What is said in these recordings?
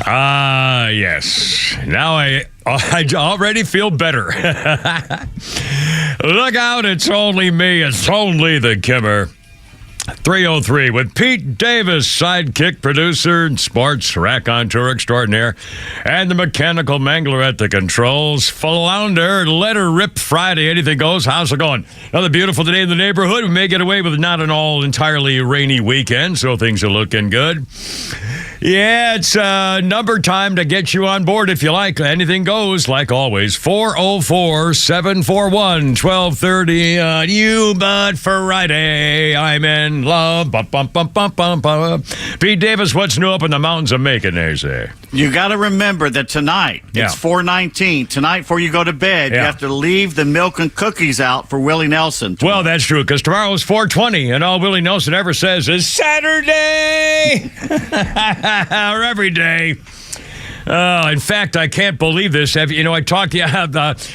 Yes. Now I already feel better. Look out, it's only me. It's only the Kimmer. 303 with Pete Davis, sidekick producer and sports raconteur extraordinaire, and the mechanical mangler at the controls. Flounder, let her rip Friday. Anything goes. How's it going? Another beautiful day in the neighborhood. We may get away with not an all entirely rainy weekend, so things are looking good. Yeah, it's number time to get you on board if you like. Anything goes, like always. 404-741-1230. You but Friday. I'm in love. Bum, bum, bum, bum, bum, bum. Pete Davis, what's new up in the mountains of Macon, they say? You got to remember that tonight, it's 4:19. Tonight, before you go to bed, you have to leave the milk and cookies out for Willie Nelson tomorrow. Well, that's true, because tomorrow is 4:20, and all Willie Nelson ever says is Saturday! Or every day. In fact, I can't believe this. I talked to you.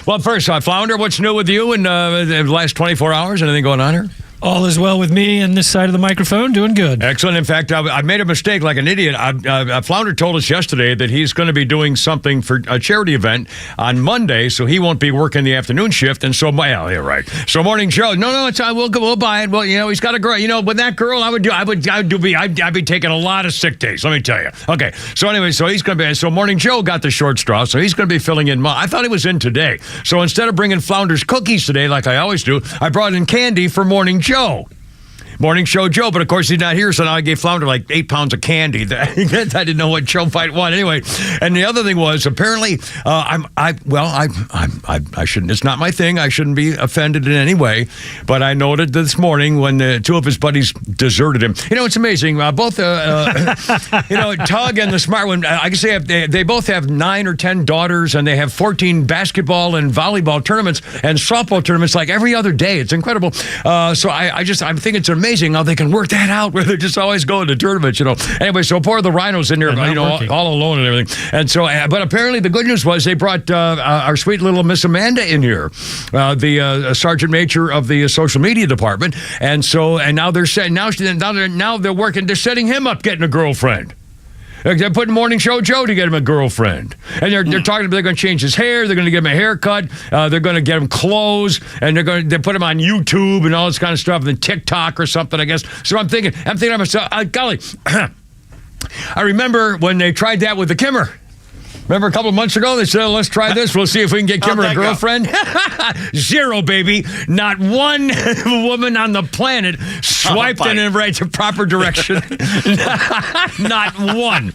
Well, first off, Flounder, what's new with you in the last 24 hours? Anything going on here? All is well with me and this side of the microphone. Doing good. Excellent. In fact, I made a mistake like an idiot. Flounder told us yesterday that he's going to be doing something for a charity event on Monday, so he won't be working the afternoon shift. And so, yeah, right. So morning show. No, we'll buy it. Well, he's got a girl. With that girl, I'd be taking a lot of sick days. Let me tell you. Okay. So anyway, so he's going to be. So morning show got the short straw, so he's going to be filling in. I thought he was in today. So instead of bringing Flounder's cookies today, like I always do, I brought in candy for morning Joe. Morning Show Joe, but of course he's not here, so now I gave Flounder like 8 pounds of candy. I didn't know what Joe might want anyway. And the other thing was, apparently, I shouldn't. It's not my thing. I shouldn't be offended in any way. But I noted this morning when two of his buddies deserted him. It's amazing. Both, Tug and the smart one. I can say they both have 9 or 10 daughters, and they have 14 basketball and volleyball tournaments and softball tournaments like every other day. It's incredible. So I think it's amazing how they can work that out where they're just always going to tournaments, Anyway, so poor the Rhinos in there, all alone and everything. And so, but apparently the good news was they brought our sweet little Miss Amanda in here, the sergeant major of the social media department. And so, and now they're setting, now they're working, they're setting him up getting a girlfriend. They're putting Morning Show Joe to get him a girlfriend. And they're talking about they're going to change his hair. They're going to give him a haircut. They're going to get him clothes. And they put him on YouTube and all this kind of stuff. And then TikTok or something, I guess. So I'm thinking to myself, golly, I remember when they tried that with the Kimmer. Remember a couple of months ago, they said, let's try this. We'll see if we can get Kimmer a girlfriend. Zero, baby. Not one woman on the planet swiped in the right proper direction. Not one.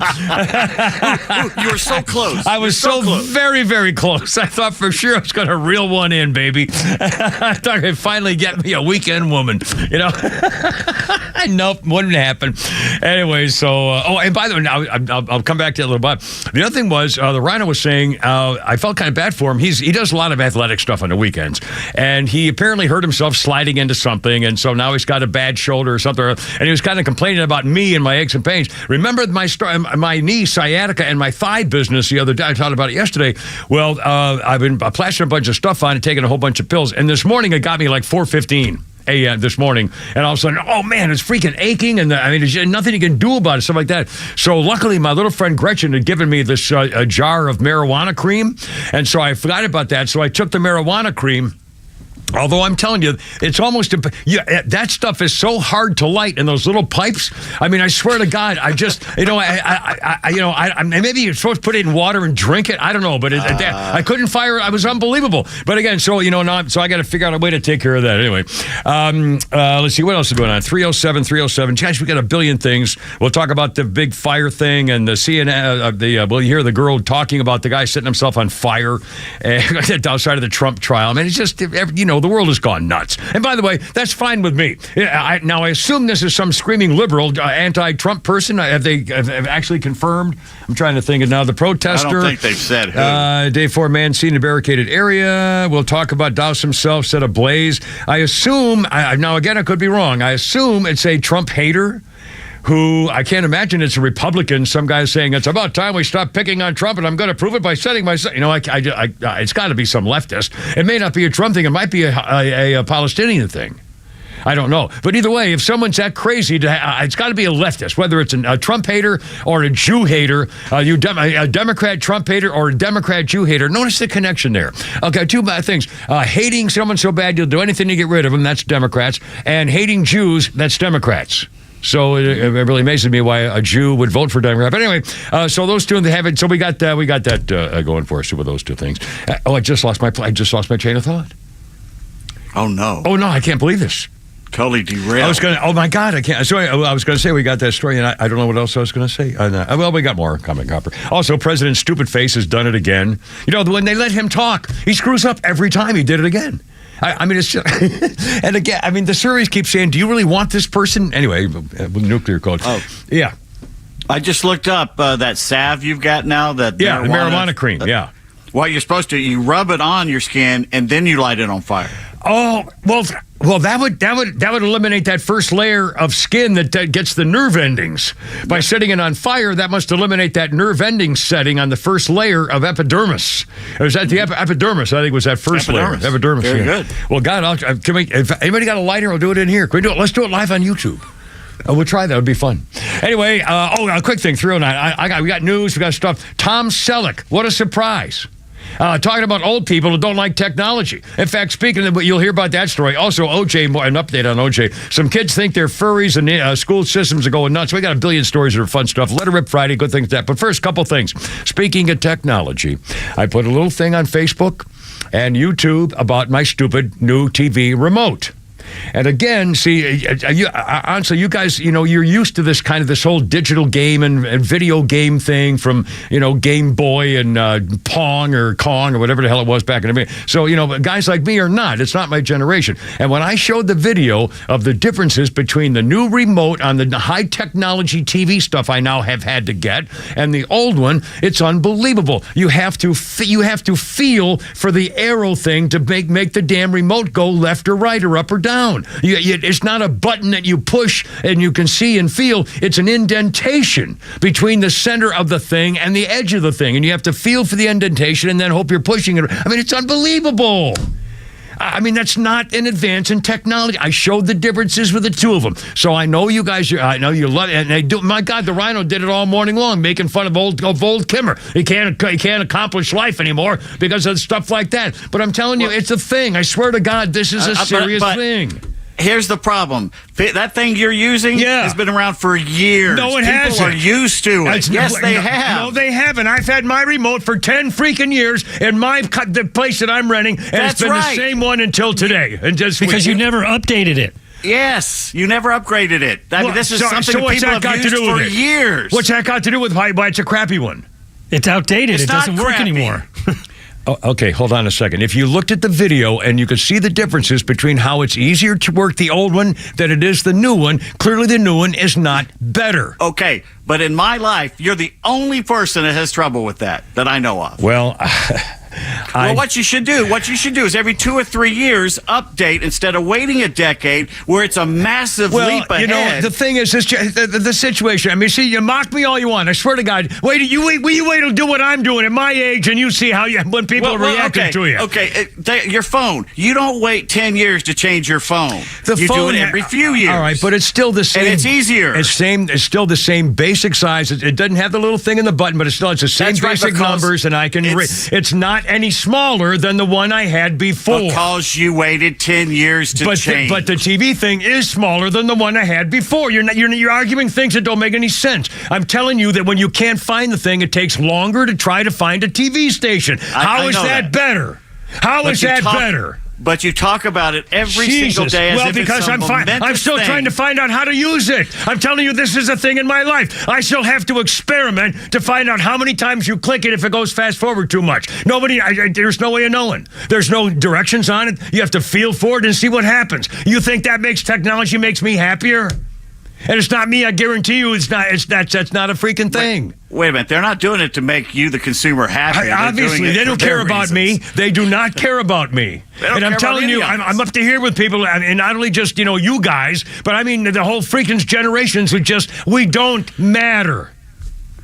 You were so close. I was so close. Very, very close. I thought for sure I was going to reel one in, baby. I thought I'd finally get me a weekend woman. Nope, wouldn't happen. Anyway, so, and by the way, now I'll come back to it a little bit. The other thing was, the Rhino was saying, I felt kind of bad for him. He does a lot of athletic stuff on the weekends, and he apparently hurt himself sliding into something, and so now he's got a bad shoulder or something, and he was kind of complaining about me and my aches and pains. Remember my knee sciatica and my thigh business the other day? I talked about it yesterday. Well, I've been plastering a bunch of stuff on and taking a whole bunch of pills, and this morning it got me like 4:15 a.m. this morning, and all of a sudden, oh man, it's freaking aching, and there's nothing you can do about it, stuff like that. So luckily, my little friend Gretchen had given me this a jar of marijuana cream, and so I forgot about that. So I took the marijuana cream. Although I'm telling you, it's almost that stuff is so hard to light in those little pipes. I swear to God, I just maybe you're supposed to put it in water and drink it. I don't know, but I couldn't fire it. I was unbelievable. But again, so now, so I got to figure out a way to take care of that. Anyway, let's see what else is going on. 307. Gosh, we got a billion things. We'll talk about the big fire thing and the CNN. We'll hear the girl talking about the guy setting himself on fire outside of the Trump trial. It's just the world has gone nuts. And by the way, that's fine with me. Now, I assume this is some screaming liberal anti-Trump person. Have they actually confirmed? I'm trying to think of now. The protester. I don't think they've said who. Day 4 man seen in a barricaded area. We'll talk about Douse himself set ablaze. I assume, now again, I could be wrong. I assume it's a Trump hater who I can't imagine it's a Republican. Some guy saying it's about time we stop picking on Trump, and I'm going to prove it by setting myself. It's got to be some leftist. It may not be a Trump thing. It might be a Palestinian thing. I don't know. But either way, if someone's that crazy, it's got to be a leftist, whether it's a Trump hater or a Jew hater, a Democrat Trump hater or a Democrat Jew hater. Notice the connection there. Okay, two bad things. Hating someone so bad you'll do anything to get rid of them, that's Democrats. And hating Jews, that's Democrats. So it really amazes me why a Jew would vote for Democrat. But anyway, so those two have it. So we got that going for us with those two things. I just lost my chain of thought. Oh no! Oh no! I can't believe this. Totally derailed. Oh my God! I can't. Sorry, I was going to say we got that story, and I don't know what else I was going to say. Well, we got more coming, Copper. Also, President Stupid Face has done it again. You know, when they let him talk, he screws up every time. He did it again. I mean, it's just, and again, I mean, the surveys keep saying, "Do you really want this person?" Anyway, with nuclear code. Oh, yeah. I just looked up that salve you've got now. That the marijuana cream. Yeah. Well, you're supposed to rub it on your skin and then you light it on fire. Oh well, that would eliminate that first layer of skin that gets the nerve endings. By setting it on fire, that must eliminate that nerve ending setting on the first layer of epidermis. Or is that the epidermis? I think was that first layer. Epidermis. Very good. Well, God, if anybody got a lighter, we'll do it in here. Can we do it? Let's do it live on YouTube. We'll try that. It would be fun. Anyway, a quick thing. 309. We got news. We got stuff. Tom Selleck. What a surprise. Talking about old people who don't like technology. In fact, speaking of, you'll hear about that story. Also, OJ, an update on OJ. Some kids think they're furries and school systems are going nuts. We got a billion stories that are fun stuff. Let it rip Friday, good things that. But first, couple things. Speaking of technology, I put a little thing on Facebook and YouTube about my stupid new TV remote. And again, see, honestly, you guys, you're used to this whole digital game and video game thing from, Game Boy and Pong or Kong or whatever the hell it was back in the day. So, guys like me are not. It's not my generation. And when I showed the video of the differences between the new remote on the high technology TV stuff I now have had to get and the old one, it's unbelievable. You have to feel for the arrow thing to make the damn remote go left or right or up or down. It's not a button that you push and you can see and feel. It's an indentation between the center of the thing and the edge of the thing. And you have to feel for the indentation and then hope you're pushing it. I mean, it's unbelievable. I mean, that's not an advance in technology. I showed the differences with the two of them. So I know you guys, I know you love it. And they do. My God, the Rhino did it all morning long, making fun of old Kimmer. He can't accomplish life anymore because of stuff like that. But I'm telling you, it's a thing. I swear to God, this is a serious thing. Here's the problem. That thing you're using has been around for years. No, it hasn't. People are used to it. Yes, they have. No, they haven't. I've had my remote for 10 freaking years in the place that I'm renting, and it's been the same one until today. And just because you never updated it. Yes, you never upgraded it. This is something that people have used for years. What's that got to do with why it's a crappy one? It's outdated. It doesn't work anymore. Oh, okay, hold on a second. If you looked at the video and you could see the differences between how it's easier to work the old one than it is the new one, clearly the new one is not better. Okay, but in my life, you're the only person that has trouble with that I know of. Well, what you should do is every 2 or 3 years update instead of waiting a decade where it's a massive leap ahead. The thing is, the situation. I mean, see, you mock me all you want. I swear to God, will you wait to do what I'm doing at my age, and you see when people are reacting to you. Okay, your phone. You don't wait 10 years to change your phone. You do it every few years. All right, but it's still the same. And it's easier. It's still the same basic size. It doesn't have the little thing in the button, but it's the same basic numbers, and I can. It's not any smaller than the one I had before. Because you waited 10 years to change. But the TV thing is smaller than the one I had before. You're arguing things that don't make any sense. I'm telling you that when you can't find the thing, it takes longer to try to find a TV station. How is that better? How is that better? But you talk about it every single day as if because I'm still trying to find out how to use it. I'm telling you, this is a thing in my life. I still have to experiment to find out how many times you click it if it goes fast forward too much. There's no way of knowing. There's no directions on it. You have to feel for it and see what happens. You think that technology makes me happier? And it's not me. I guarantee you, that's not a freaking thing. Wait a minute. They're not doing it to make you, the consumer, happy. Obviously, they don't care about me. They do not care about me. And I'm telling you, I'm up to here with people, and not only just, you guys, but I mean the whole freaking generations we don't matter.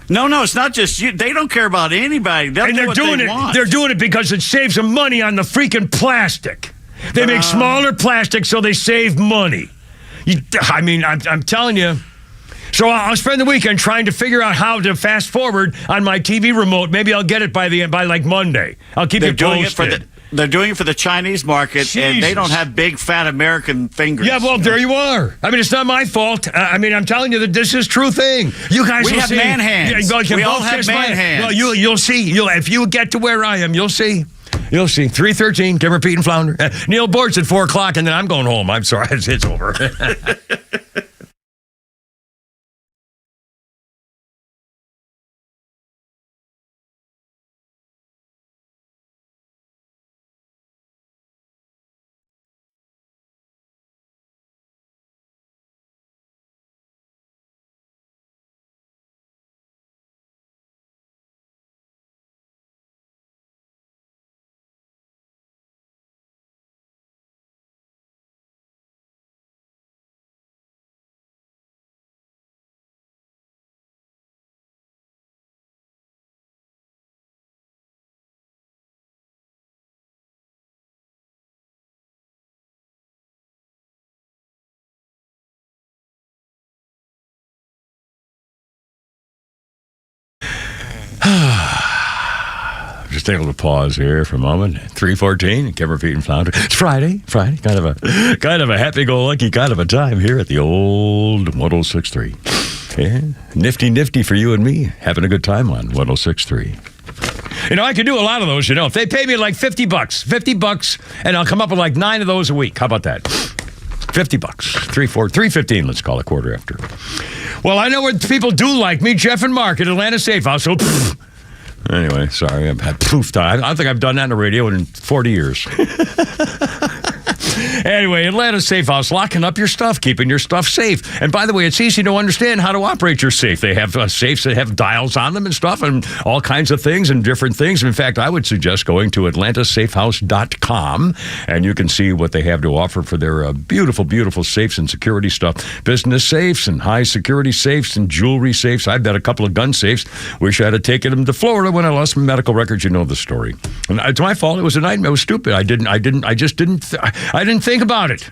No, it's not just you. They don't care about anybody. They're doing it. They're doing it because it saves them money on the freaking plastic. They make smaller plastic so they save money. I'm telling you. So I'll spend the weekend trying to figure out how to fast forward on my TV remote. Maybe I'll get it by like Monday. I'll keep you posted. They're doing it for the Chinese market, Jesus. and they don't have big, fat American fingers. Yeah, well, there you are. It's not my fault. I'm telling you that this is a true thing. You guys will see. We have man hands. We all have man hands. Well, you'll see. If you get to where I am, you'll see. You'll see. 3:13, Kimmer, Pete, and Flounder. Neil Board's at 4 o'clock, and then I'm going home. I'm sorry. It's over. Just able to pause here for a moment. 3:14, Kimmer, Pete, and Flounder. It's Friday. Kind of a happy-go-lucky kind of a time here at the old 106.3. Yeah, nifty for you and me, having a good time on 106.3. I could do a lot of those, If they pay me like $50, and I'll come up with like 9 of those a week. How about that? $50. 3:15, let's call it quarter after. Well, I know what people do like me, Jeff and Mark at Atlanta Safe House, so anyway, sorry, I've had poof time. I don't think I've done that in the radio in 40 years. Anyway, Atlanta Safe House, locking up your stuff, keeping your stuff safe. And by the way, it's easy to understand how to operate your safe. They have safes that have dials on them and stuff and all kinds of things and different things. In fact, I would suggest going to atlantasafehouse.com, and you can see what they have to offer for their beautiful, beautiful safes and security stuff. Business safes and high security safes and jewelry safes. I've got a couple of gun safes. Wish I'd have taken them to Florida when I lost my medical records. You know the story. And it's my fault. It was a nightmare. It was stupid. I didn't think about it.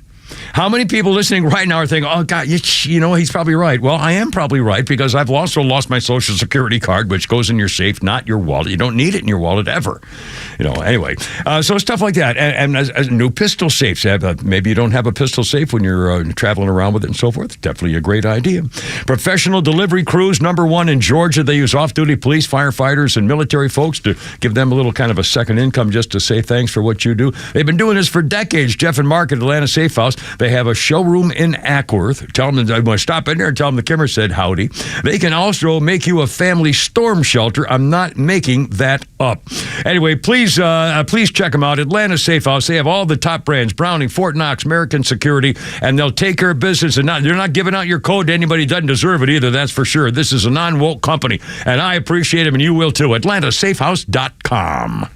How many people listening right now are thinking, oh, God, he's probably right. Well, I am probably right because I've also lost my Social Security card, which goes in your safe, not your wallet. You don't need it in your wallet ever. Anyway. So stuff like that. And as new pistol safes. Maybe you don't have a pistol safe when you're traveling around with it and so forth. Definitely a great idea. Professional delivery crews, #1 in Georgia. They use off-duty police, firefighters, and military folks to give them a little kind of a second income just to say thanks for what you do. They've been doing this for decades. Jeff and Mark at Atlanta Safe House. They have a showroom in Ackworth. Tell them I want to stop in there and tell them the Kimmer said howdy. They can also make you a family storm shelter. I'm not making that up. Anyway, please check them out. Atlanta Safe House. They have all the top brands: Browning, Fort Knox, American Security, and they'll take care of business. And they're not giving out your code to anybody who doesn't deserve it either. That's for sure. This is a non-woke company, and I appreciate them, and you will too. AtlantaSafeHouse.com.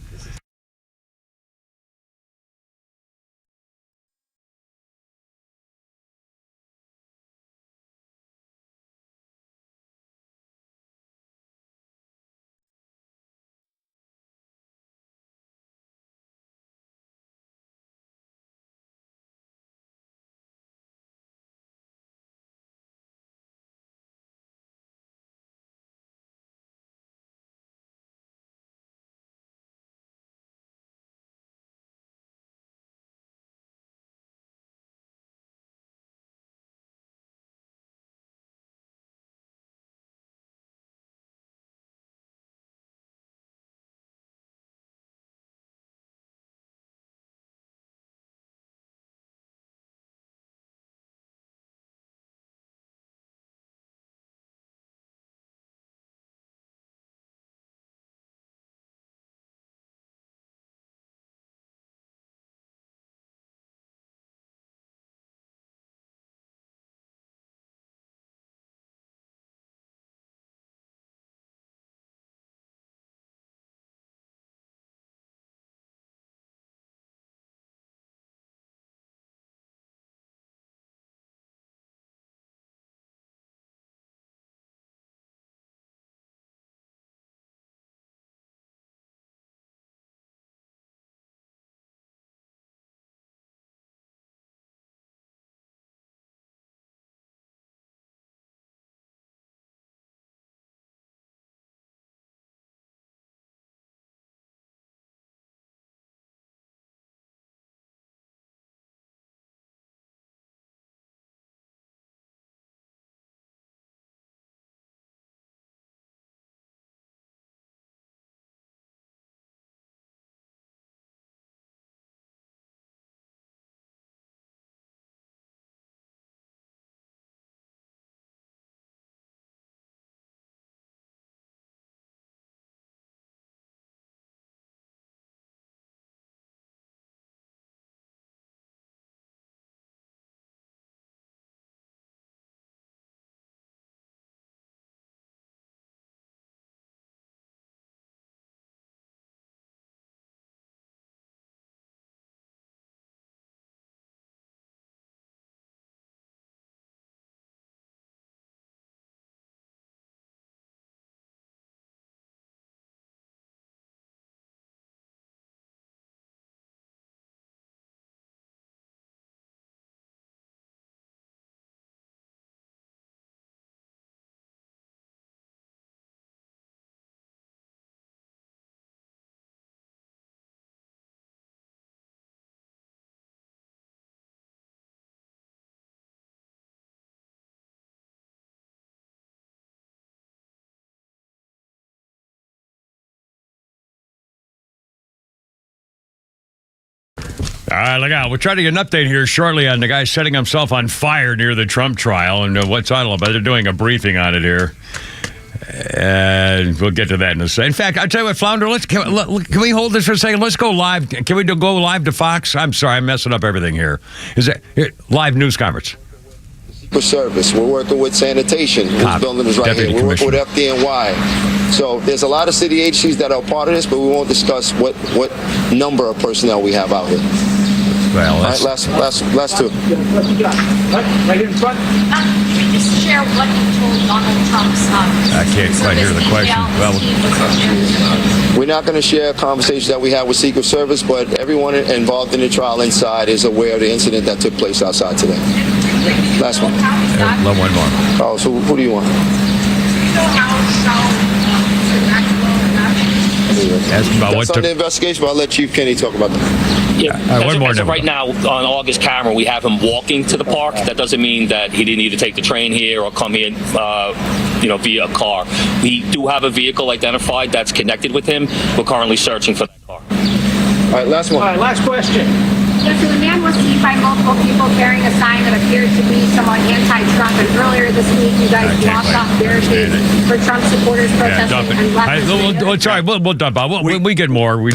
All right, look out. We'll try to get an update here shortly on the guy setting himself on fire near the Trump trial and what's on it. But they're doing a briefing on it here. And we'll get to that in a second. In fact, I'll tell you what, Flounder, can we hold this for a second? Let's go live. Can we go live to Fox? I'm sorry, I'm messing up everything here. Is that live news conference? For service. We're working with sanitation. This building is right here. We're working with FDNY. So there's a lot of city agencies that are part of this, but we won't discuss what number of personnel we have out here. Well, all right, last two. Right here in front. Just share what you told Donald Trump's I can't quite hear the question. We're not going to share conversations that we had with Secret Service, but everyone involved in the trial inside is aware of the incident that took place outside today. Last one. Love one more. Oh, so who do you want? Ask about That's on the investigation, but I'll let Chief Kenny talk about that. Yeah, as of right now, on August camera, we have him walking to the park. That doesn't mean that he didn't either take the train here or come here, via a car. We do have a vehicle identified that's connected with him. We're currently searching for that car. All right, last one. All right, last question. Yeah, so the man was seen by multiple people carrying a sign that appeared to be somewhat anti-Trump. And earlier this week, you guys blocked off barricades for Trump supporters protesting and left. Sorry, we'll dump out. We get more. We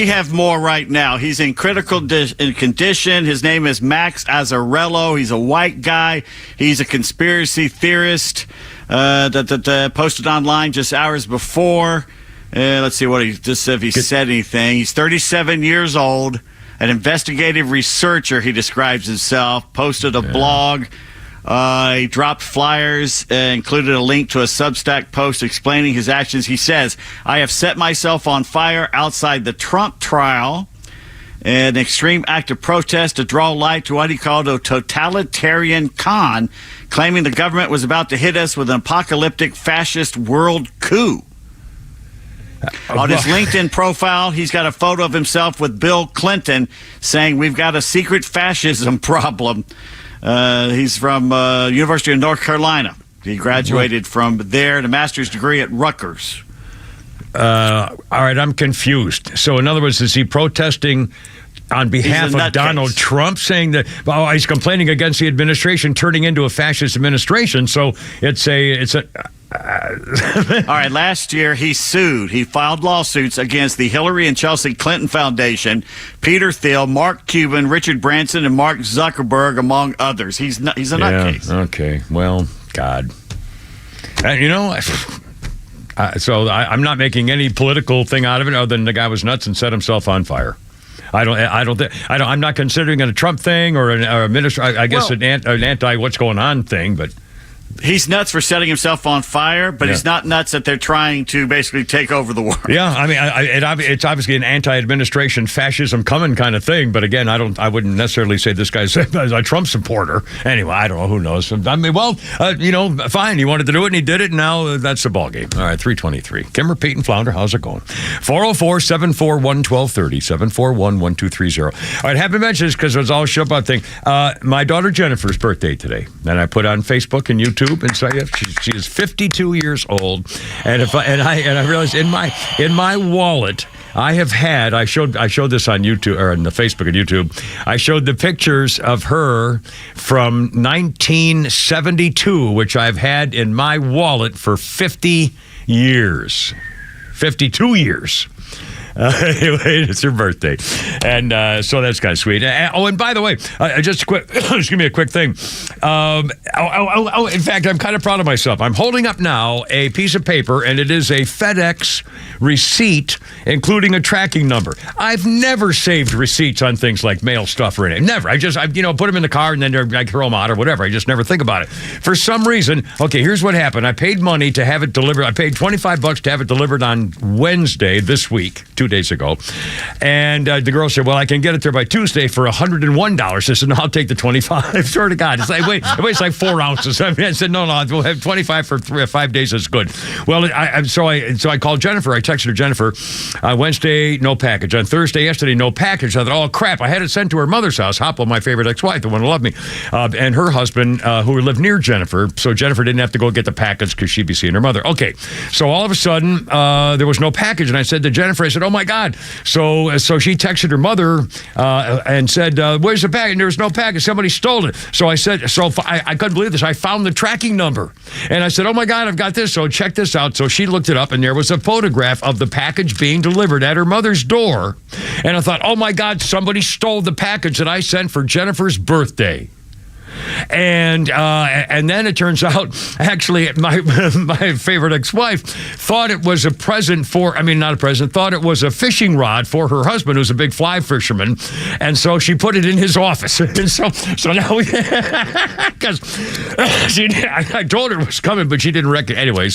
have more right now. He's in critical condition. His name is Max Azzarello. He's a white guy. He's a conspiracy theorist that posted online just hours before. Let's see what he just said. If he said anything. He's 37 years old. An investigative researcher, he describes himself, posted a blog. He dropped flyers, included a link to a Substack post explaining his actions. He says, I have set myself on fire outside the Trump trial, an extreme act of protest to draw light to what he called a totalitarian con, claiming the government was about to hit us with an apocalyptic fascist world coup. On his LinkedIn profile, he's got a photo of himself with Bill Clinton saying, we've got a secret fascism problem. He's from University of North Carolina. He graduated from there, a master's degree at Rutgers. All right, I'm confused. So, in other words, is he protesting on behalf of Donald Trump, saying that he's complaining against the administration turning into a fascist administration? So it's a all right, last year he sued. He filed lawsuits against the Hillary and Chelsea Clinton Foundation, Peter Thiel, Mark Cuban, Richard Branson, and Mark Zuckerberg, among others. He's a nutcase. Okay, well, God. So I'm not making any political thing out of it other than the guy was nuts and set himself on fire. I'm not considering it a Trump thing or a minister. I guess an anti what's going on thing, but he's nuts for setting himself on fire, but he's not nuts that they're trying to basically take over the world. Yeah, I mean, it's obviously an anti-administration fascism coming kind of thing. But again, I wouldn't necessarily say this guy's a Trump supporter. Anyway, I don't know. Who knows? I mean, fine. He wanted to do it, and he did it. And now that's the ball game. All right, 323. Kimmer, Pete, and Flounder, how's it going? 404-741-1230, 741-1230. All right, happy to mention this because it was all show up thing. My daughter Jennifer's birthday today, and I put on Facebook and YouTube. And so she is 52 years old, and I realized in my wallet I showed this on YouTube or on the Facebook and YouTube. I showed the pictures of her from 1972, which I've had in my wallet for 50 years, 52 years. Anyway, it's her birthday, and so that's kind of sweet. And by the way, just a quick, excuse me, a quick thing. In fact, I'm kind of proud of myself. I'm holding up now a piece of paper, and it is a FedEx receipt, including a tracking number. I've never saved receipts on things like mail stuff or anything. Never. I put them in the car and then I throw them out or whatever. I just never think about it. For some reason, okay, here's what happened. I paid money to have it delivered. I paid $25 to have it delivered on Wednesday this week, 2 days ago. And the girl said, well, I can get it there by Tuesday for $101. I said, no, I'll take the 25. Swear to God. It's like, wait, it weighs like 4 ounces. I said, no, we'll have 25 for 3 or 5 days. That's good. Well, so I called Jennifer. I texted her, Jennifer, Wednesday, no package. On Thursday, yesterday, no package. I thought, oh, crap. I had it sent to her mother's house, Hopple, my favorite ex-wife, the one who loved me, and her husband, who lived near Jennifer. So Jennifer didn't have to go get the package because she'd be seeing her mother. Okay. So all of a sudden, there was no package. And I said to Jennifer, I said, oh, my God. So she texted her mother and said, where's the package? There was no package. Somebody stole it. So I said, I couldn't believe this. I found the tracking number. And I said, oh my God, I've got this. So check this out. So she looked it up, and there was a photograph of the package being delivered at her mother's door. And I thought, oh my God, somebody stole the package that I sent for Jennifer's birthday. And then it turns out, actually, my favorite ex-wife thought it was a present thought it was a fishing rod for her husband, who's a big fly fisherman. And so she put it in his office. And so now because I told her it was coming, but she didn't reckon anyway.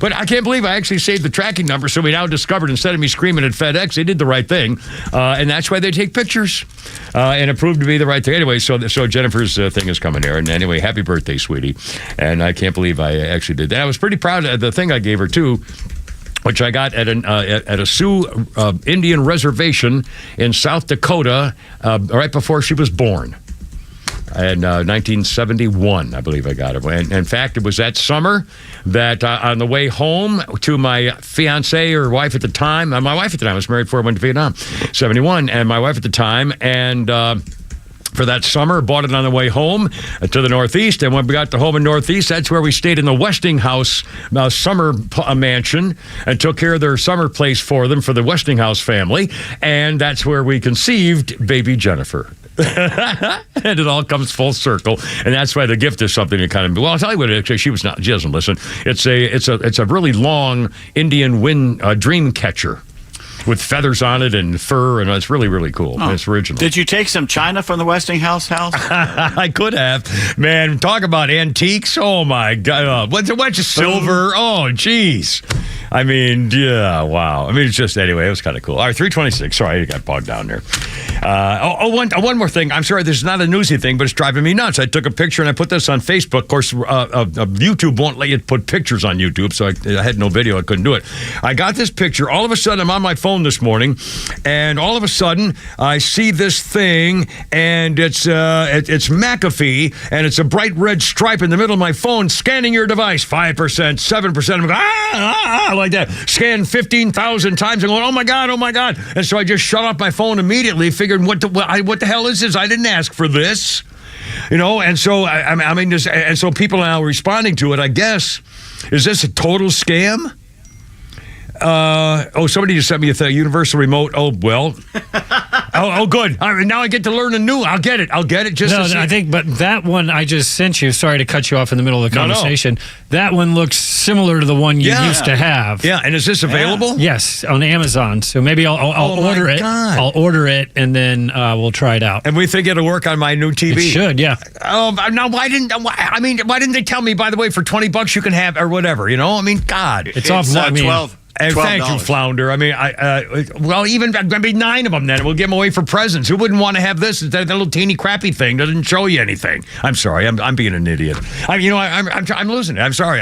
But I can't believe I actually saved the tracking number. So we now discovered, instead of me screaming at FedEx, they did the right thing. And that's why they take pictures. And it proved to be the right thing. Anyway, so Jennifer's thing is coming here. And anyway, happy birthday, sweetie. And I can't believe I actually did that. I was pretty proud of the thing I gave her, too, which I got at a Sioux Indian reservation in South Dakota right before she was born. In 1971, I believe I got it. And in fact, it was that summer that on the way home to my fiancée or wife at the time, my wife at the time, I was married before I went to Vietnam, 71, and my wife at the time, and for that summer, bought it on the way home to the Northeast. And when we got to home in Northeast, that's where we stayed in the Westinghouse summer mansion and took care of their summer place for them, for the Westinghouse family. And that's where we conceived baby Jennifer. And it all comes full circle, and that's why the gift is something that kind of. Well, I'll tell you what. Actually, she doesn't listen. It's a really long Indian wind dream catcher with feathers on it and fur, and it's really, really cool. Oh. It's original. Did you take some china from the Westinghouse house? I could have. Man, talk about antiques. Oh, my God. What's silver? Oh, jeez. I mean, yeah, wow. I mean, it's just, anyway, it was kind of cool. All right, 326. Sorry, I got bogged down there. One more thing. I'm sorry, this is not a newsy thing, but it's driving me nuts. I took a picture and I put this on Facebook. Of course, YouTube won't let you put pictures on YouTube, so I had no video. I couldn't do it. I got this picture. All of a sudden, I'm on my phone this morning, and all of a sudden, I see this thing, and it's McAfee, and it's a bright red stripe in the middle of my phone, scanning your device, 5%, 7%. I'm going, like that. Scan 15,000 times. I'm going, oh my God. And so I just shut off my phone immediately, figured, what the hell is this? I didn't ask for this. And so, and so people are now responding to it, I guess. Is this a total scam? Somebody just sent me a universal remote. Oh, well. Good. All right, now I get to learn a new. I'll get it. I think, but that one I just sent you. Sorry to cut you off in the middle of the conversation. No. That one looks similar to the one you used to have. Yeah, and is this available? Yeah. Yes, on Amazon. So maybe I'll order it. God. I'll order it, and then we'll try it out. And we think it'll work on my new TV. It should, yeah. Now, why didn't they tell me, by the way, for $20 you can have, or whatever, God. It's off 12. And thank you, Flounder. I mean, even 9 of them then. We'll give them away for presents. Who wouldn't want to have this? That little teeny crappy thing doesn't show you anything. I'm sorry. I'm being an idiot. I'm losing it. I'm sorry.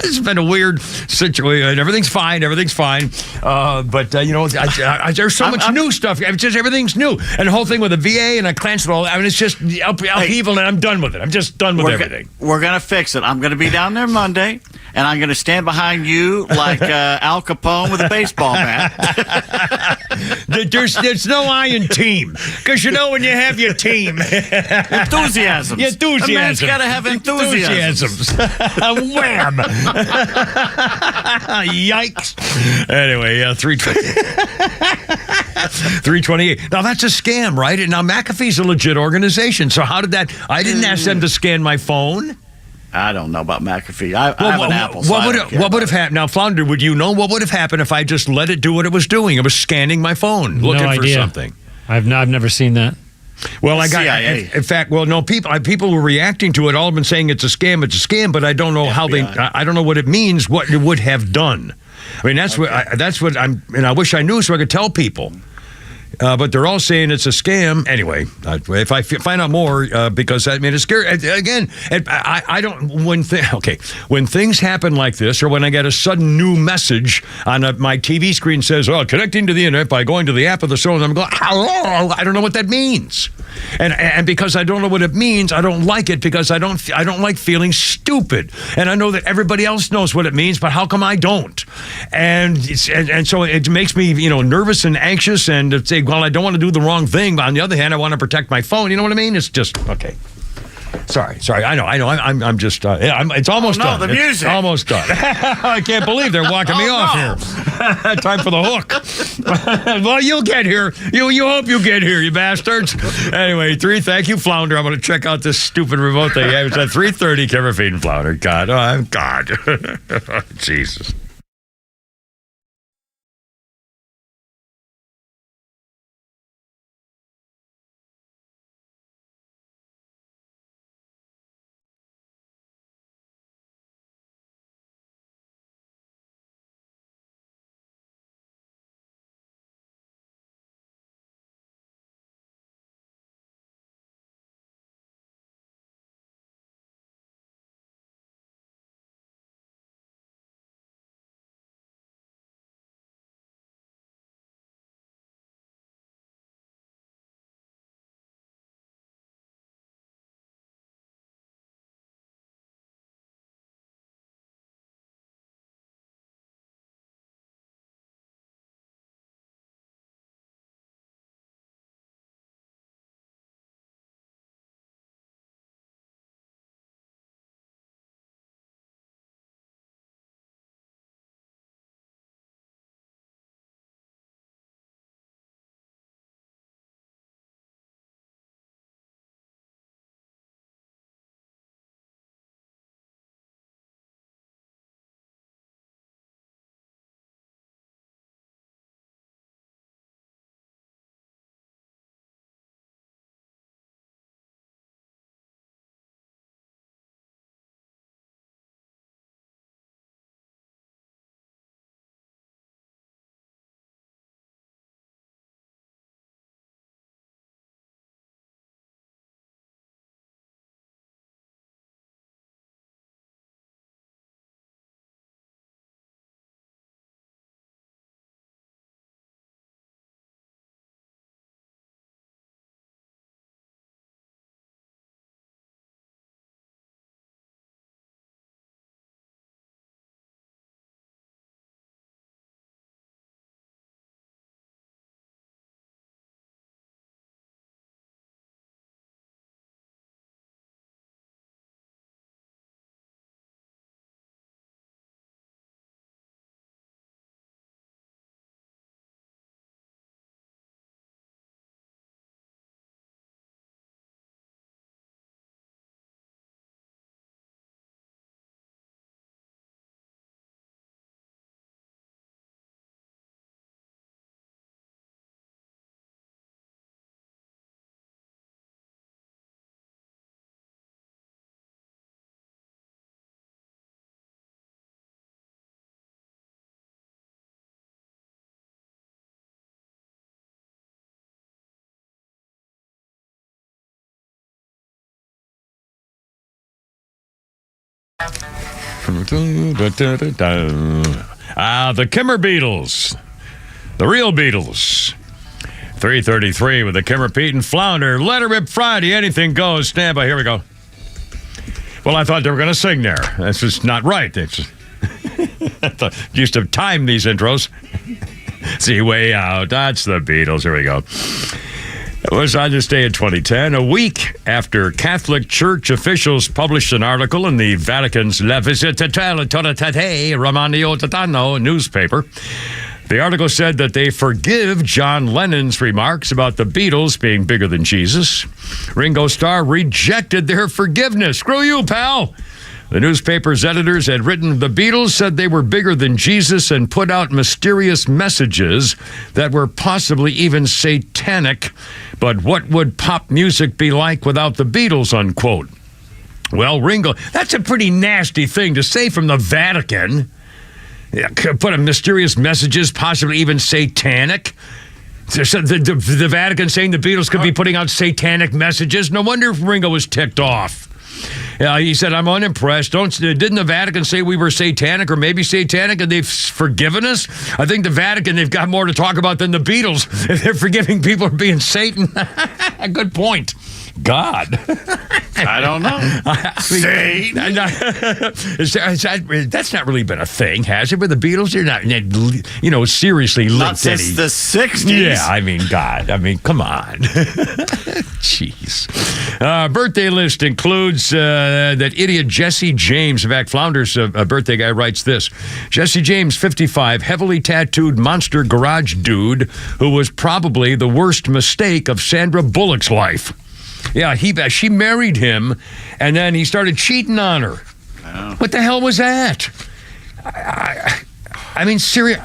It's been a weird situation. Everything's fine. But there's so much new stuff. It's just everything's new. And the whole thing with the VA, and I canceled all. I mean, it's just upheaval, and I'm done with it. I'm just done with everything. We're gonna fix it. I'm gonna be down there Monday, and I'm gonna stand behind you like Al Capone with a baseball bat. There's no I in team, because when you have your team, enthusiasm. A man's got to have enthusiasms. Wham! Yikes! Anyway, 328. Now that's a scam, right? And now McAfee's a legit organization. So how did that? I didn't ask them to scan my phone. I don't know about McAfee. I have an Apple. What would have happened? Now, Flounder, would you know what would have happened if I just let it do what it was doing? It was scanning my phone, looking for something. I've never seen that. Well, CIA. In fact, people were reacting to it. All have been saying it's a scam, but I don't know how I don't know what it means. What it would have done. I mean, that's what I'm. And I wish I knew so I could tell people. But they're all saying it's a scam. Anyway, if I find out more, because it's scary. Again, I don't. When things happen like this, or when I get a sudden new message on my TV screen says, connecting to the internet by going to the app of the phone, I'm going, hello, I don't know what that means. And because I don't know what it means, I don't like it, because I don't like feeling stupid. And I know that everybody else knows what it means, but how come I don't? And so it makes me, nervous and anxious and say, well, I don't want to do the wrong thing. But on the other hand, I want to protect my phone. You know what I mean? It's just, okay. Sorry. I know. I'm just. It's almost done. The music. It's almost done. I can't believe they're walking me off here. Time for the hook. Well, you'll get here. You hope you get here, you bastards. Anyway, thank you, Flounder. I'm going to check out this stupid remote thing. It's at 3:30. Kimmer feeding Flounder. God, God, Jesus. The Kimmer Beatles. The real Beatles. 3:33 with the Kimmer, Pete, and Flounder. Let Her Rip Friday. Anything goes. Stand by. Here we go. Well, I thought they were going to sing there. That's just not right. I used to time these intros. See, way out. That's the Beatles. Here we go. It was on this day in 2010, a week after Catholic Church officials published an article in the Vatican's La Visitatore Romano Titano newspaper. The article said that they forgive John Lennon's remarks about the Beatles being bigger than Jesus. Ringo Starr rejected their forgiveness. Screw you, pal. The newspaper's editors had written the Beatles said they were bigger than Jesus and put out mysterious messages that were possibly even satanic. But what would pop music be like without the Beatles, unquote? Well, Ringo, that's a pretty nasty thing to say from the Vatican. Put out mysterious messages, possibly even satanic. The Vatican saying the Beatles could be putting out satanic messages. No wonder Ringo was ticked off. He said, I'm unimpressed. Didn't the Vatican say we were satanic or maybe satanic and they've forgiven us? I think the Vatican, they've got more to talk about than the Beatles. If they're forgiving people for being Satan. Good point. God. I don't know. See? That's not really been a thing, has it? With the Beatles, they're not, seriously linked. Not since the 60s. Yeah, I mean, God. I mean, come on. Jeez. Birthday list includes that idiot Jesse James. In fact, Flounder's birthday guy writes this. Jesse James, 55, heavily tattooed monster garage dude who was probably the worst mistake of Sandra Bullock's life. Yeah, she married him, and then he started cheating on her. Oh. What the hell was that? I mean, serious.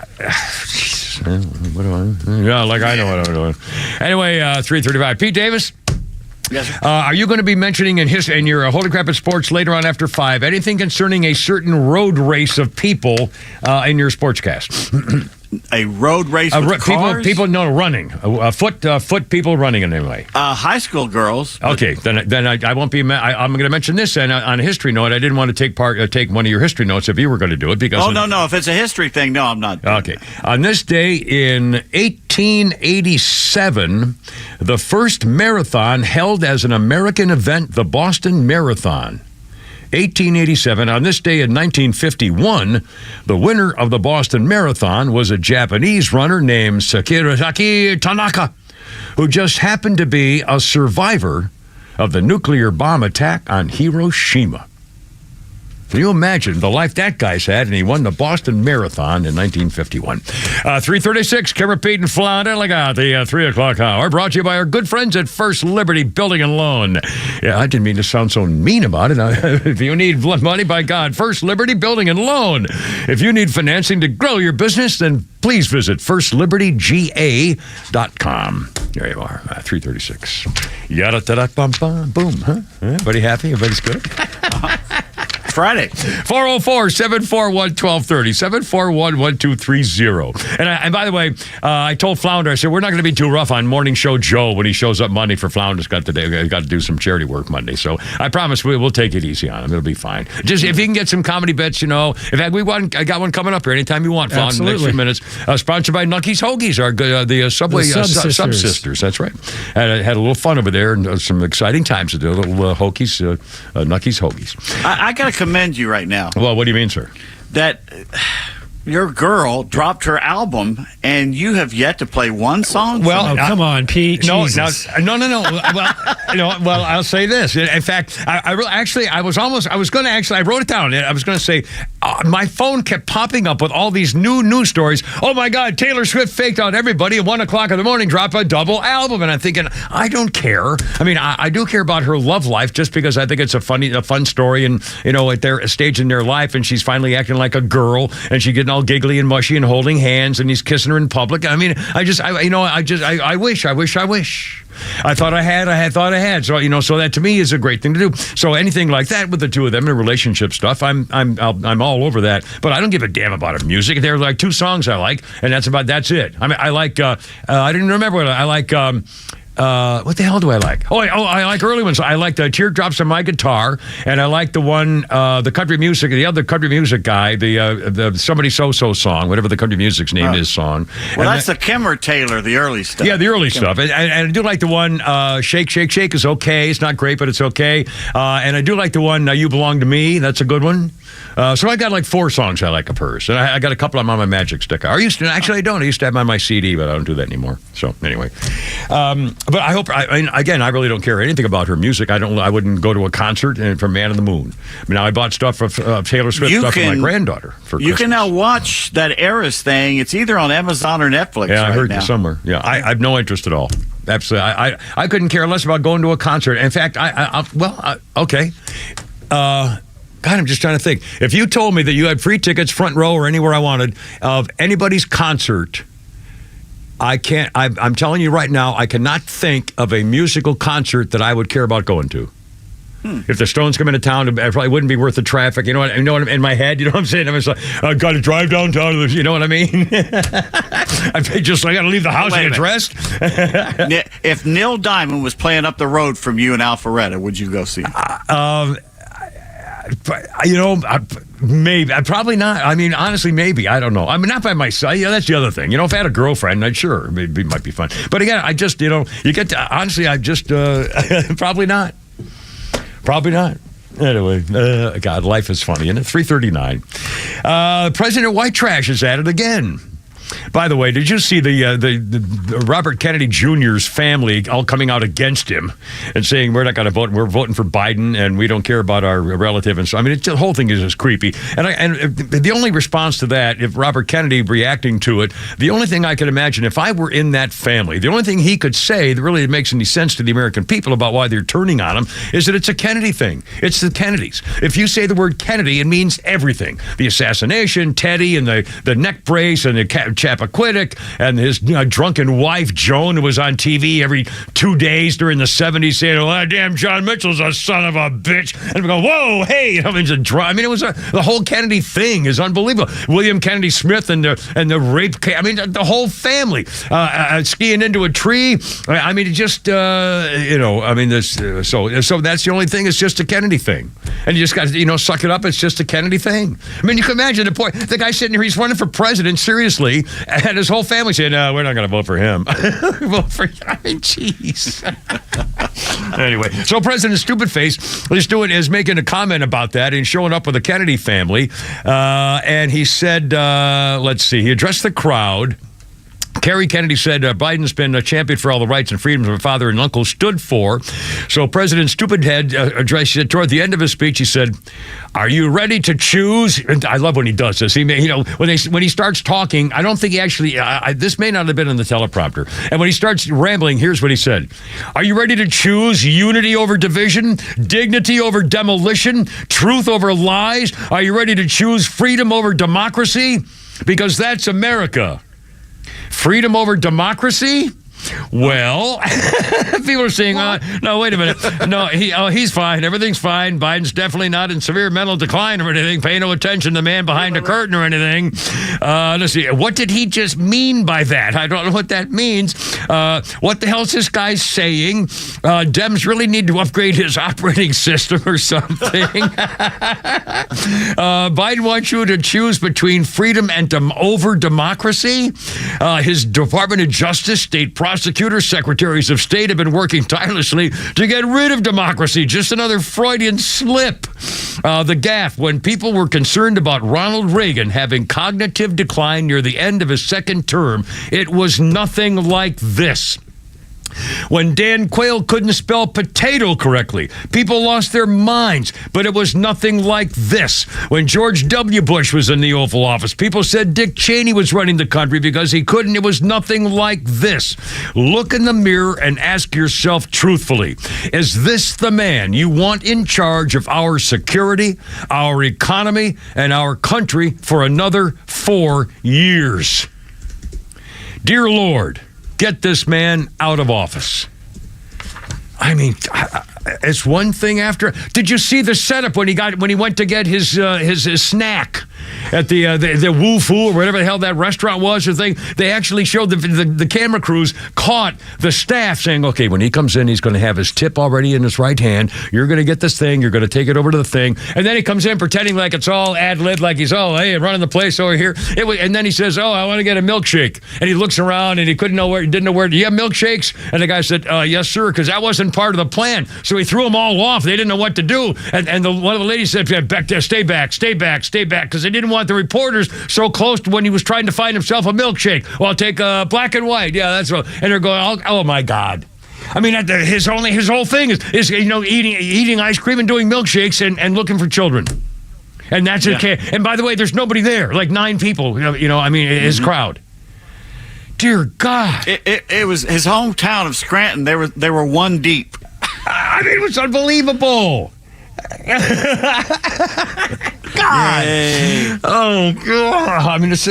What do I? Yeah, like I know what I'm doing. Anyway, 3:35. Pete Davis. Yes, sir. Are you going to be mentioning in your Holy Crap at Sports later on after 5 anything concerning a certain road race of people in your sportscast? A road race with cars? People running. Foot people running anyway. High school girls. Okay, then I won't be. I'm going to mention this and on a history note. I didn't want to take one of your history notes if you were going to do it because. Oh no! If it's a history thing, no, I'm not. Okay, on this day in 1887, the first marathon held as an American event, the Boston Marathon. 1887. On this day in 1951, the winner of the Boston Marathon was a Japanese runner named Sakiraki Tanaka, who just happened to be a survivor of the nuclear bomb attack on Hiroshima. Can you imagine the life that guy's had? And he won the Boston Marathon in 1951. 3:36, Kara, Pete, and Flounder. Look out, the 3 o'clock hour. Brought to you by our good friends at First Liberty Building and Loan. Yeah, I didn't mean to sound so mean about it. If you need money, by God, First Liberty Building and Loan. If you need financing to grow your business, then please visit firstlibertyga.com. There you are, 3:36. Yada da bum bum boom, huh? Everybody happy? Everybody's good? Friday. 404-741-1230, 741-1230. And by the way, I told Flounder, I said, we're not going to be too rough on Morning Show Joe when he shows up Monday for Flounder's got to do some charity work Monday. So I promise we'll take it easy on him. It'll be fine. Just if you can get some comedy bits, In fact, I got one coming up here anytime you want, Flounder, in the next few minutes. Sponsored by Nucky's Hoagies, the Subway Sub-Sisters. That's right. Had a little fun over there and some exciting times to do. A little Hoagies, Nucky's Hoagies. I got to commend you right now. Well, what do you mean, sir? That your girl dropped her album, and you have yet to play one song. Well, come on, Pete. No. Well, I'll say this. In fact, I wrote it down. I was going to say, my phone kept popping up with all these new news stories. Oh my God, Taylor Swift faked out everybody at 1 o'clock in the morning, dropped a double album, and I'm thinking, I don't care. I mean, I do care about her love life just because I think it's a fun story, and at their stage in their life, and she's finally acting like a girl, and she's getting all giggly and mushy and holding hands, and he's kissing her in public. I mean, I wish. I thought I had. So so that to me is a great thing to do. So anything like that with the two of them in relationship stuff, I'm all over that. But I don't give a damn about her music. There are like 2 songs I like, and that's it. I mean, I like. I didn't remember what I like. What the hell do I like? I like early ones. I like the Teardrops on My Guitar, and I like the one, the country music, the other country music guy, the Somebody So-So song, whatever the country music's name is song. Well, that's the Kimmer Taylor, the early stuff. Yeah, the early stuff. And I do like the one, Shake, Shake, Shake is okay. It's not great, but it's okay. And I do like the one, You Belong to Me. That's a good one. So I got like 4 songs I like of hers. And I got a couple of them on my Magic Stick. I used to have them on my CD, but I don't do that anymore. So anyway. But I hope, I really don't care anything about her music. I wouldn't go to a concert for Man on the Moon. Now I bought stuff of Taylor Swift for my granddaughter for Christmas. You can now watch that Eras thing. It's either on Amazon or Netflix. Yeah, I heard now. Somewhere. Yeah, I have no interest at all. Absolutely. I couldn't care less about going to a concert. In fact, okay. God, I'm just trying to think. If you told me that you had free tickets, front row, or anywhere I wanted, of anybody's concert, I can't. I'm telling you right now, I cannot think of a musical concert that I would care about going to. If the Stones come into town, it probably wouldn't be worth the traffic. You know what? In my head, you know what I'm saying? I'm just like, I've got to drive downtown. You know what I mean? I got to leave the house and get dressed. If Neil Diamond was playing up the road from you in Alpharetta, would you go see him? Maybe. Probably not. I mean, honestly, maybe. I don't know. I mean, not by myself. Yeah, that's the other thing. If I had a girlfriend, I'd sure. It might be fun. But again, I just, you get to, honestly, I just, probably not. Probably not. Anyway, God, life is funny, isn't it? 3:39. President White Trash is at it again. By the way, did you see the Robert Kennedy Jr.'s family all coming out against him and saying we're not going to vote, we're voting for Biden, and we don't care about our relative? And so, I mean, the whole thing is just creepy. And the only response to that, if Robert Kennedy reacting to it, the only thing I could imagine, if I were in that family, the only thing he could say that really makes any sense to the American people about why they're turning on him is that it's a Kennedy thing. It's the Kennedys. If you say the word Kennedy, it means everything. The assassination, Teddy, and the neck brace, and the Chappaquiddick, and his drunken wife, Joan, who was on TV every 2 days during the 70s saying, oh, damn, John Mitchell's a son of a bitch. And we go, whoa, hey. I mean, it was the whole Kennedy thing is unbelievable. William Kennedy Smith and the rape case. I mean, the whole family skiing into a tree. I mean, it just, I mean, this. So that's the only thing. It's just a Kennedy thing. And you just got to, suck it up. It's just a Kennedy thing. I mean, you can imagine the guy sitting here, he's running for president, seriously, and his whole family saying, no, we're not going to vote for him. Vote for, I mean, jeez. Anyway, so President Stupid Face is making a comment about that and showing up with the Kennedy family. And he said, let's see, he addressed the crowd. Kerry Kennedy said Biden's been a champion for all the rights and freedoms my father and uncle stood for. So President Stupidhead addressed toward the end of his speech. He said, "Are you ready to choose?" And I love when he does this. He, when he starts talking, I don't think he actually. This may not have been on the teleprompter. And when he starts rambling, here's what he said: "Are you ready to choose unity over division, dignity over demolition, truth over lies? Are you ready to choose freedom over democracy? Because that's America." Freedom over democracy? Well, people are saying, no, wait a minute. No, he's fine. Everything's fine. Biden's definitely not in severe mental decline or anything. Pay no attention to the man behind the curtain or anything. Let's see. What did he just mean by that? I don't know what that means. What the hell is this guy saying? Dems really need to upgrade his operating system or something. Biden wants you to choose between freedom and over democracy. His Department of Justice, state prosecutors, secretaries of state have been working tirelessly to get rid of democracy. Just another Freudian slip. The gaffe, when people were concerned about Ronald Reagan having cognitive decline near the end of his second term, it was nothing like this. When Dan Quayle couldn't spell potato correctly, people lost their minds, but it was nothing like this. When George W. Bush was in the Oval Office, people said Dick Cheney was running the country because he couldn't. It was nothing like this. Look in the mirror and ask yourself truthfully, is this the man you want in charge of our security, our economy, and our country for another 4 years? Dear Lord, get this man out of office. I mean, it's one thing after. Did you see the setup when he went to get his snack at the Woo Foo or whatever the hell that restaurant was? Or thing? They actually showed the camera crews caught the staff saying, "Okay, when he comes in, he's going to have his tip already in his right hand. You're going to get this thing. You're going to take it over to the thing." And then he comes in pretending like it's all ad-lib, like he's hey, running the place over here. And then he says, "Oh, I want to get a milkshake." And he looks around and he didn't know where. Do you have milkshakes? And the guy said, "Yes, sir," because that wasn't part of the plan. So he threw them all off. They didn't know what to do. And one of the ladies said, stay back, because they didn't want the reporters so close to when he was trying to find himself a milkshake. Well, I'll take black and white. Yeah, that's right. And they're going, oh my God. I mean, his whole thing is eating ice cream and doing milkshakes and looking for children. And that's okay. And by the way, there's nobody there, like 9 people, his crowd. Dear God. It was his hometown of Scranton. They were 1 deep. I mean, it was unbelievable. God. Yay. Oh, God. I mean, it's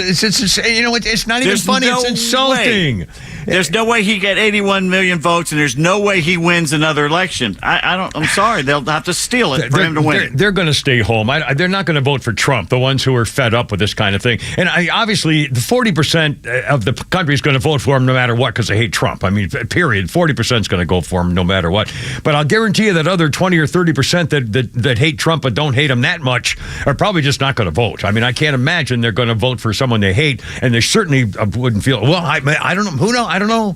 not even funny. It's insulting. There's no way he get 81 million votes, and there's no way he wins another election. I'm sorry. They'll have to steal it for him to win. They're going to stay home. They're not going to vote for Trump, the ones who are fed up with this kind of thing. And obviously, the 40% of the country is going to vote for him no matter what because they hate Trump. I mean, period. 40% is going to go for him no matter what. But I'll guarantee you that other 20 or 30% that hate Trump but don't hate him that much are probably just not going to vote. I mean, I can't imagine they're going to vote for someone they hate, and they certainly wouldn't feel, well, I don't know. Who knows? I don't know.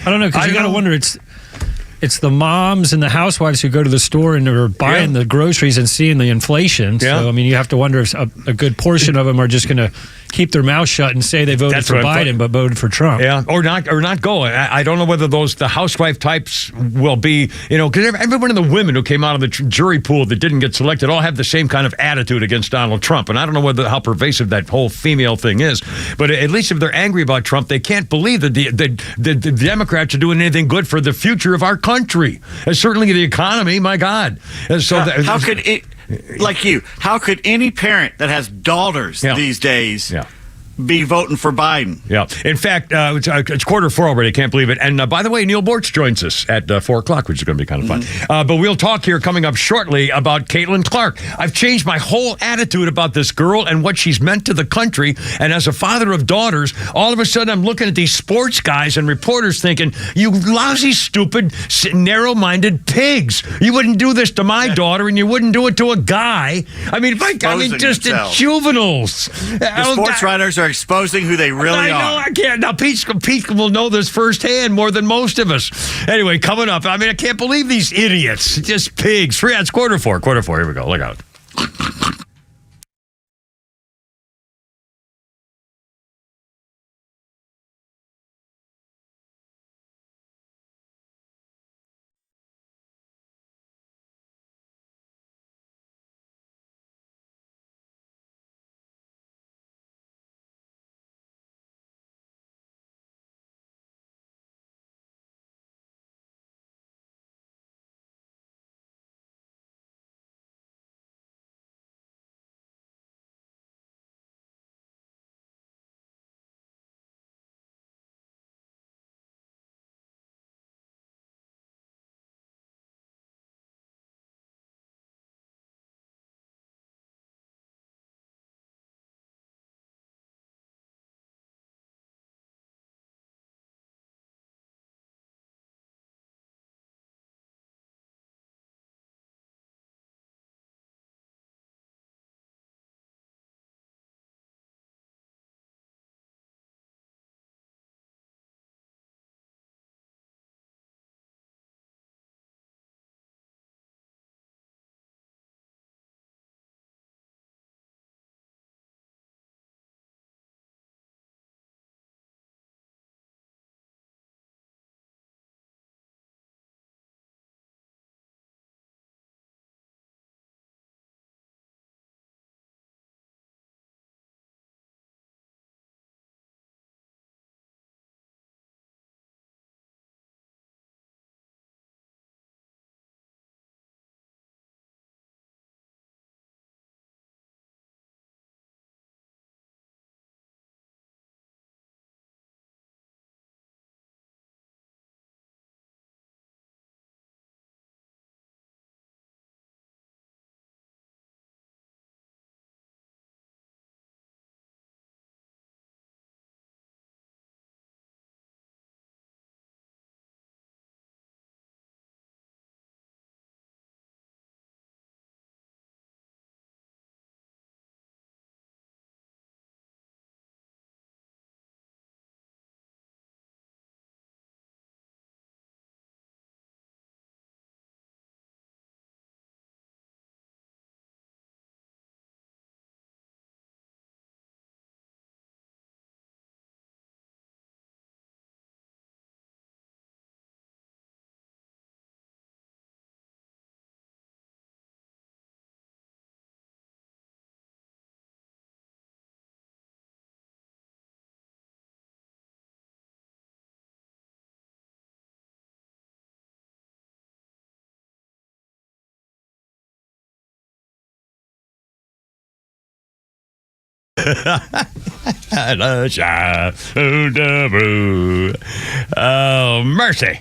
Because you got to wonder, it's the moms and the housewives who go to the store and are buying the groceries and seeing the inflation. Yeah. So, I mean, you have to wonder if a good portion of them are just going to keep their mouth shut and say they voted for Biden but voted for Trump. Yeah, or not go. I don't know whether the housewife types will be, because every one of the women who came out of the jury pool that didn't get selected all have the same kind of attitude against Donald Trump. And I don't know how pervasive that whole female thing is. But at least if they're angry about Trump, they can't believe that the Democrats are doing anything good for the future of our country. And certainly the economy, my God. And so how could it... Like you, how could any parent that has daughters these days be voting for Biden? Yeah. In fact, it's 4:45 already. I can't believe it. And by the way, Neil Bortz joins us at 4 o'clock, which is going to be kind of fun. But we'll talk here coming up shortly about Caitlin Clark. I've changed my whole attitude about this girl and what she's meant to the country. And as a father of daughters, all of a sudden I'm looking at these sports guys and reporters thinking, you lousy, stupid, narrow-minded pigs. You wouldn't do this to my daughter, and you wouldn't do it to a guy. I mean, just juveniles. The sports writers are exposing who they really are. I know, I can't. Now, Pete will know this firsthand more than most of us. Anyway, coming up, I can't believe these idiots. Just pigs. It's 4:45. 4:45. Here we go. Look out. Oh, mercy.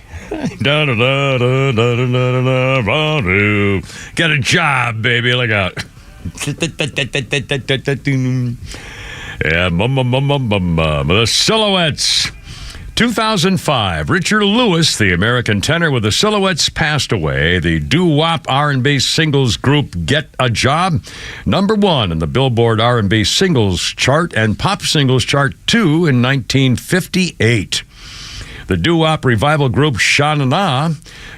Get a job, baby. Look out. Yeah, the Silhouettes. 2005, Richard Lewis, the American tenor with the Silhouettes, passed away. The doo-wop R&B singles group Get a Job, #1 in the Billboard R&B singles chart and pop singles chart 2 in 1958. The doo-wop revival group Sha Na Na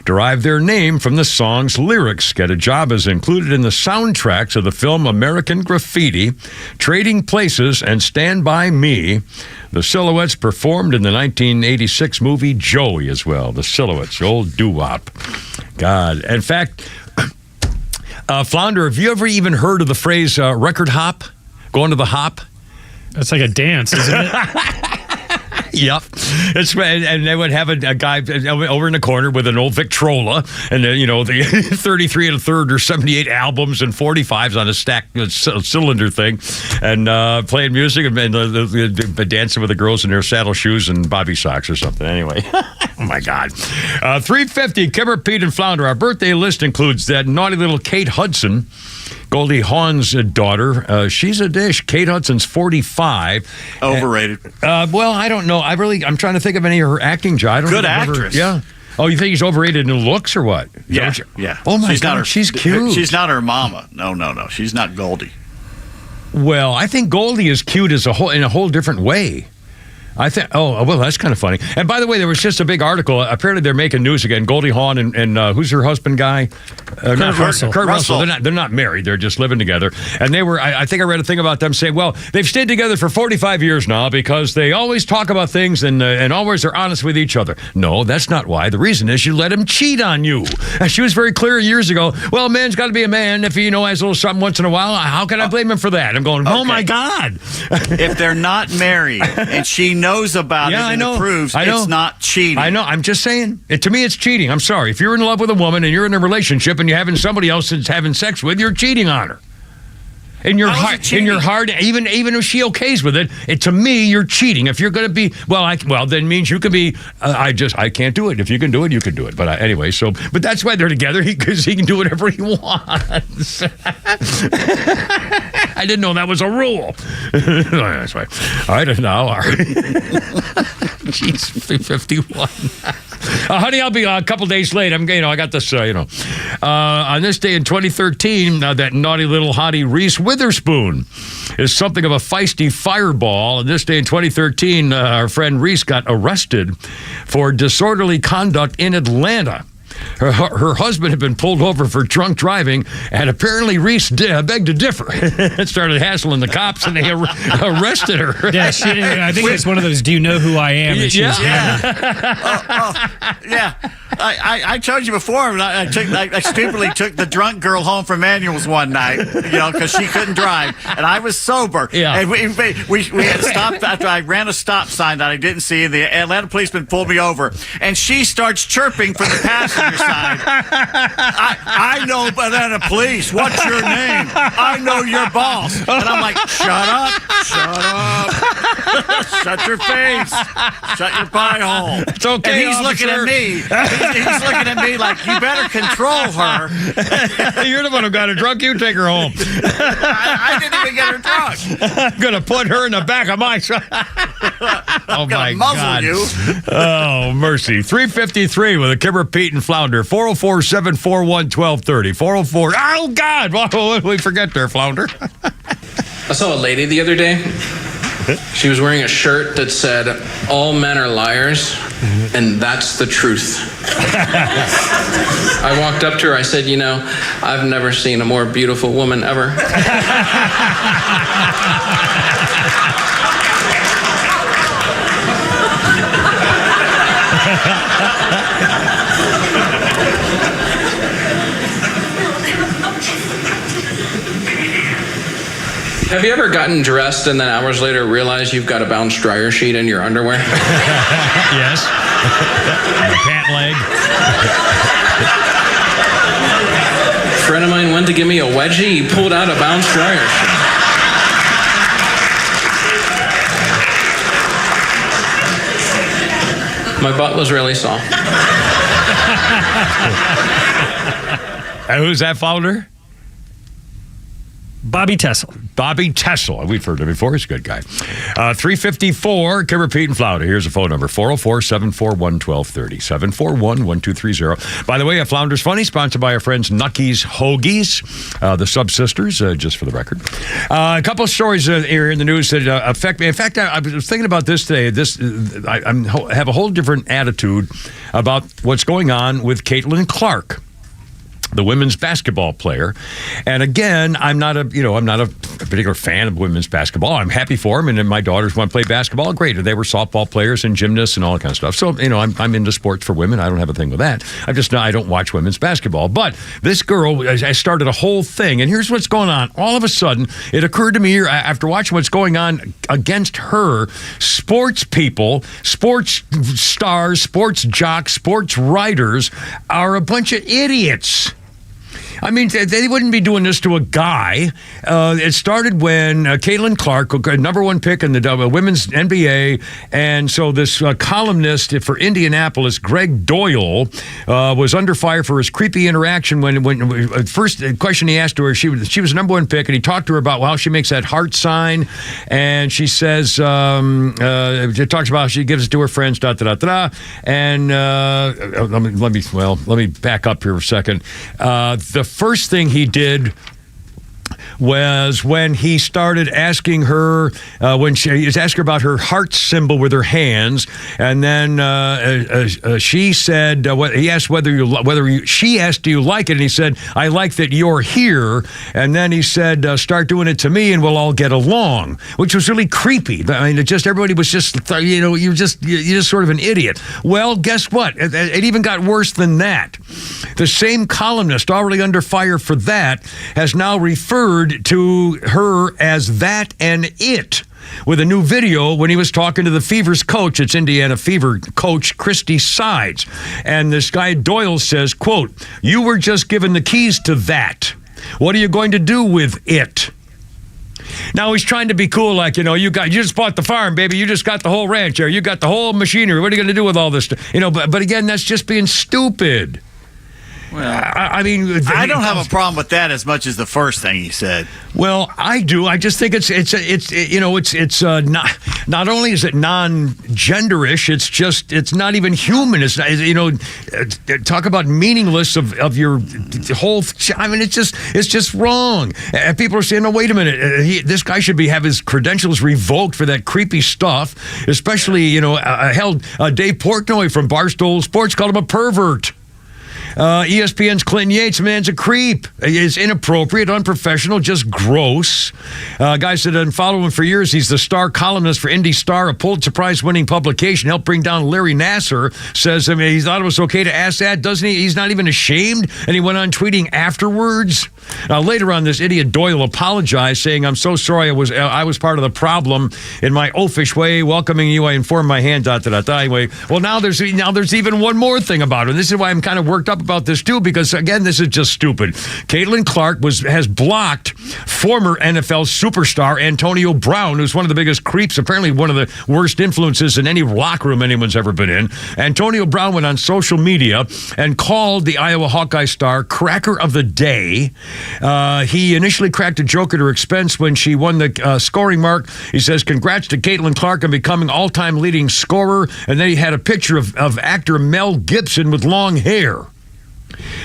derived their name from the song's lyrics. Get a Job is included in the soundtracks of the film American Graffiti, Trading Places, and Stand By Me. The Silhouettes performed in the 1986 movie Joey as well. The Silhouettes, old doo-wop. God. In fact, Flounder, have you ever even heard of the phrase record hop? Going to the hop? That's like a dance, isn't it? Yep. And they would have a guy over in the corner with an old Victrola and, the 33 1/3 or 78 albums and 45s on a stacked cylinder thing and playing music and dancing with the girls in their saddle shoes and bobby socks or something. Anyway. Oh, my God. 350, Kimmer, Pete, and Flounder. Our birthday list includes that naughty little Kate Hudson, Goldie Hawn's daughter. She's a dish. Kate Hudson's 45. Overrated. Well, I don't know. I'm trying to think of any of her acting jobs. Good actress. Yeah. Oh, you think he's overrated in looks or what? Yeah. Oh, my God. She's cute. She's not her mama. No. She's not Goldie. Well, I think Goldie is cute in a whole different way. I think. Oh, well, that's kind of funny. And by the way, there was just a big article. Apparently, they're making news again. Goldie Hawn and who's her husband guy? Kurt Russell. They're not married. They're just living together. And they were. I think I read a thing about them saying, well, they've stayed together for 45 years now because they always talk about things and always are honest with each other. No, that's not why. The reason is you let him cheat on you. And she was very clear years ago. Well, a man's got to be a man if he has a little something once in a while. How can I blame him for that? I'm going. Oh my God. If they're not married and she knows about it and approves, it's not cheating. I know. I'm just saying. To me, it's cheating. I'm sorry. If you're in love with a woman and you're in a relationship and you're having somebody else that's having sex with, you're cheating on her. In your heart, even if she okays with it, to me, you're cheating. If you're going to be, then means you can be. I can't do it. If you can do it, you can do it. But anyway, but that's why they're together because he can do whatever he wants. I didn't know that was a rule. That's right. All right, now, Jeez, 51. Honey, I'll be a couple days late. I got this. On this day in 2013, that naughty little hottie Reese Witherspoon is something of a feisty fireball. On this day in 2013, our friend Reese got arrested for disorderly conduct in Atlanta. Her husband had been pulled over for drunk driving, and apparently Reese begged to differ. Started hassling the cops, and they arrested her. Yeah, I think it's one of those, do you know who I am? Yeah. I told you before, I stupidly took the drunk girl home from Manuel's one night, because she couldn't drive, and I was sober. Yeah. And we had stopped after I ran a stop sign that I didn't see, and the Atlanta policeman pulled me over, and she starts chirping from the passenger side. I know Atlanta police. What's your name? I know your boss. And I'm like, shut up. Shut your face. Shut your pie hole. It's okay, and he's looking at me. He's looking at me like, you better control her. You're the one who got her drunk. You take her home. I didn't even get her drunk. I'm going to put her in the back of my truck. Oh, my God. You. Oh, mercy. 353 with a Kimmer, Pete, and Flounder. 404-741-1230. 404. Oh, God. What did we forget there, Flounder? I saw a lady the other day. She was wearing a shirt that said, "All men are liars, and that's the truth." I walked up to her. I said, I've never seen a more beautiful woman ever. Have you ever gotten dressed and then hours later realize you've got a bounce dryer sheet in your underwear? Yes. My pant leg. A friend of mine went to give me a wedgie. He pulled out a bounce dryer sheet. My butt was really soft. And who's that founder? Bobby Tessel. Bobby Tessel. We've heard him before. He's a good guy. 354, Kimber, Pete, and Flounder. Here's a phone number, 404-741-1230, 741-1230. By the way, Flounder's Funny, sponsored by our friends Nucky's Hoagies, the Sub-Sisters, just for the record. A couple of stories here in the news that affect me. In fact, I was thinking about this today. I have a whole different attitude about what's going on with Caitlin Clark, the women's basketball player. And again, I'm not a particular fan of women's basketball. I'm happy for them, and my daughters want to play basketball. Great. They were softball players and gymnasts and all that kind of stuff. So, I'm into sports for women. I don't have a thing with that. I don't watch women's basketball. But this girl, I started a whole thing, and here's what's going on. All of a sudden, it occurred to me after watching what's going on against her, sports people, sports stars, sports jocks, sports writers are a bunch of idiots. I mean, they wouldn't be doing this to a guy. It started when Caitlin Clark, number one pick in the women's NBA, and so this columnist for Indianapolis, Greg Doyle, was under fire for his creepy interaction when first question he asked to her, she was the number one pick, and he talked to her about how she makes that heart sign, and she says, she talks about how she gives it to her friends, and let me back up here for a second. The first thing he did was when he started asking her, when she was asking her about her heart symbol with her hands, and then she said, he asked she asked, do you like it? And he said, I like that you're here. And then he said, start doing it to me and we'll all get along, which was really creepy. I mean, everybody was just, you're just sort of an idiot. Well, guess what? It even got worse than that. The same columnist, already under fire for that, has now referred to her as that and it, with a new video when he was talking to the Fever's coach. It's Indiana Fever coach Christy Sides. And this guy Doyle says, quote, you were just given the keys to that. What are you going to do with it? Now he's trying to be cool, like, you just bought the farm, baby. You just got the whole ranch there. You got the whole machinery. What are you going to do with all this stuff? But again, that's just being stupid. Well, I mean, I don't have a problem with that as much as the first thing he said. Well, I do. I just think it's not only is it non-genderish, it's not even human. It's not, talk about meaningless of your whole. I mean, it's just wrong. And people are saying, no, wait a minute, this guy should have his credentials revoked for that creepy stuff. Especially, Dave Portnoy from Barstool Sports called him a pervert. ESPN's Clinton Yates, man's a creep. Is inappropriate, unprofessional, just gross. Guy said, I've been following him for years. He's the star columnist for Indy Star, a Pulitzer Prize-winning publication. Helped bring down Larry Nassar. Says, he thought it was okay to ask that, doesn't he? He's not even ashamed. And he went on tweeting afterwards. Later on, this idiot Doyle apologized, saying, I'm so sorry I was part of the problem in my oafish way. Welcoming you, I informed my hand, Anyway, well, now there's even one more thing about it. This is why I'm kind of worked up about this too, because again, this is just stupid. Caitlin Clark has blocked former NFL superstar Antonio Brown, who's one of the biggest creeps, apparently one of the worst influences in any locker room anyone's ever been in. Antonio Brown went on social media and called the Iowa Hawkeye star Cracker of the Day. He initially cracked a joke at her expense when she won the scoring mark. He says, congrats to Caitlin Clark on becoming all-time leading scorer. And then he had a picture of actor Mel Gibson with long hair.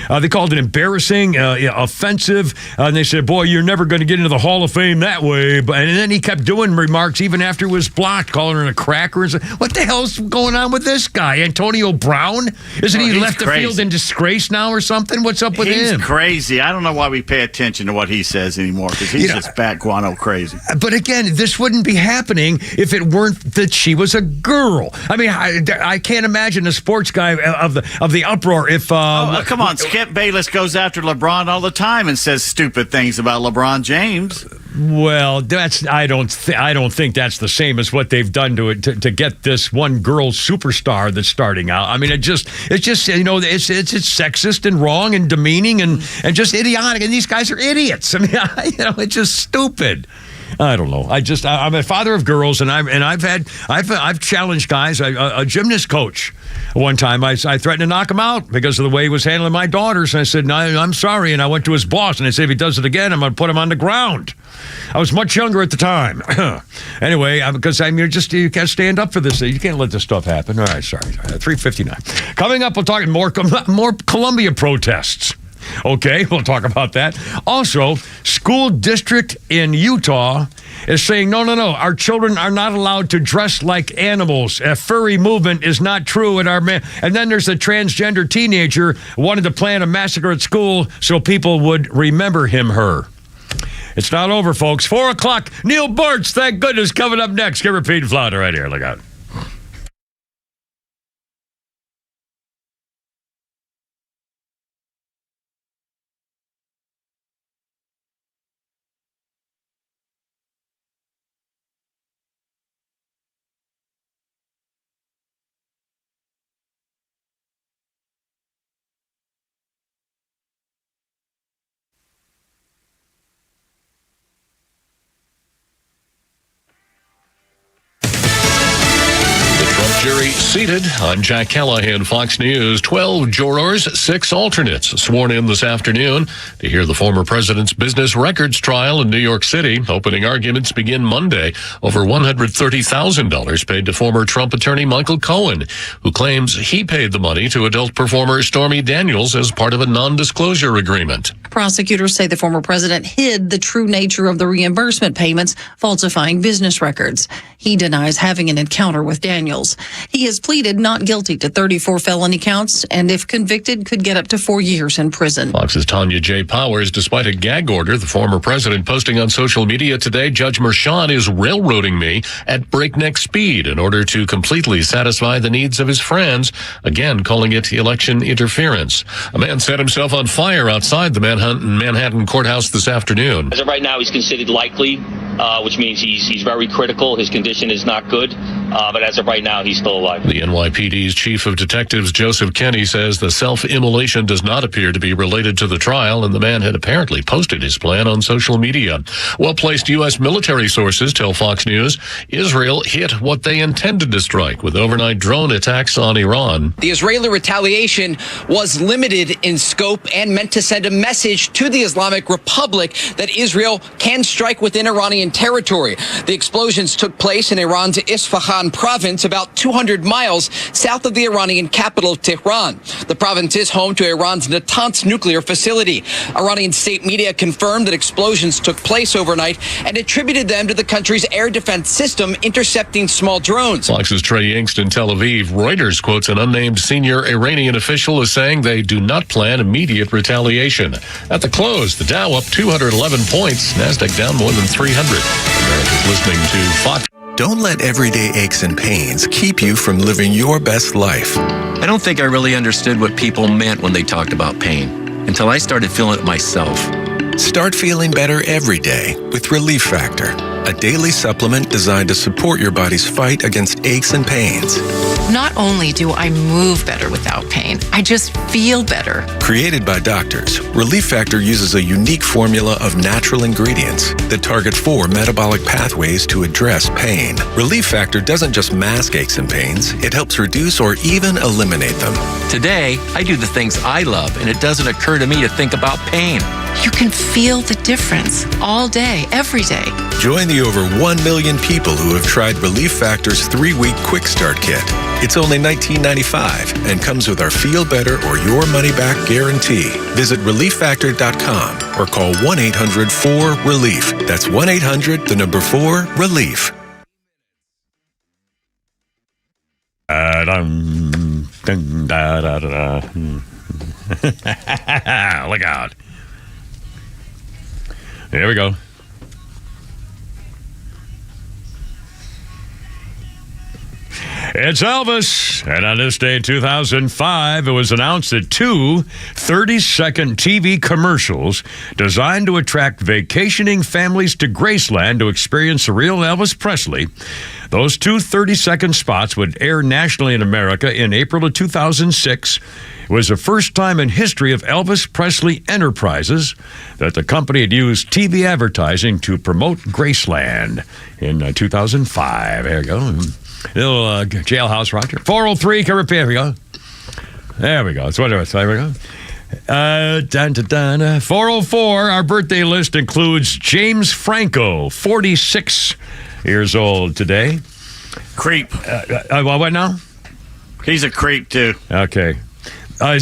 They called it embarrassing, offensive, and they said, boy, you're never going to get into the Hall of Fame that way. And then he kept doing remarks even after it was blocked, calling her a cracker. And what the hell's going on with this guy, Antonio Brown? Isn't he left the field in disgrace now or something? What's up with him? He's crazy. I don't know why we pay attention to what he says anymore, because he's just bat guano crazy. But again, this wouldn't be happening if it weren't that she was a girl. I mean, I can't imagine a sports guy of the uproar if... come on, Skip Bayless goes after LeBron all the time and says stupid things about LeBron James. Well, I don't think that's the same as what they've done to get this one girl superstar that's starting out. I mean, it's just it's sexist and wrong and demeaning and just idiotic. And these guys are idiots. I mean, it's just stupid. I don't know. I'm a father of girls, and I've challenged guys. A gymnast coach one time, I threatened to knock him out because of the way he was handling my daughters. And I said, no, I'm sorry. And I went to his boss, and I said, if he does it again, I'm going to put him on the ground. I was much younger at the time. Anyway, because you can't stand up for this. You can't let this stuff happen. All right, sorry. 3:59. Coming up, we'll talk more Columbia protests. Okay, we'll talk about that. Also, school district in Utah is saying, no, our children are not allowed to dress like animals. A furry movement is not true at our And then there's a transgender teenager wanted to plan a massacre at school so people would remember her. It's not over, folks. 4 o'clock. Neil Burt's, thank goodness, coming up next. Get Repeat and Flounder right here. Look out. Jury seated. I'm Jack Callahan, Fox News. 12 jurors, 6 alternates sworn in this afternoon to hear the former president's business records trial in New York City. Opening arguments begin Monday. Over $130,000 paid to former Trump attorney Michael Cohen, who claims he paid the money to adult performer Stormy Daniels as part of a non-disclosure agreement. Prosecutors say the former president hid the true nature of the reimbursement payments, falsifying business records. He denies having an encounter with Daniels. He has pleaded not guilty to 34 felony counts, and if convicted, could get up to 4 years in prison. Fox's Tanya J. Powers, despite a gag order, the former president posting on social media today, Judge Merchan is railroading me at breakneck speed in order to completely satisfy the needs of his friends, again calling it election interference. A man set himself on fire outside the Manhattan courthouse this afternoon. As of right now, he's considered likely, which means he's very critical. His condition is not good, but as of right now, he's still alive. The NYPD's chief of detectives, Joseph Kenney, says the self-immolation does not appear to be related to the trial, and the man had apparently posted his plan on social media. Well-placed U.S. military sources tell Fox News Israel hit what they intended to strike with overnight drone attacks on Iran. The Israeli retaliation was limited in scope and meant to send a message to the Islamic Republic that Israel can strike within Iranian territory. The explosions took place in Iran's Isfahan province, about 200 miles south of the Iranian capital, Tehran. The province is home to Iran's Natanz nuclear facility. Iranian state media confirmed that explosions took place overnight and attributed them to the country's air defense system intercepting small drones. Fox's Trey Yingst in Tel Aviv. Reuters quotes an unnamed senior Iranian official as saying they do not plan immediate retaliation. At the close, the Dow up 211 points, NASDAQ down more than 300. America's listening to Fox. Don't let everyday aches and pains keep you from living your best life. I don't think I really understood what people meant when they talked about pain until I started feeling it myself. Start feeling better every day with Relief Factor, a daily supplement designed to support your body's fight against aches and pains. Not only do I move better without pain, I just feel better. Created by doctors, Relief Factor uses a unique formula of natural ingredients that target 4 metabolic pathways to address pain. Relief Factor doesn't just mask aches and pains, it helps reduce or even eliminate them. Today, I do the things I love, and it doesn't occur to me to think about pain. You can feel the difference all day, every day. Join the over 1 million people who have tried Relief Factor's 3-week Quick Start Kit. It's only $19.95 and comes with our Feel Better or Your Money Back guarantee. Visit ReliefFactor.com or call 1-800-4-RELIEF. That's 1-800-4-RELIEF. Look out. Here we go. It's Elvis, and on this day in 2005, it was announced that 2 30-second TV commercials designed to attract vacationing families to Graceland to experience the real Elvis Presley. Those 2 30-second spots would air nationally in America in April of 2006. It was the first time in history of Elvis Presley Enterprises that the company had used TV advertising to promote Graceland in 2005. There you go. Little jailhouse Roger. 403, here we go. There we go. That's what it was. There we go. 404, our birthday list includes James Franco, 46 years old today. Creep. What now? He's a creep, too. Okay. I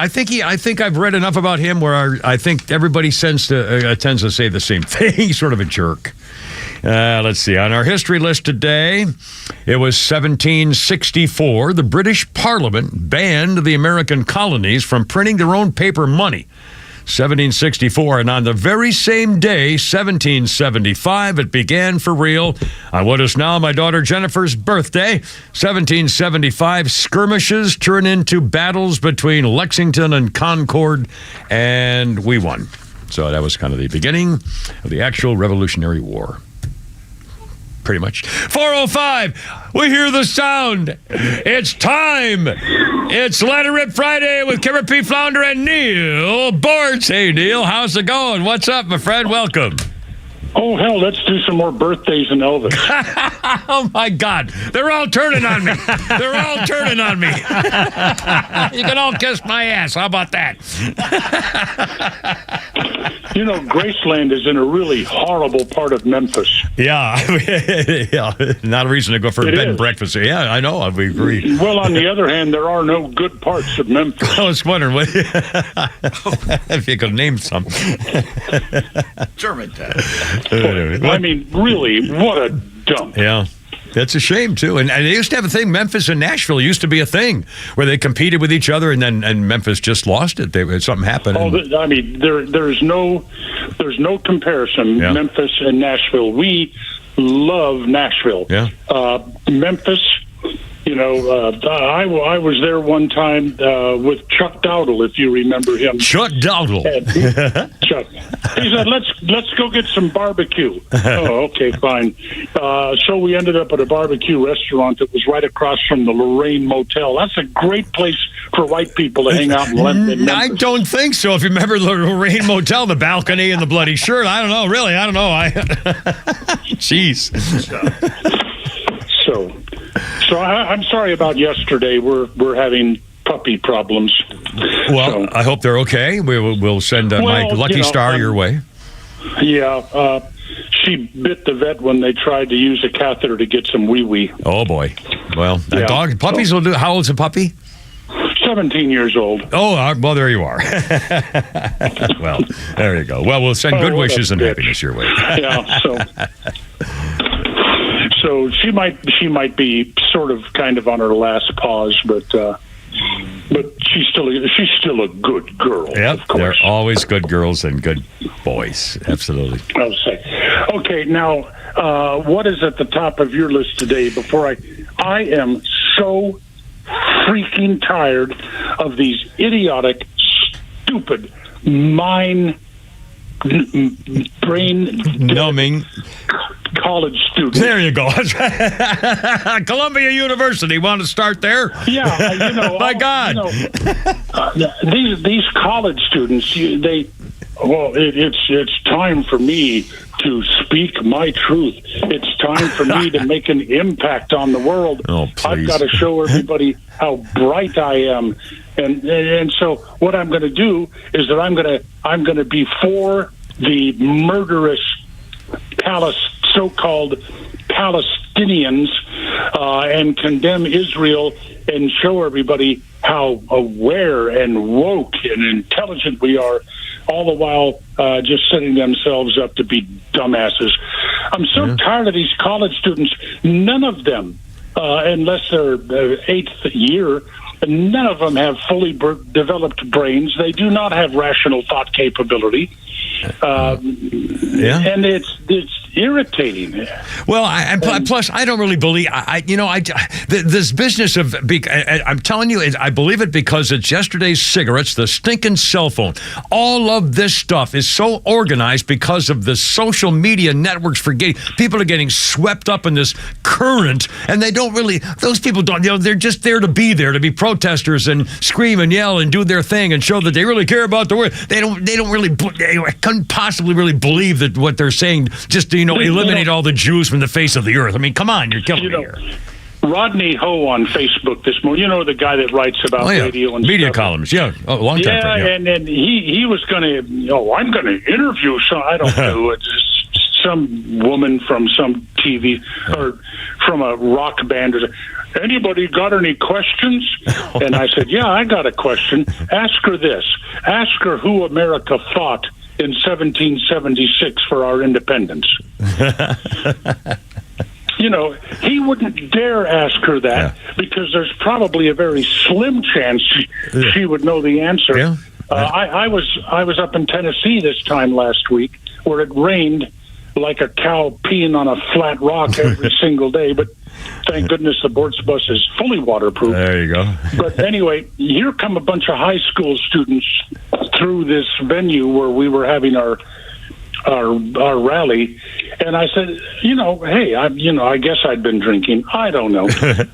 think I've read enough about him where I think everybody tends to say the same thing. He's sort of a jerk. Let's see. On our history list today, it was 1764. The British Parliament banned the American colonies from printing their own paper money. 1764, and on the very same day, 1775, it began for real. On what is now my daughter Jennifer's birthday, 1775, skirmishes turn into battles between Lexington and Concord, and we won. So that was kind of the beginning of the actual Revolutionary War. Pretty much. 405, we hear the sound. It's time. It's Let It Rip Friday with Kevin P. Flounder and Neil Boards. Hey, Neil, how's it going? What's up, my friend? Welcome. Oh, hell, let's do some more birthdays in Elvis. Oh, my God. They're all turning on me. They're all turning on me. You can all kiss my ass. How about that? You know, Graceland is in a really horrible part of Memphis. Yeah. Yeah. Not a reason to go for bed and breakfast. Yeah, I know. We agree. Well, on the other hand, there are no good parts of Memphis. I was wondering if you could name some. Germantown. I mean, really, what a dump. Yeah. That's a shame, too. And they used to have a thing. Memphis and Nashville used to be a thing where they competed with each other, and Memphis just lost it. Something happened. I mean, there's no comparison. Yeah. Memphis and Nashville. We love Nashville. Yeah. Memphis. You know, I was there one time with Chuck Dowdle, if you remember him. Chuck Dowdle. Chuck. He said, let's go get some barbecue. Oh, okay, fine. So we ended up at a barbecue restaurant that was right across from the Lorraine Motel. That's a great place for white people to hang out in Memphis. I don't think so. If you remember the Lorraine Motel, the balcony and the bloody shirt. I don't know. Really, I don't know. Jeez. So I'm sorry about yesterday. We're having puppy problems. Well, I hope they're okay. We'll send my lucky star your way. Yeah, she bit the vet when they tried to use a catheter to get some wee-wee. Oh, boy. Well, puppies will do. How old's a puppy? 17 years old. Oh, well, there you are. Well, there you go. Well, we'll send good wishes and happiness your way. Yeah, so she might be sort of kind of on her last pause, but she's still a good girl. Yep, they're always good girls and good boys. Absolutely. I'll say. Okay, now what is at the top of your list today? I am so freaking tired of these idiotic, stupid, brain numbing college students. There you go. Columbia University. Want to start there? Yeah, my God. These college students, it's time for me to speak my truth. It's time for me to make an impact on the world. Oh, please. I've got to show everybody how bright I am. And so what I'm going to do is that I'm going to be for the murderous so-called Palestinians and condemn Israel and show everybody how aware and woke and intelligent we are, all the while just setting themselves up to be dumbasses. I'm so tired of these college students. None of them, unless they're 8th year, none of them have fully developed brains. They do not have rational thought capability. And it's irritating. Well, plus, I don't really believe. This business of. I'm telling you, I believe it because it's yesterday's cigarettes, the stinking cell phone. All of this stuff is so organized because of the social media networks. People are getting swept up in this current, and they don't really. Those people don't. They're just there to be protesters and scream and yell and do their thing and show that they really care about the world. They couldn't possibly really believe that what they're saying just to eliminate all the Jews from the face of the earth. I mean, come on, you're killing me here. Rodney Ho on Facebook this morning, the guy that writes about radio and media stuff. columns, long time. And he was going to, I'm going to interview some woman from some TV or from a rock band. Anybody got any questions? And I said, yeah, I got a question. Ask her this. Ask her who America fought in 1776 for our independence. He wouldn't dare ask her that because there's probably a very slim chance she would know the answer. Yeah. I was up in Tennessee this time last week where it rained like a cow peeing on a flat rock every single day, but thank goodness the Bortz bus is fully waterproof. There you go. But anyway, here come a bunch of high school students through this venue where we were having our rally, and I said, hey, I guess I'd been drinking. I don't know.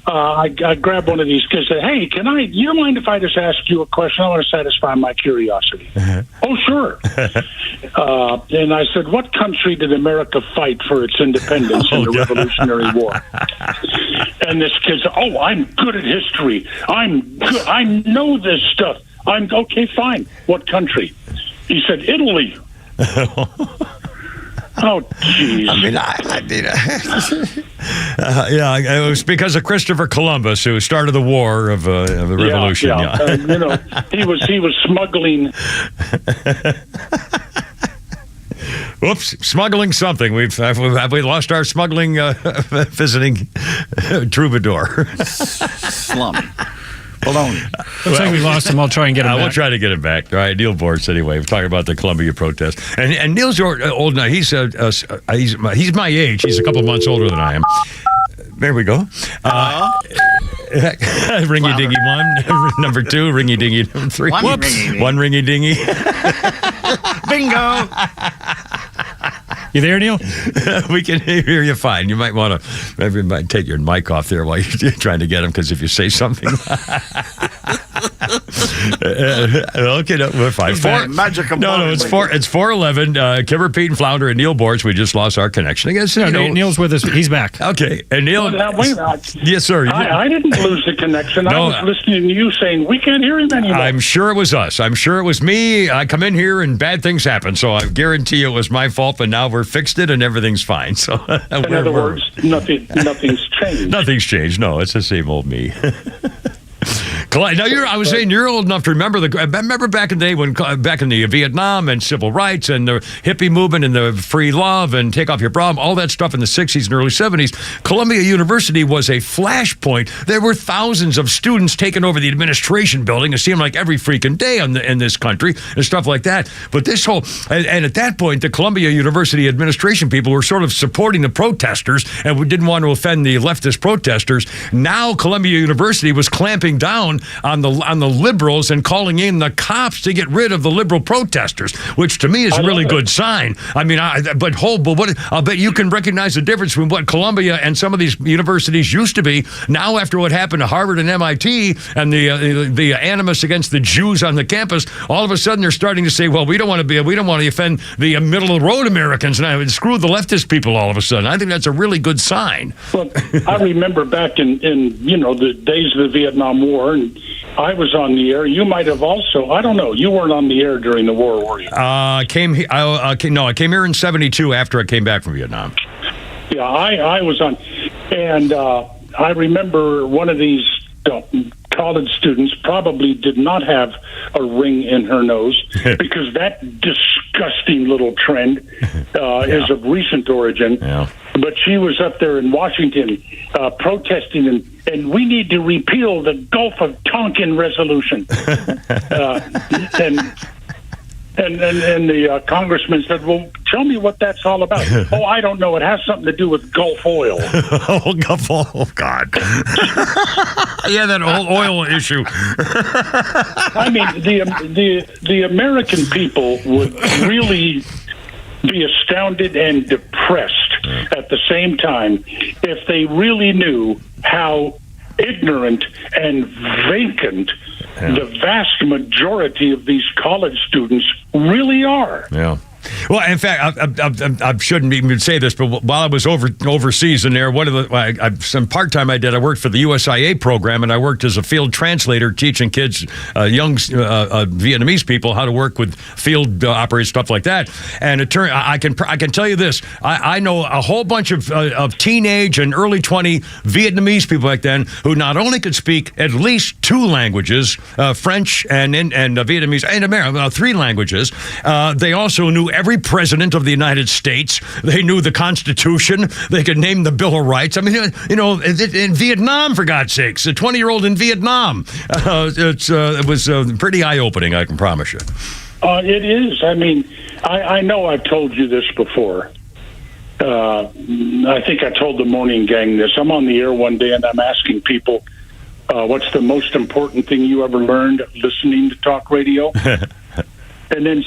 I grabbed one of these kids and said, hey, you don't mind if I just ask you a question? I want to satisfy my curiosity. Oh, sure. And I said, what country did America fight for its independence in the Revolutionary War? And this kid said, oh, I'm good at history. I'm good. I know this stuff. I'm okay, fine. What country? He said, Italy. Oh, jeez. It was because of Christopher Columbus who started the war of the Revolution. He was smuggling. Whoops, smuggling something. Have we lost our smuggling visiting troubadour? Slummy. Baloney. Looks like we lost him. I'll try and get him back. We'll try to get him back. All right, Neil Bortz, anyway. We're talking about the Columbia protest. And Neil's old now. He's my age. He's a couple months older than I am. There we go. Ringy dingy one. Number two, ringy dingy number three. One ringy dingy. Bingo. You there, Neil? We can hear you fine. You might want to take your mic off there while you're trying to get him, because if you say something. Okay, no, we're fine. It's 4:11. Kimber, Pete, and Flounder, and Neil Bortz. We just lost our connection. I guess Neil's with us. He's back. Okay, and Neil. Yes, sir. I didn't lose the connection. I was listening to you saying we can't hear him anymore. I'm sure it was us. I'm sure it was me. I come in here and bad things happen, so I guarantee it was my fault. But now we're fixed it and everything's fine. So in other words, nothing's changed. Nothing's changed. No, it's the same old me. Now I was saying you're old enough to remember back in the day when back in the Vietnam and civil rights and the hippie movement and the free love and take off your problem, all that stuff in the 60s and early 70s. Columbia University was a flashpoint. There were thousands of students taking over the administration building. It seemed like every freaking day in this country and stuff like that. But this whole and at that point, the Columbia University administration people were sort of supporting the protesters and we didn't want to offend the leftist protesters. Now Columbia University was clamping down on the liberals and calling in the cops to get rid of the liberal protesters, which to me is a really good sign. I mean, I'll bet you can recognize the difference between what Columbia and some of these universities used to be. Now, after what happened to Harvard and MIT and the animus against the Jews on the campus, all of a sudden they're starting to say, well, we don't want to offend the middle of the road Americans, and screw the leftist people all of a sudden. I think that's a really good sign. Well, I remember back in the days of the Vietnam War, and I was on the air. You might have also. I don't know. You weren't on the air during the war, were you? I came here in '72 after I came back from Vietnam. Yeah, I was on, and I remember one of these college students probably did not have a ring in her nose because that disgusting little trend is of recent origin. Yeah. But she was up there in Washington protesting, and we need to repeal the Gulf of Tonkin resolution. And the congressman said, well, Tell me what that's all about. Oh, I don't know. It has something to do with Gulf oil. Oh, Gulf oil. Oh, God. Yeah, that whole oil issue. I mean, the American people would really be astounded and depressed at the same time if they really knew how ignorant and vacant the vast majority of these college students really are. Yeah. Well, in fact, I shouldn't even say this, but while I was overseas in there, one of the some part-time I did, I worked for the USIA program, and I worked as a field translator teaching kids, young Vietnamese people, how to work with field operators, stuff like that. And I can tell you this: I know a whole bunch of teenage and early 20 Vietnamese people back then who not only could speak at least 2 languages, French and Vietnamese, and American, 3 languages. They also knew every president of the United States. They knew the Constitution. They could name the Bill of Rights. I mean, in Vietnam, for God's sakes, a 20-year-old in Vietnam. It was pretty eye-opening, I can promise you. It is. I mean, I know I've told you this before. I think I told the morning gang this. I'm on the air one day, and I'm asking people, what's the most important thing you ever learned listening to talk radio? And then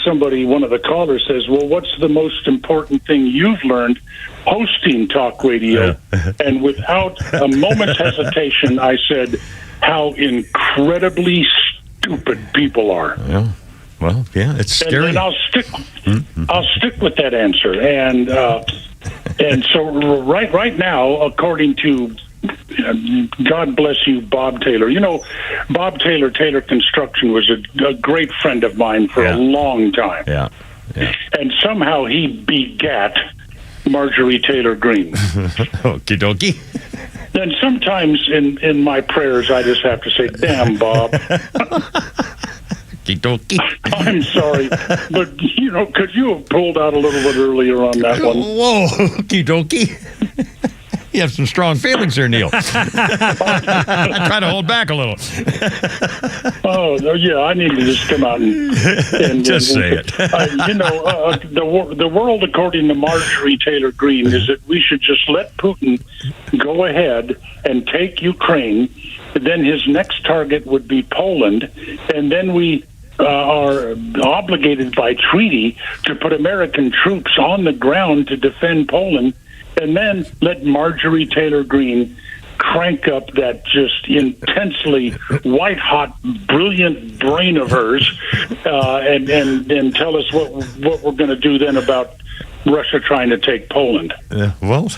one of the callers says, well, what's the most important thing you've learned hosting talk radio? And without a moment's hesitation, I said, how incredibly stupid people are. Yeah. Well, yeah, it's scary. And I'll stick with that answer. And so right now, according to God bless you, Bob Taylor. You know, Bob Taylor Construction was a great friend of mine for a long time. Yeah. And somehow he begat Marjorie Taylor Greene. Okie dokie. And sometimes in my prayers, I just have to say, damn, Bob. Okie dokie. I'm sorry, but, could you have pulled out a little bit earlier on that one? Whoa, okie dokie. You have some strong feelings there, Neil. I try to hold back a little. Oh, yeah, I need to just come out and just say it. The world, according to Marjorie Taylor Greene, is that we should just let Putin go ahead and take Ukraine. Then his next target would be Poland, and then we are obligated by treaty to put American troops on the ground to defend Poland. And then let Marjorie Taylor Greene crank up that just intensely white-hot, brilliant brain of hers and tell us what we're going to do then about Russia trying to take Poland. Well,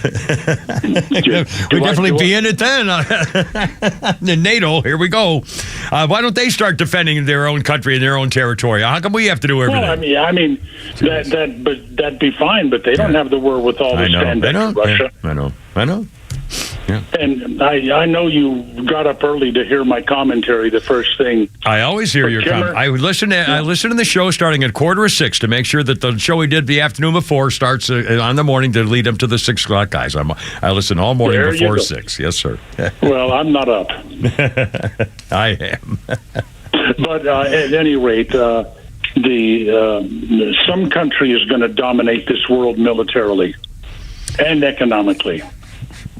we'd definitely be in it then. In NATO, here we go. Why don't they start defending their own country and their own territory? How come we have to do everything? Well, I mean, that'd be fine, but they don't have the wherewithal to stand up to Russia. Yeah, I know. Yeah. And I know you got up early to hear my commentary the first thing. I always hear your comment. I listen to the show starting at 5:45 to make sure that the show we did the afternoon before starts on the morning to lead up to the 6 o'clock guys. I listen all morning before 6. Yes, sir. Well, I'm not up. I am. But at any rate, some country is going to dominate this world militarily and economically.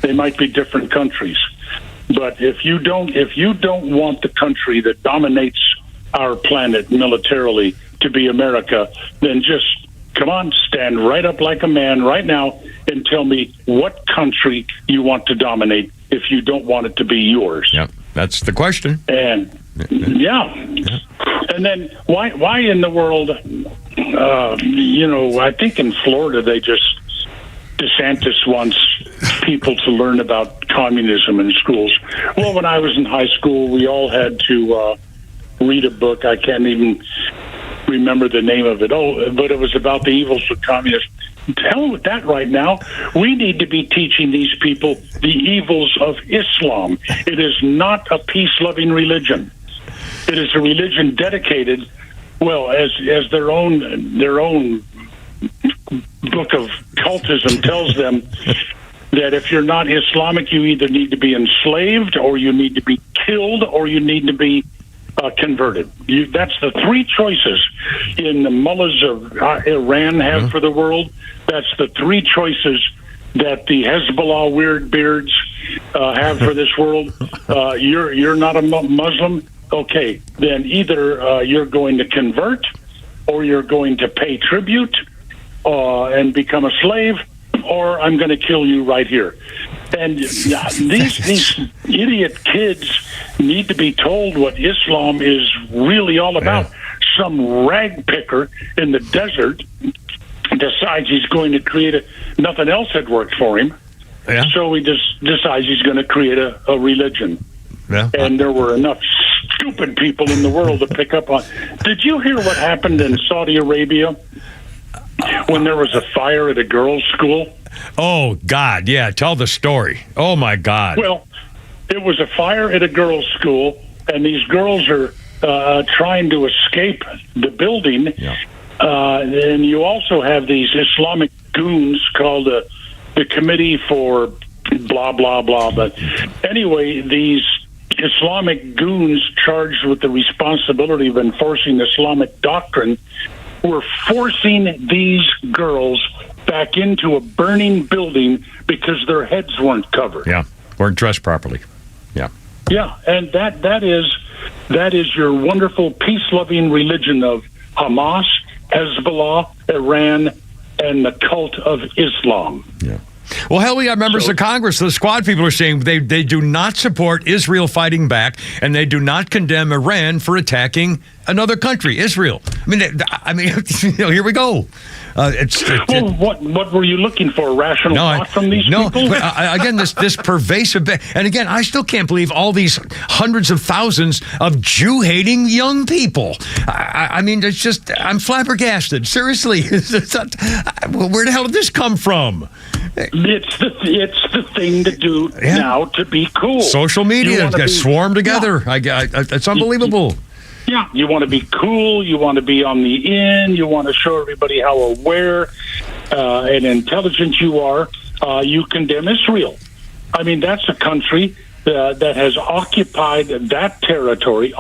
They might be different countries, but if you don't want the country that dominates our planet militarily to be America, then just come on, stand right up like a man right now and tell me what country you want to dominate if you don't want it to be yours. Yep, that's the question. And and then why in the world? I think in Florida DeSantis wants people to learn about communism in schools. Well, when I was in high school, we all had to read a book. I can't even remember the name of it. But it was about the evils of communism. Hell with that right now. We need to be teaching these people the evils of Islam. It is not a peace-loving religion. It is a religion dedicated, well, as their own book of cultism tells them, that if you're not Islamic, you either need to be enslaved, or you need to be killed, or you need to be converted. That's the three choices in the mullahs of Iran have for the world. That's the three choices that the Hezbollah weird beards have for this world. You're not a Muslim? Okay, then either you're going to convert, or you're going to pay tribute and become a slave, or I'm going to kill you right here. And these idiot kids need to be told what Islam is really all about. Some rag picker in the desert decides he's going to create nothing else had worked for him. Yeah. So he just decides he's going to create a religion. Yeah. And there were enough stupid people in the world to pick up on. Did you hear what happened in Saudi Arabia when there was a fire at a girls' school? Oh, God, yeah. Tell the story. Oh, my God. Well, it was a fire at a girls' school, and these girls are trying to escape the building. Yeah. And you also have these Islamic goons called the Committee for blah, blah, blah. But anyway, these Islamic goons charged with the responsibility of enforcing Islamic doctrine were forcing these girls back into a burning building because their heads weren't covered. Yeah, weren't dressed properly. Yeah. Yeah, and that is your wonderful peace-loving religion of Hamas, Hezbollah, Iran, and the cult of Islam. Yeah. Well, hell, we got members of Congress. The squad people are saying they do not support Israel fighting back, and they do not condemn Iran for attacking another country, Israel. I mean, here we go. What were you looking for? Rational thought from these people? Again, this pervasive, and again, I still can't believe all these hundreds of thousands of Jew-hating young people. I mean, it's just, I'm flabbergasted. Seriously, where the hell did this come from? It's the thing to do now to be cool. Social media swarm together. Yeah. It's unbelievable. Yeah, you want to be cool. You want to be on the in. You want to show everybody how aware and intelligent you are. You condemn Israel. I mean, that's a country that has occupied that territory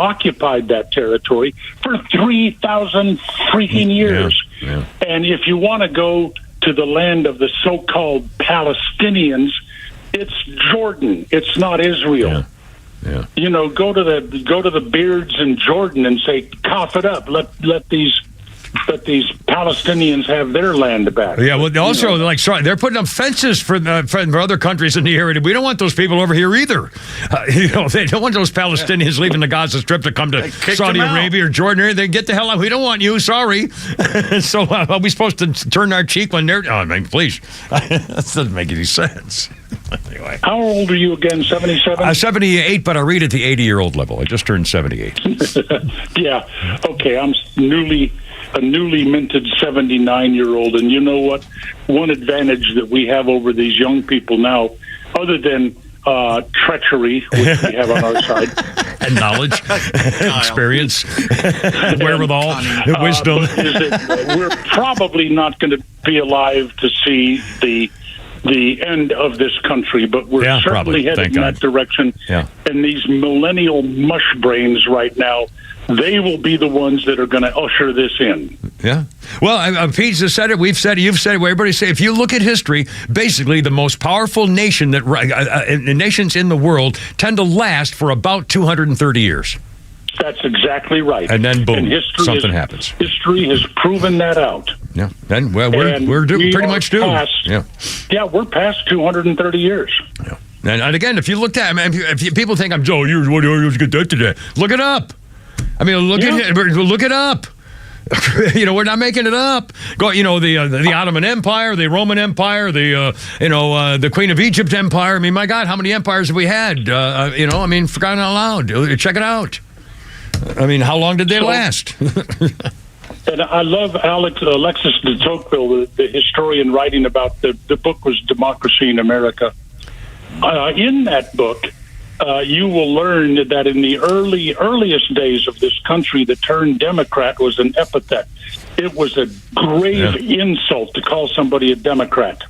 for 3,000 freaking years. Yeah. And if you want to go to the land of the so-called Palestinians, it's Jordan. It's not Israel. Yeah. Yeah. You know, go to the beards in Jordan and say, cough it up. Let these Palestinians have their land back. Yeah, well, also, they're putting up fences for other countries in the area. We don't want those people over here either. They don't want those Palestinians leaving the Gaza Strip to come to Saudi Arabia or Jordan. They get the hell out. We don't want you. Sorry. So are we supposed to turn our cheek when they're? Oh, I mean, please. That doesn't make any sense. Anyway. How old are you again? 77? 78, but I read at the 80-year-old level. I just turned 78. Yeah. Okay. I'm a newly minted 79-year-old, and you know what? One advantage that we have over these young people now, other than treachery, which we have on our side, and knowledge, experience, wherewithal, wisdom, is that we're probably not going to be alive to see the end of this country, but we're certainly headed in that direction. Yeah. And these millennial mush brains right now, they will be the ones that are going to usher this in. Yeah. Well, Pete just said it. We've said it. You've said it. Everybody say, if you look at history, basically the most powerful nation nations in the world tend to last for about 230 years. That's exactly right. And then boom, something happens. History has proven that out. Yeah. And we're pretty much due. Yeah, we're past 230 years. Yeah. And again, if you looked at, if people think I'm Joe, what are you get that today? Look it up. I mean, look it up. We're not making it up. Go, the Ottoman Empire, the Roman Empire, the Queen of Egypt Empire. I mean, my God, how many empires have we had? For crying out loud, check it out. I mean, how long did they last? And I love Alexis de Tocqueville, the historian, writing about the book was Democracy in America. In that book, you will learn that in the earliest days of this country, the term Democrat was an epithet. It was a grave insult to call somebody a Democrat.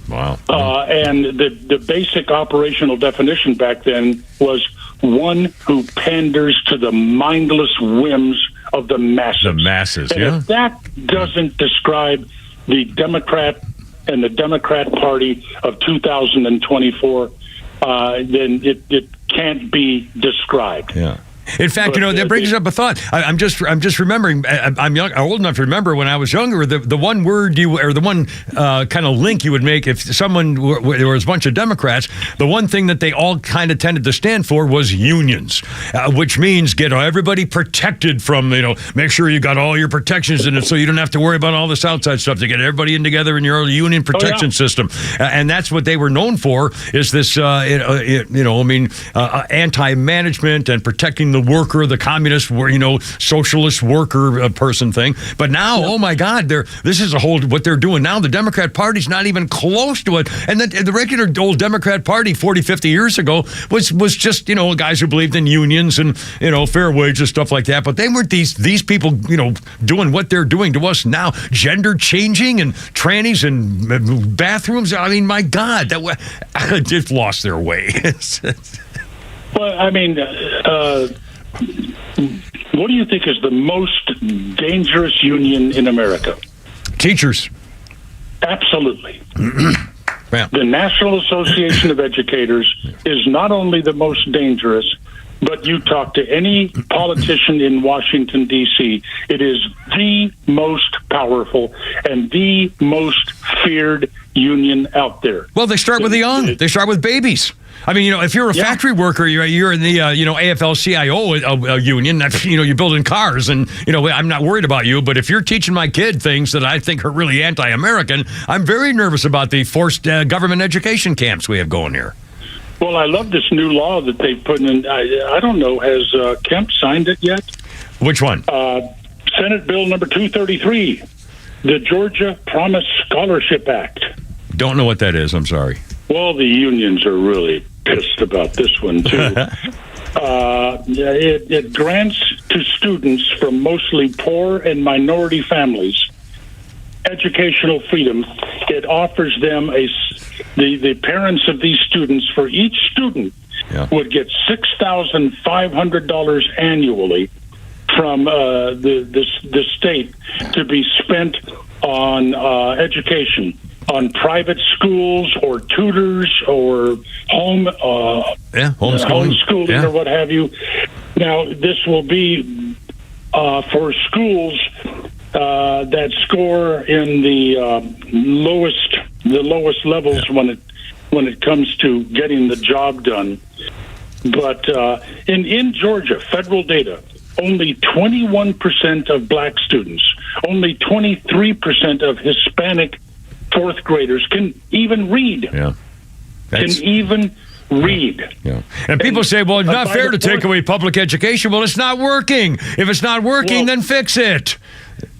Wow. And the basic operational definition back then was one who panders to the mindless whims of the masses. The masses, and if that doesn't describe the Democrat and the Democrat Party of 2024, then it can't be described. Yeah. In fact, that brings up a thought. I'm just remembering. I'm old enough to remember when I was younger. The one word or the one kind of link you would make if someone there was a bunch of Democrats. The one thing that they all kind of tended to stand for was unions, which means get everybody protected from. Make sure you got all your protections in it, so you don't have to worry about all this outside stuff. To get everybody in together in your union protection system, and that's what they were known for. Is this anti-management and protecting the worker, the communist, socialist worker person thing. But now, oh my God, this is what they're doing now. The Democrat Party's not even close to it. And the regular old Democrat Party 40, 50 years ago was just, guys who believed in unions and, fair wages, stuff like that. But they weren't these people, doing what they're doing to us now. Gender changing and trannies and bathrooms. I mean, my God, that just lost their way. Well, I mean, what do you think is the most dangerous union in America? Teachers. Absolutely. Yeah. The National Association of Educators is not only the most dangerous, but you talk to any politician in Washington, D.C., it is the most powerful and the most feared union out there. Well, they start with the young. They start with babies. I mean, if you're a factory worker, you're in the, AFL-CIO union, you're building cars, and, I'm not worried about you, but if you're teaching my kid things that I think are really anti-American, I'm very nervous about the forced government education camps we have going here. Well, I love this new law that they put in. I don't know, has Kemp signed it yet? Which one? Senate Bill number 233, the Georgia Promise Scholarship Act. Don't know what that is, I'm sorry. Well, the unions are really pissed about this one, too. It grants to students from mostly poor and minority families educational freedom. It offers them the parents of these students, for each student, would get $6,500 annually from the state to be spent on education, on private schools or tutors or homeschooling or what have you. Now, this will be for schools that score in the lowest levels when it comes to getting the job done. But in Georgia, federal data, only 21% of black students, only 23% of Hispanic fourth graders can even read. Yeah. Can even read. Yeah. And people say, well, it's not fair to take away public education. Well, it's not working. If it's not working, then fix it.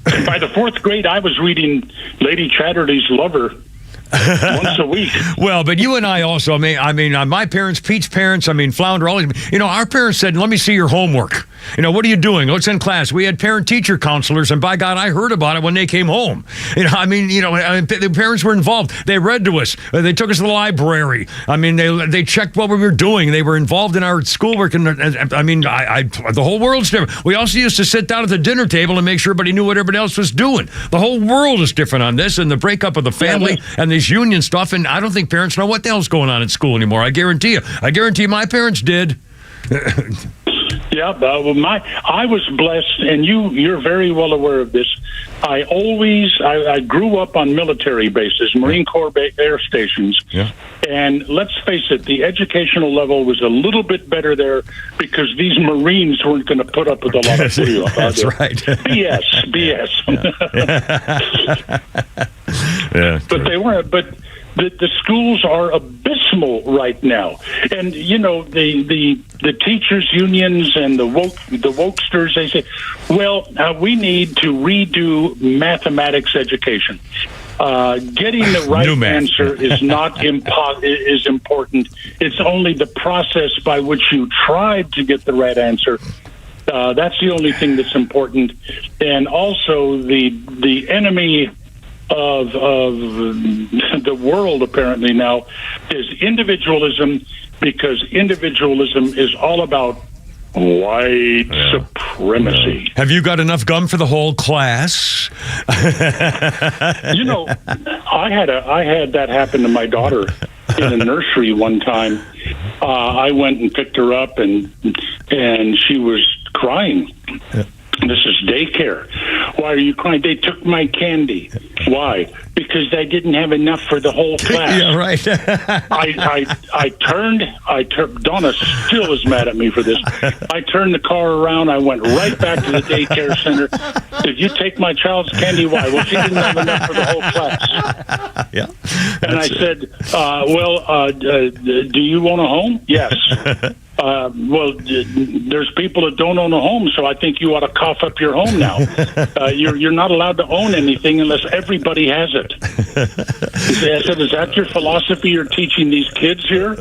By the fourth grade, I was reading Lady Chatterley's Lover once a week. Well, but you and I also, I mean, my parents, Pete's parents, Flounder, all our parents said, let me see your homework. What are you doing? What's in class? We had parent-teacher counselors, and by God, I heard about it when they came home. The parents were involved. They read to us. They took us to the library. They checked what we were doing. They were involved in our schoolwork, and the whole world's different. We also used to sit down at the dinner table and make sure everybody knew what everybody else was doing. The whole world is different on this, and the breakup of the family and these union stuff, and I don't think parents know what the hell's going on in school anymore. I guarantee you. I guarantee my parents did. Yeah, I was blessed, and you're very well aware of this. I grew up on military bases, Marine Corps air stations, and let's face it, the educational level was a little bit better there because these Marines weren't going to put up with a lot of freedom. That's right. BS. Yeah, but they weren't. But the schools are abysmal right now, and the teachers unions and the wokesters, they say, well, we need to redo mathematics education. Getting the right answer is not is important. It's only the process by which you tried to get the right answer. That's the only thing that's important, and also the enemy of the world apparently now is individualism because individualism is all about white supremacy. Have you got enough gum for the whole class? You know, I had that happen to my daughter in a nursery one time. I went and picked her up, and she was crying. This is daycare. Why are you crying? They took my candy. Why? Because they didn't have enough for the whole class. Yeah, right. I turned. Donna still is mad at me for this. I turned the car around. I went right back to the daycare center. Did you take my child's candy? Why? Well, she didn't have enough for the whole class. Yeah. And I said, do you own a home? Yes. Well, there's people that don't own a home, so I think you ought to cough up your home now. You're not allowed to own anything unless everybody has it. I said, is that your philosophy you're teaching these kids here?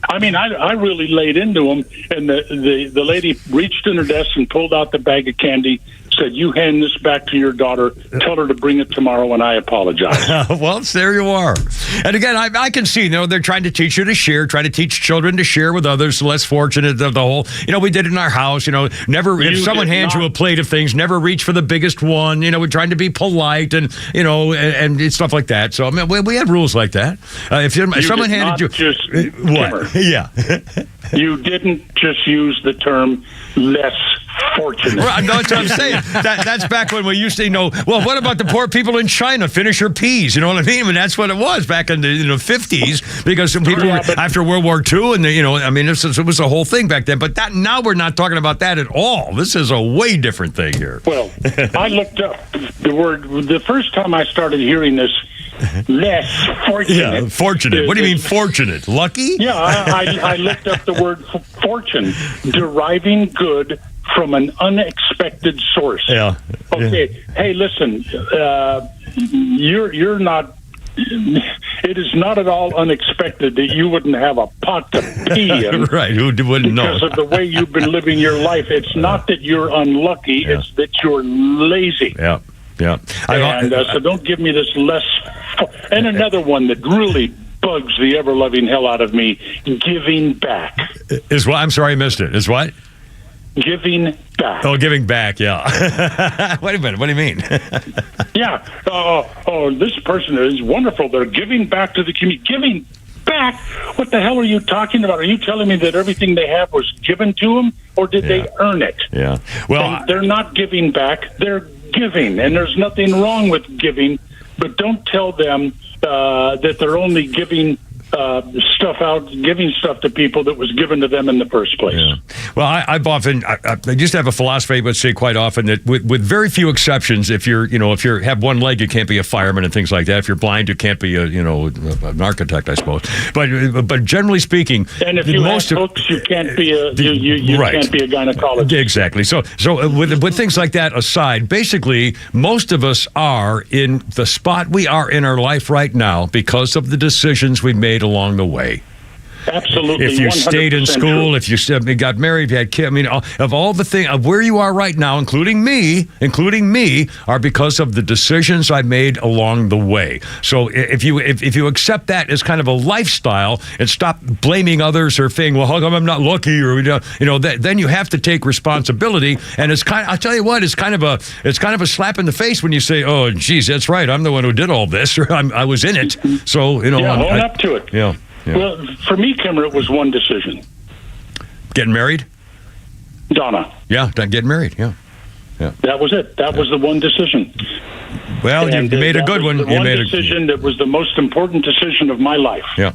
I mean, I really laid into them, and the lady reached in her desk and pulled out the bag of candy, said, you hand this back to your daughter, tell her to bring it tomorrow, and I apologize. Well, there you are. And again, I can see, they're trying to teach you to share, try to teach children to share with others less fortunate of the whole. We did it in our house, never, if someone hands you a plate of things, never reach for the biggest one, we're trying to be polite and, and stuff like that. So, I mean, we had rules like that. If someone handed you... What? Yeah. You didn't just use the term less fortunate. Right, that's what I'm saying. That's back when we used to, well, what about the poor people in China? Finish your peas. You know what I mean? I mean, that's what it was back in the 50s, because some people after World War II, and it was a whole thing back then. But now we're not talking about that at all. This is a way different thing here. Well, I looked up the word the first time I started hearing this. Less fortunate. Yeah, fortunate. What do you mean fortunate? Lucky? Yeah, I looked up the word fortune, deriving good from an unexpected source. Yeah. Okay. Yeah. Hey, listen, you're not. It is not at all unexpected that you wouldn't have a pot to pee in. Right, who wouldn't know? Because of the way you've been living your life. It's not that you're unlucky, it's that you're lazy. Yeah. Yeah. And so don't give me this less. And another one that really bugs the ever-loving hell out of me, giving back. Is what? I'm sorry, I missed it. Is what? Giving back. Oh, giving back, yeah. Wait a minute, what do you mean? Yeah. This person is wonderful. They're giving back to the community. Giving back? What the hell are you talking about? Are you telling me that everything they have was given to them, or did they earn it? Yeah. Well, they're not giving back. They're giving, and there's nothing wrong with giving, but don't tell them that they're only giving giving stuff to people that was given to them in the first place. Yeah. Well, I used to have a philosophy, I would say quite often, that with very few exceptions, if you have one leg, you can't be a fireman and things like that. If you're blind, you can't be an architect, I suppose. But generally speaking, and if you have hooks, you can't be you right. can't be a gynecologist. Exactly. So with things like that aside, basically, most of us are in the spot we are in our life right now because of the decisions we made along the way. Absolutely. If you stayed in school, true. if you got married, if you had kids, I mean, of all the things, of where you are right now, including me, are because of the decisions I made along the way. So if you accept that as kind of a lifestyle and stop blaming others or saying, well, how come I'm not lucky, or then you have to take responsibility. And I'll tell you what, it's kind of a slap in the face when you say, oh, geez, that's right, I'm the one who did all this, or I was in it. So own up to it. Yeah. Yeah. Well, for me, Kimmer, it was one decision. Getting married? Donna. Yeah, getting married, yeah. That was it. That was the one decision. Well, you made a good one. The one decision that was the most important decision of my life. Yeah.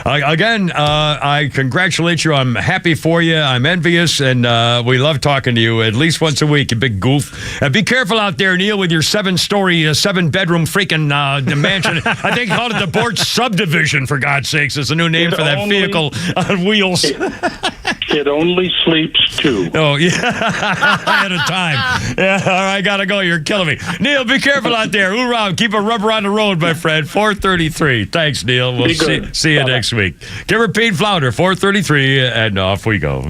Again, I congratulate you. I'm happy for you. I'm envious, and we love talking to you at least once a week, you big goof. Be careful out there, Neil, with your 7-story, 7-bedroom freaking mansion. I think you called it the Bort Subdivision, for God's sakes. It's a new name for that vehicle on wheels. It only sleeps 2. Oh, yeah. Ahead of time. Yeah, all right, gotta go. You're killing me. Neil, be careful out there. Hoorah. Keep a rubber on the road, my friend. 433. Thanks, Neil. We'll see you next week. Kimmer Pete Flounder, 433, and off we go.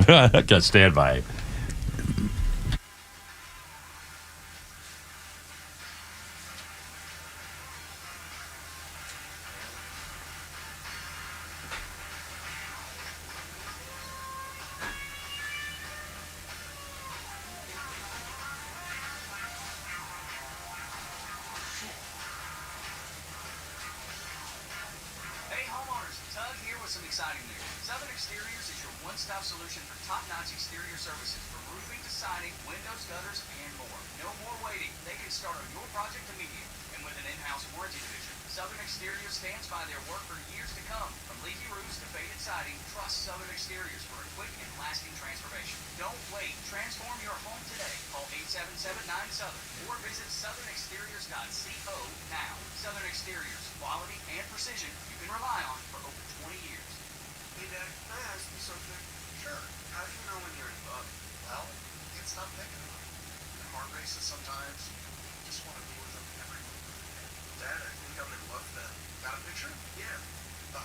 Just stand by. with some exciting news. Southern Exteriors is your one-stop solution for top-notch exterior services, from roofing to siding, windows, gutters, and more. No more waiting. They can start on your project immediately. And with an in-house warranty division, Southern Exteriors stands by their work for years to come. From leaky roofs to faded siding, trust Southern Exteriors for a quick and lasting transformation. Don't wait. Transform your home today. Call 877-9-SOUTHERN or visit southernexteriors.co now. Southern Exteriors, quality and precision you can rely on for over 20 years. Hey, Dad, can I ask you something? Sure. How do you know when you're in love? Well, you can't stop thinking about it. My heart races sometimes. You just want to be with them every moment. Dad, I think I'm in love then. Got a picture? Yeah. Oh,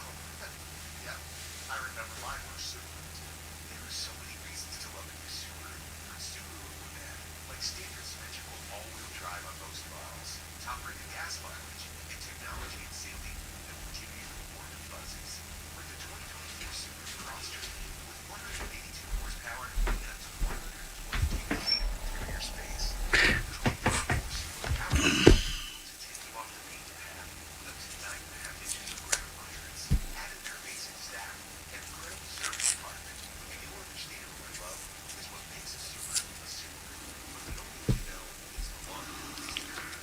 yeah. I remember mine were Subaru. There are so many reasons to love a new Subaru. Subaru, Dad. Like standard symmetrical all-wheel drive on most models, top-rated gas mileage, and technology and safety that will give you the warm and fuzzies. Like the 2024 Subaru Crosstrek with 182 horsepower and up to 120 cubic feet of interior space. 24 Subaru power to take you off the beaten path with up to 9.5 inches of ground clearance. Added their basic staff and incredible service department. And you'll understand why love is what makes a Subaru a Subaru. But the only way to know is the one.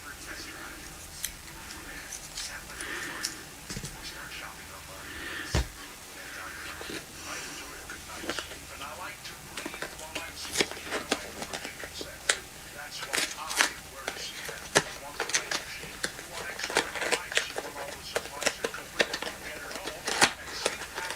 For a test drive, Subaru brand, sat like a party, or start shopping online at SubaruBrand.com. I enjoy a good night's sleep, and I like to breathe while I'm sleeping. I like breathing consent. That's why I wear a CPAP. Want the right machine? Want extra advice? Want all the supplies that come with it? Get it all. And CPAP's been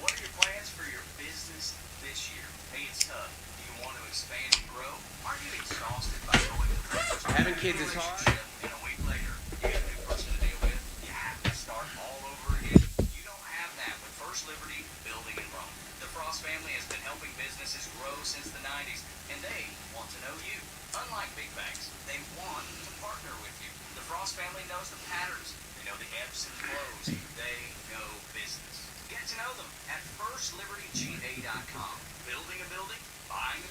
What are your plans for your business this year? Hey, it's tough. Do you want to expand and grow? Aren't you exhausted by going to the Having kids is hard. And a week later, you got a new person to deal with. You have to start all over again. You don't have that with First Liberty Building and Loan. The Frost family has been helping businesses grow since the 90s, and they want to know you. Unlike big banks, they want to partner with you. The Frost family knows the patterns. They know the ebbs and flows. They know business. Get to know them at FirstLibertyGA.com. Building a building, buying a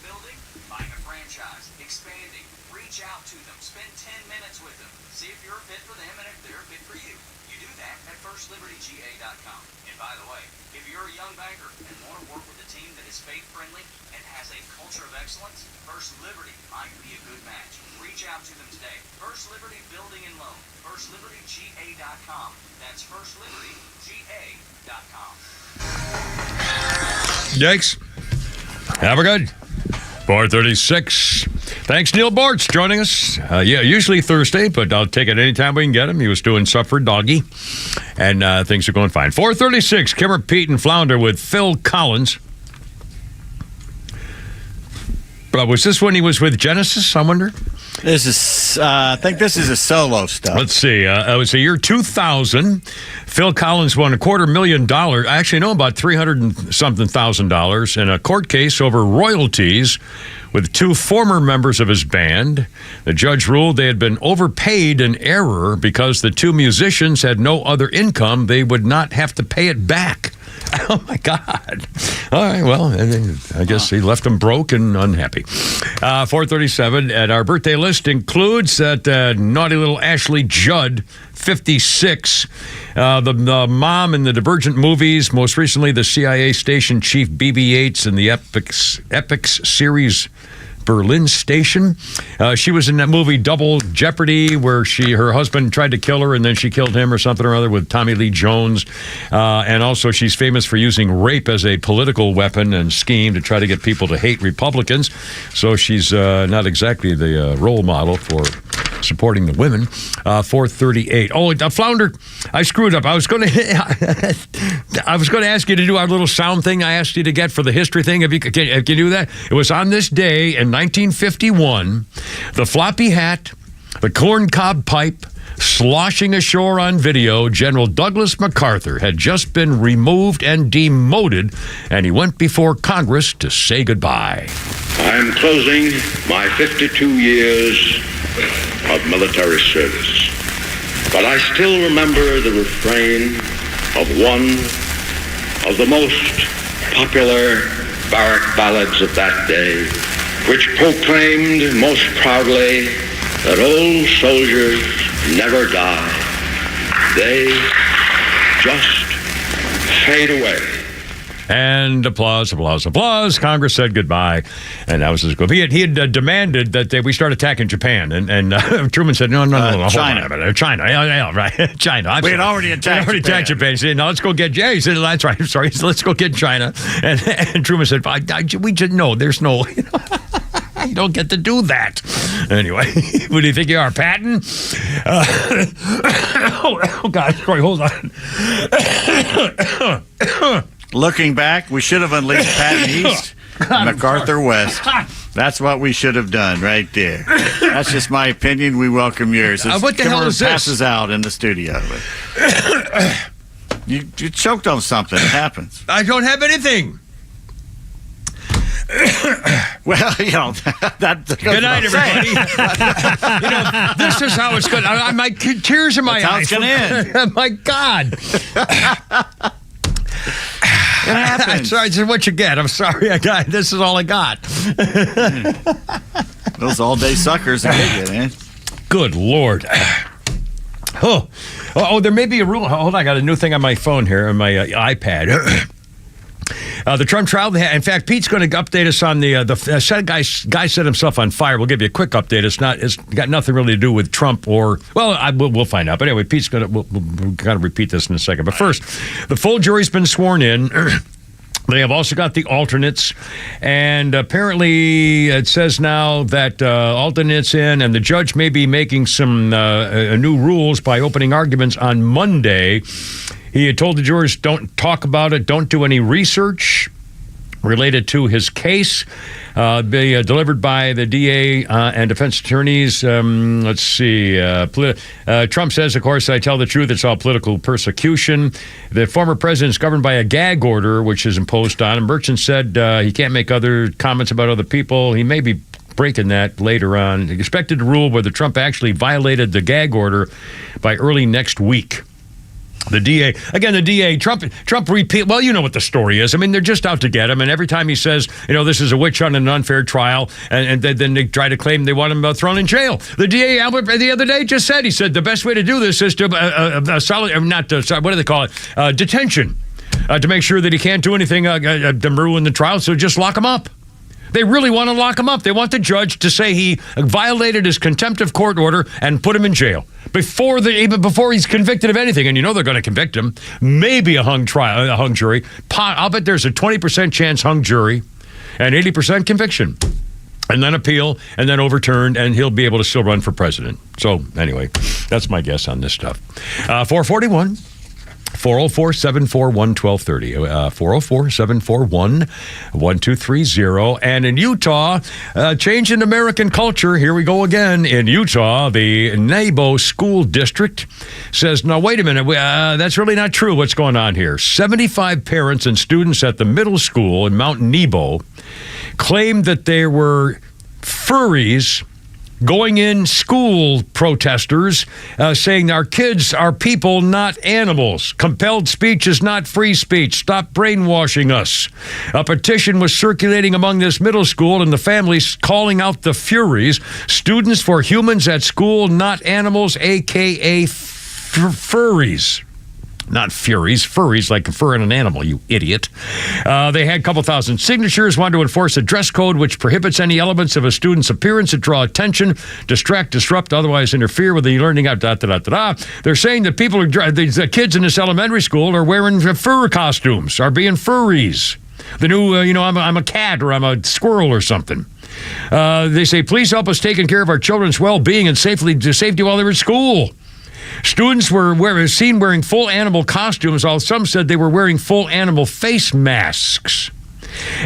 franchise, expanding. Reach out to them. Spend 10 minutes with them. See if you're a fit for them and if they're a fit for you. You do that at FirstLibertyGA.com. And by the way, if you're a young banker and want to work with a team that is faith-friendly and has a culture of excellence, First Liberty might be a good match. Reach out to them today. First Liberty Building and Loan. FirstLibertyGA.com. That's FirstLibertyGA.com. Yikes. Have a good 4:36. Thanks, Neil Bortz, joining us. Usually Thursday, but I'll take it anytime we can get him. He was doing stuff for Doggy, and things are going fine. 4:36. Kimmer, Pete, and Flounder with Phil Collins. But was this when he was with Genesis, I wonder? This is, I think this is a solo stuff. Let's see. It was the year 2000. Phil Collins won $250,000. I actually know about $300,000 something in a court case over royalties with two former members of his band. The judge ruled they had been overpaid in error because the two musicians had no other income. They would not have to pay it back. Oh, my God. All right, well, I guess he left them broke and unhappy. 4:37, and our birthday list includes that naughty little Ashley Judd, 56, the mom in the Divergent movies, most recently the CIA station chief BB Yates in the Epics series Berlin Station. She was in that movie Double Jeopardy, where her husband tried to kill her and then she killed him or something or other with Tommy Lee Jones. And also she's famous for using rape as a political weapon and scheme to try to get people to hate Republicans. So she's not exactly the role model for supporting the women. 4:38. Oh, Flounder, I screwed up. I was going to ask you to do our little sound thing I asked you to get for the history thing. Can you do that? It was on this day in 1951, the floppy hat, the corncob pipe, sloshing ashore on video, General Douglas MacArthur had just been removed and demoted, and he went before Congress to say goodbye. I'm closing my 52 years of military service, but I still remember the refrain of one of the most popular barrack ballads of that day, which proclaimed most proudly that old soldiers never die. They just fade away. And applause. Congress said goodbye, and that was his goal. He had demanded that we start attacking Japan, and Truman said, no, China. Hold on a minute. China, yeah, right, China. We had already attacked Japan. He said, no, let's go get Jay. He said, that's right. I'm sorry. So let's go get China. And Truman said, we just no. There's no. You don't get to do that. Anyway, what do you think you are, Patton? Oh God, sorry, hold on. Looking back, we should have unleashed Patton East and MacArthur West. That's what we should have done right there. That's just my opinion. We welcome yours. What the hell is this? Passes out in the studio. You choked on something. It happens. I don't have anything. Well, that good night, everybody. This is how it's going. My tears in my eyes. That's how it's going to end. My God. It happens. I'm sorry, this is what you get. I'm sorry, this is all I got. Those all-day suckers that get you, man. Good Lord. Oh, there may be a rule. Hold on, I got a new thing on my phone here, on my iPad. The Trump trial. In fact, Pete's going to update us on the guy set himself on fire. We'll give you a quick update. It's got nothing really to do with Trump we'll find out. But anyway, Pete's going to we'll kind of repeat this in a second. But first, the full jury's been sworn in. They have also got the alternates, and apparently it says now that alternates in, and the judge may be making some new rules by opening arguments on Monday. He had told the jurors, don't talk about it, don't do any research related to his case. Be delivered by the DA and defense attorneys. Let's see. Trump says, of course, I tell the truth. It's all political persecution. The former president is governed by a gag order, which is imposed on him. Merchant said he can't make other comments about other people. He may be breaking that later on. He expected to rule whether Trump actually violated the gag order by early next week. The DA, Trump repeat. Well, you know what the story is. I mean, they're just out to get him. And every time he says, this is a witch hunt and an unfair trial, and then they try to claim they want him thrown in jail. The DA, Albert, the other day just said, the best way to do this is to what do they call it? Detention, to make sure that he can't do anything to ruin the trial. So just lock him up. They really want to lock him up. They want the judge to say he violated his contempt of court order and put him in jail even before he's convicted of anything. And they're going to convict him. Maybe a hung jury. I'll bet there's a 20% chance hung jury and 80% conviction. And then appeal, and then overturned, and he'll be able to still run for president. So anyway, that's my guess on this stuff. 441. 404-741-1230. 404-741-1230. And in Utah, change in American culture. Here we go again. In Utah, the Nebo School District says, no, wait a minute. That's really not true what's going on here. 75 parents and students at the middle school in Mount Nebo claimed that there were furries going in school protesters saying our kids are people, not animals. Compelled speech is not free speech. Stop brainwashing us. A petition was circulating among this middle school and the families calling out the Furies, students for humans at school, not animals, a.k.a. furries. Not Furies. Furries like a fur in an animal, you idiot. They had a couple thousand signatures, wanted to enforce a dress code which prohibits any elements of a student's appearance that draw attention, distract, disrupt, otherwise interfere with the learning. They're saying that the kids in this elementary school are wearing fur costumes, are being furries. The new, I'm a cat or I'm a squirrel or something. They say, please help us taking care of our children's well-being and safety while they're at school. Students were seen wearing full animal costumes, while some said they were wearing full animal face masks.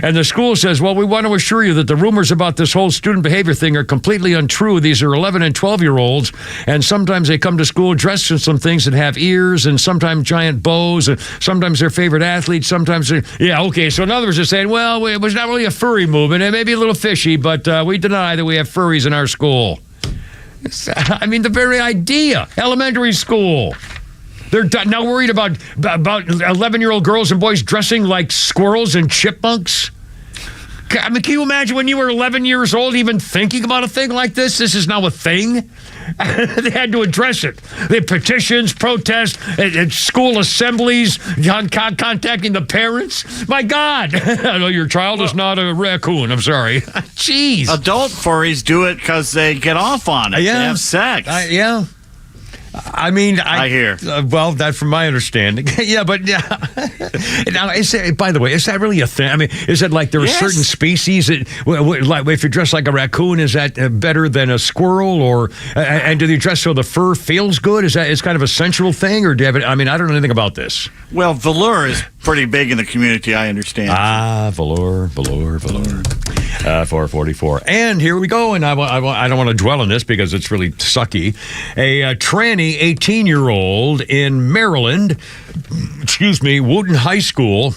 And the school says, well, we want to assure you that the rumors about this whole student behavior thing are completely untrue. These are 11 and 12-year-olds, and sometimes they come to school dressed in some things that have ears and sometimes giant bows, and sometimes their favorite athletes, sometimes they're... Yeah, okay, so in other words, they're saying, well, it was not really a furry movement. It may be a little fishy, but we deny that we have furries in our school. I mean, the very idea. Elementary school. They're now worried about 11-year-old girls and boys dressing like squirrels and chipmunks. I mean, can you imagine when you were 11 years old even thinking about a thing like this? This is now a thing. They had to address it. They had petitions, protests, at school assemblies, contacting the parents. My God. No, your child is not a raccoon. I'm sorry. Jeez. Adult furries do it because they get off on it. Yeah. They have sex. Yeah. I mean, I hear. Well, that from my understanding. Yeah, but now, by the way, is that really a thing? I mean, is it like there are certain species that, like, if you dress like a raccoon, is that better than a squirrel? Or and do they dress so the fur feels good? Is that it's kind of a sensual thing, or do you have it? I mean, I don't know anything about this. Well, velour is pretty big in the community, I understand. Velour. 444. And here we go. And I don't want to dwell on this because it's really sucky. A tranny 18-year-old in Maryland, Wooten High School.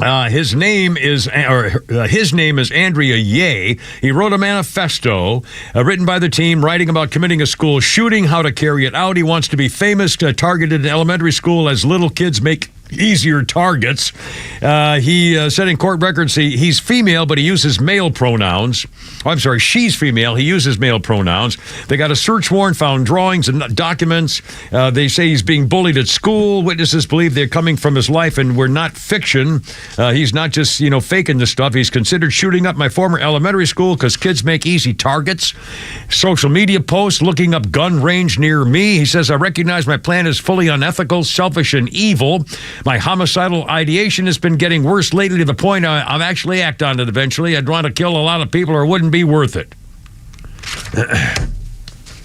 His name is Andrea Ye. He wrote a manifesto written by the team writing about committing a school shooting, how to carry it out. He wants to be famous, targeted in elementary school as little kids make easier targets. He said in court records he's female, but he uses male pronouns. Oh, I'm sorry, she's female. He uses male pronouns. They got a search warrant, found drawings and documents. They say he's being bullied at school. Witnesses believe they're coming from his life and we're not fiction. He's not just, faking this stuff. He's considered shooting up my former elementary school because kids make easy targets. Social media posts looking up gun range near me. He says, I recognize my plan is fully unethical, selfish, and evil. My homicidal ideation has been getting worse lately to the point I'll actually act on it eventually. I'd want to kill a lot of people or it wouldn't be worth it.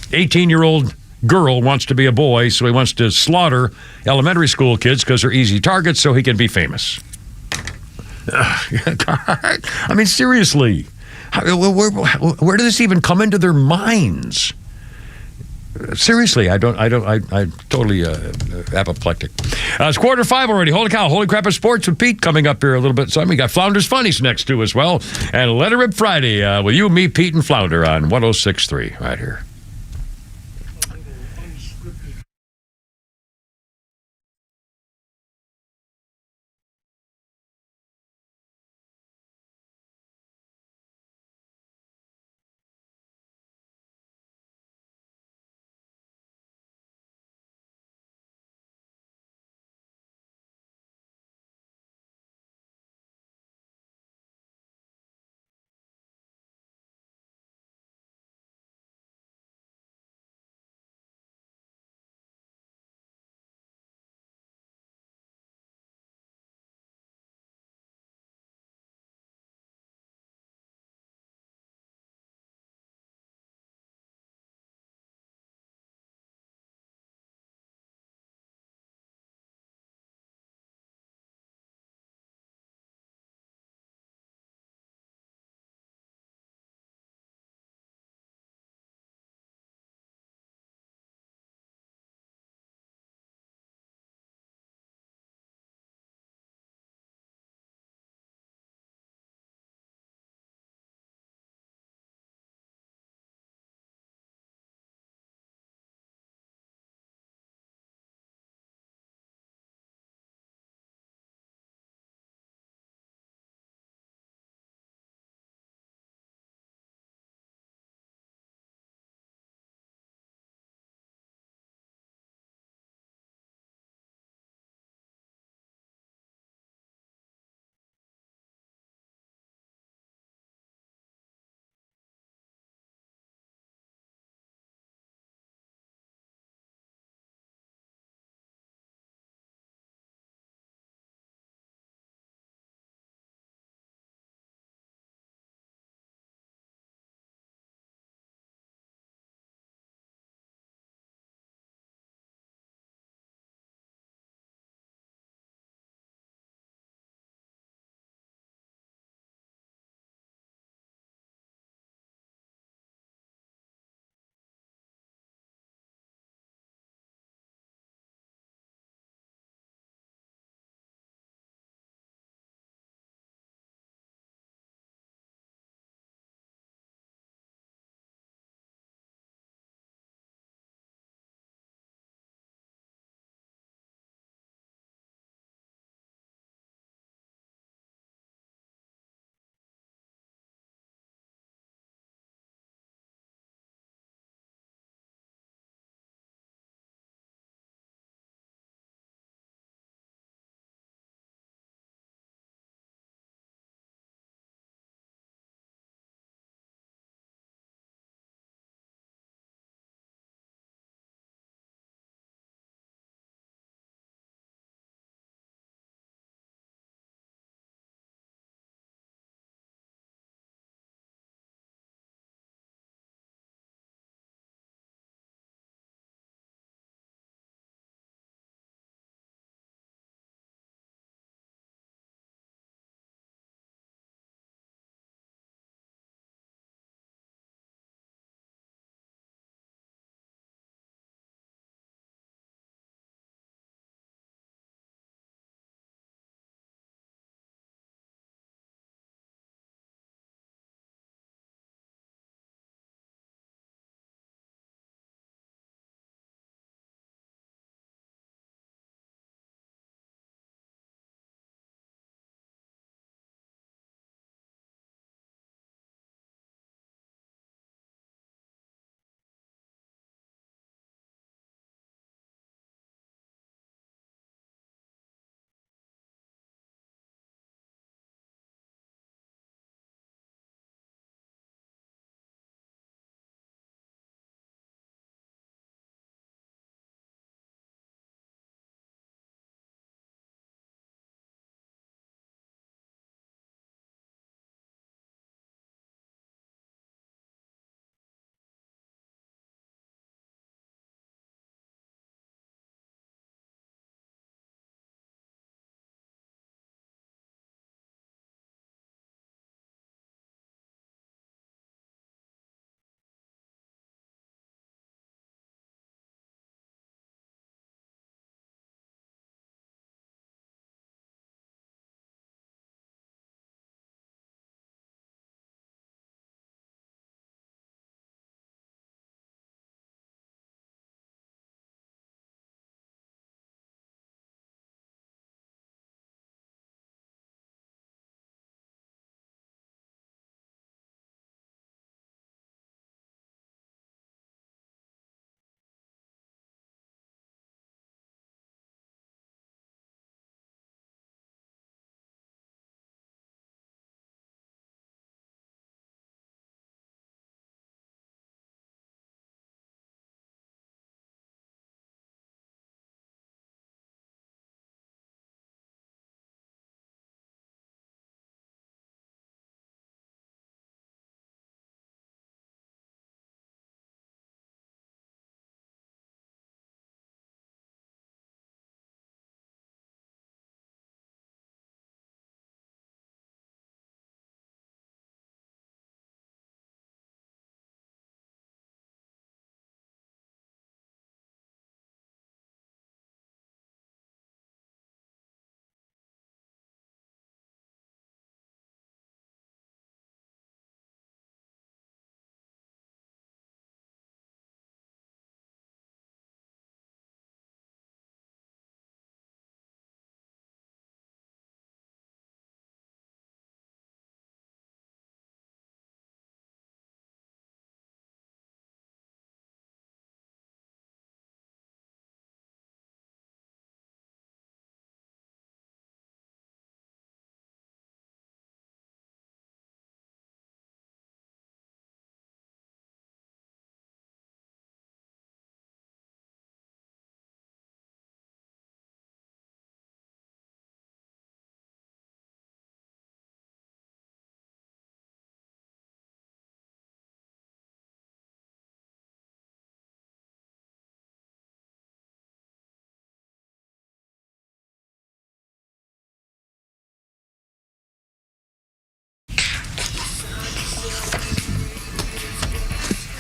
18-year-old girl wants to be a boy, so he wants to slaughter elementary school kids because they're easy targets so he can be famous. I mean, seriously. Where did this even come into their minds? Seriously, I totally apoplectic. It's 4:45 already. Holy cow. Holy crap of sports with Pete coming up here a little bit. So we got Flounder's Funnies next too as well. And Let It Rip Friday with you, me, Pete, and Flounder on 106.3 right here.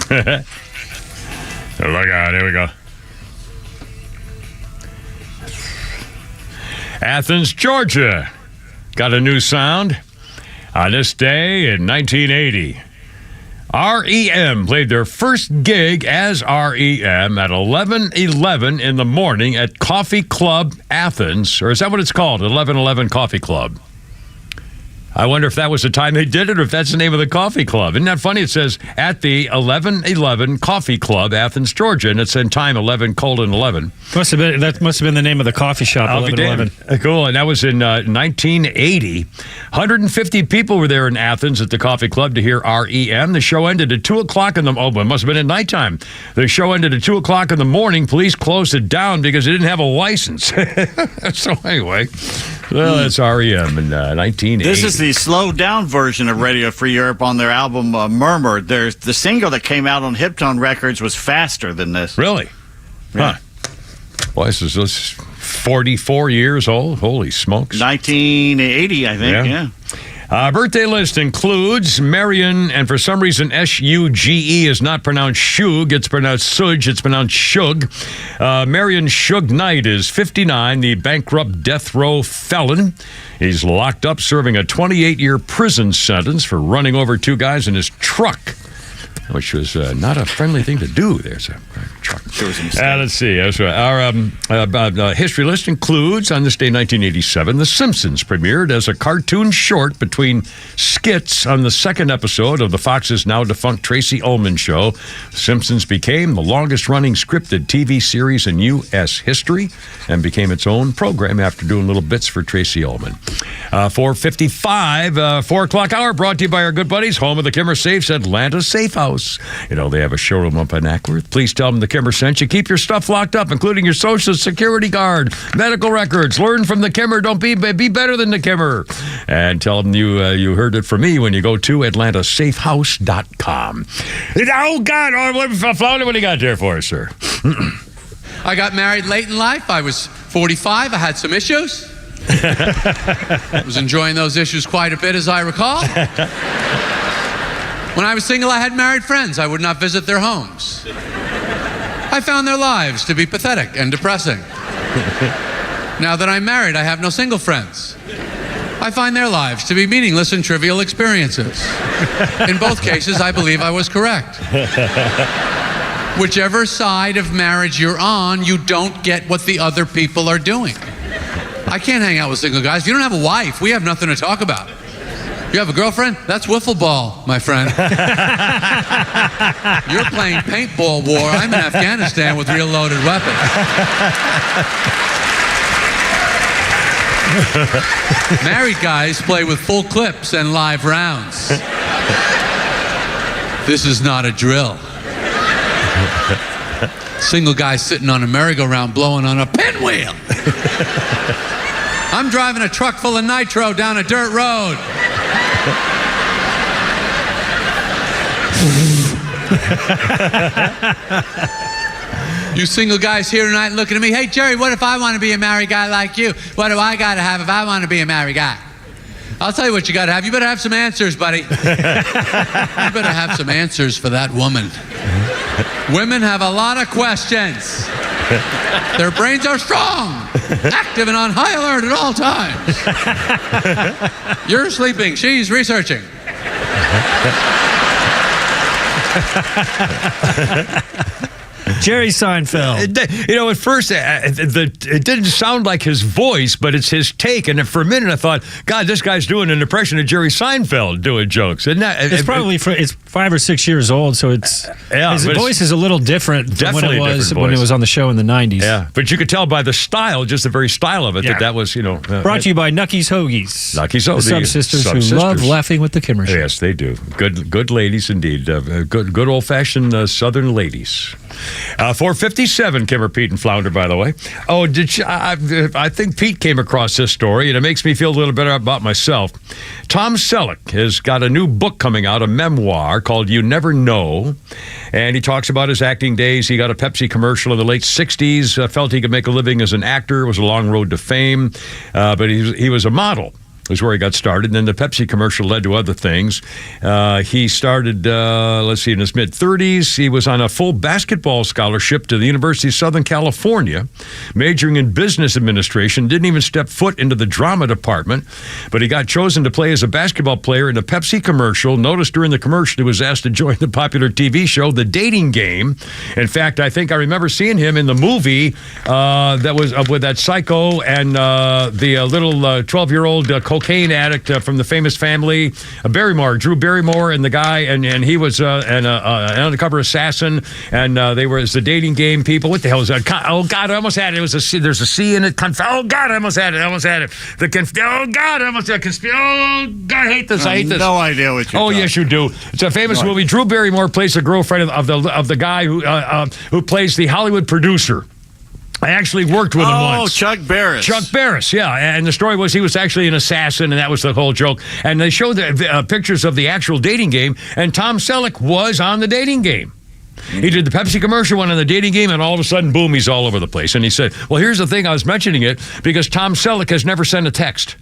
Look out, here we go. Athens, Georgia got a new sound. On this day in 1980, REM played their first gig as REM at 11:11 in the morning at Coffee Club Athens. Or is that what it's called? 11:11 Coffee Club. I wonder if that was the time they did it or if that's the name of the coffee club. Isn't that funny? It says at the 11:11 Coffee Club, Athens, Georgia, and it's in time 11:11. That must have been the name of the coffee shop, 11:11. Cool, and that was in 1980. 150 people were there in Athens at the coffee club to hear REM. The show ended at 2 o'clock in the... Oh, it must have been at nighttime. The show ended at 2 o'clock in the morning. Police closed it down because it didn't have a license. So anyway... Well, that's REM in 1980. This is the slowed down version of Radio Free Europe on their album Murmur. There's the single that came out on Hiptone Records was faster than this. Really? Yeah. Huh. Well, this is 44 years old. Holy smokes. 1980, I think, yeah. Birthday list includes Marion, and for some reason S-U-G-E is not pronounced Shug. It's pronounced Suge. It's pronounced Shug. Marion Shug Knight is 59, the bankrupt death row felon. He's locked up serving a 28-year prison sentence for running over two guys in his truck, which was not a friendly thing to do. There's a truck. Let's see. Our history list includes, on this day, 1987, The Simpsons premiered as a cartoon short between skits on the second episode of the Fox's now-defunct Tracy Ullman show. The Simpsons became the longest-running scripted TV series in U.S. history and became its own program after doing little bits for Tracy Ullman. 4:55, 4 o'clock hour, brought to you by our good buddies, home of the Kimmer Safes, Atlanta Safe House. You know, they have a showroom up in Ackworth. Please tell them the Kimmer sent you. Keep your stuff locked up, including your Social Security card, medical records. Learn from the Kimmer. Don't be better than the Kimmer. And tell them you heard it from me when you go to atlantasafehouse.com. Oh, God. Flounder, what do you got there for us, sir? I got married late in life. I was 45. I had some issues. I was enjoying those issues quite a bit, as I recall. When I was single, I had married friends. I would not visit their homes. I found their lives to be pathetic and depressing. Now that I'm married, I have no single friends. I find their lives to be meaningless and trivial experiences. In both cases, I believe I was correct. Whichever side of marriage you're on, you don't get what the other people are doing. I can't hang out with single guys. If you don't have a wife, we have nothing to talk about. You have a girlfriend? That's wiffle ball, my friend. You're playing paintball war. I'm in Afghanistan with real loaded weapons. Married guys play with full clips and live rounds. This is not a drill. Single guy sitting on a merry-go-round blowing on a pinwheel. I'm driving a truck full of nitro down a dirt road. You single guys here tonight looking at me, hey Jerry, what if I want to be a married guy like you? What do I got to have if I want to be a married guy? I'll tell you what you got to have. You better have some answers, buddy. You better have some answers for that woman. Women have a lot of questions. Their brains are strong, active and on high alert at all times. You're sleeping, she's researching. Jerry Seinfeld. You know, at first, it didn't sound like his voice, but it's his take. And for a minute, I thought, God, this guy's doing an impression of Jerry Seinfeld doing jokes. Isn't that? It's probably it's 5 or 6 years old, so his voice is a little different from when it was on the show in the 90s. Yeah, but you could tell by the style, just the very style of it, that was, you know. Brought to you by Nucky's Hoagies. Nucky's Hoagies. The Sub-Sisters who love laughing with the Kimmer Show. Yes, they do. Good ladies indeed. Good old-fashioned Southern ladies. 4:57, Kimmer, Pete, and Flounder, by the way. Oh, I think Pete came across this story, and it makes me feel a little better about myself. Tom Selleck has got a new book coming out, a memoir called You Never Know, and he talks about his acting days. He got a Pepsi commercial in the late 60s, felt he could make a living as an actor. It was a long road to fame, but he was a model. was where he got started. And then the Pepsi commercial led to other things. He started, in his mid-30s. He was on a full basketball scholarship to the University of Southern California, majoring in business administration. Didn't even step foot into the drama department, but he got chosen to play as a basketball player in a Pepsi commercial. Notice during the commercial, he was asked to join the popular TV show, The Dating Game. In fact, I think I remember seeing him in the movie that was with that psycho and the little 12-year-old cocaine addict from the famous family, Drew Barrymore, and the guy, and he was an undercover assassin, and they were as the Dating Game people. What the hell is that? Oh God, I almost had it. It was a C. There's a C in it. Oh God, I almost had it. Oh God, I almost had it. Oh God, I hate this. I hate this. No idea what you're yes, you do. It's a famous movie. Drew Barrymore plays the girlfriend of the guy who plays the Hollywood producer. I actually worked with him once. Oh, Chuck Barris. Chuck Barris, yeah. And the story was he was actually an assassin, and that was the whole joke. And they showed the pictures of the actual Dating Game, and Tom Selleck was on the Dating Game. He did the Pepsi commercial, went on the Dating Game, and all of a sudden, boom, he's all over the place. And he said, well, here's the thing. I was mentioning it because Tom Selleck has never sent a text.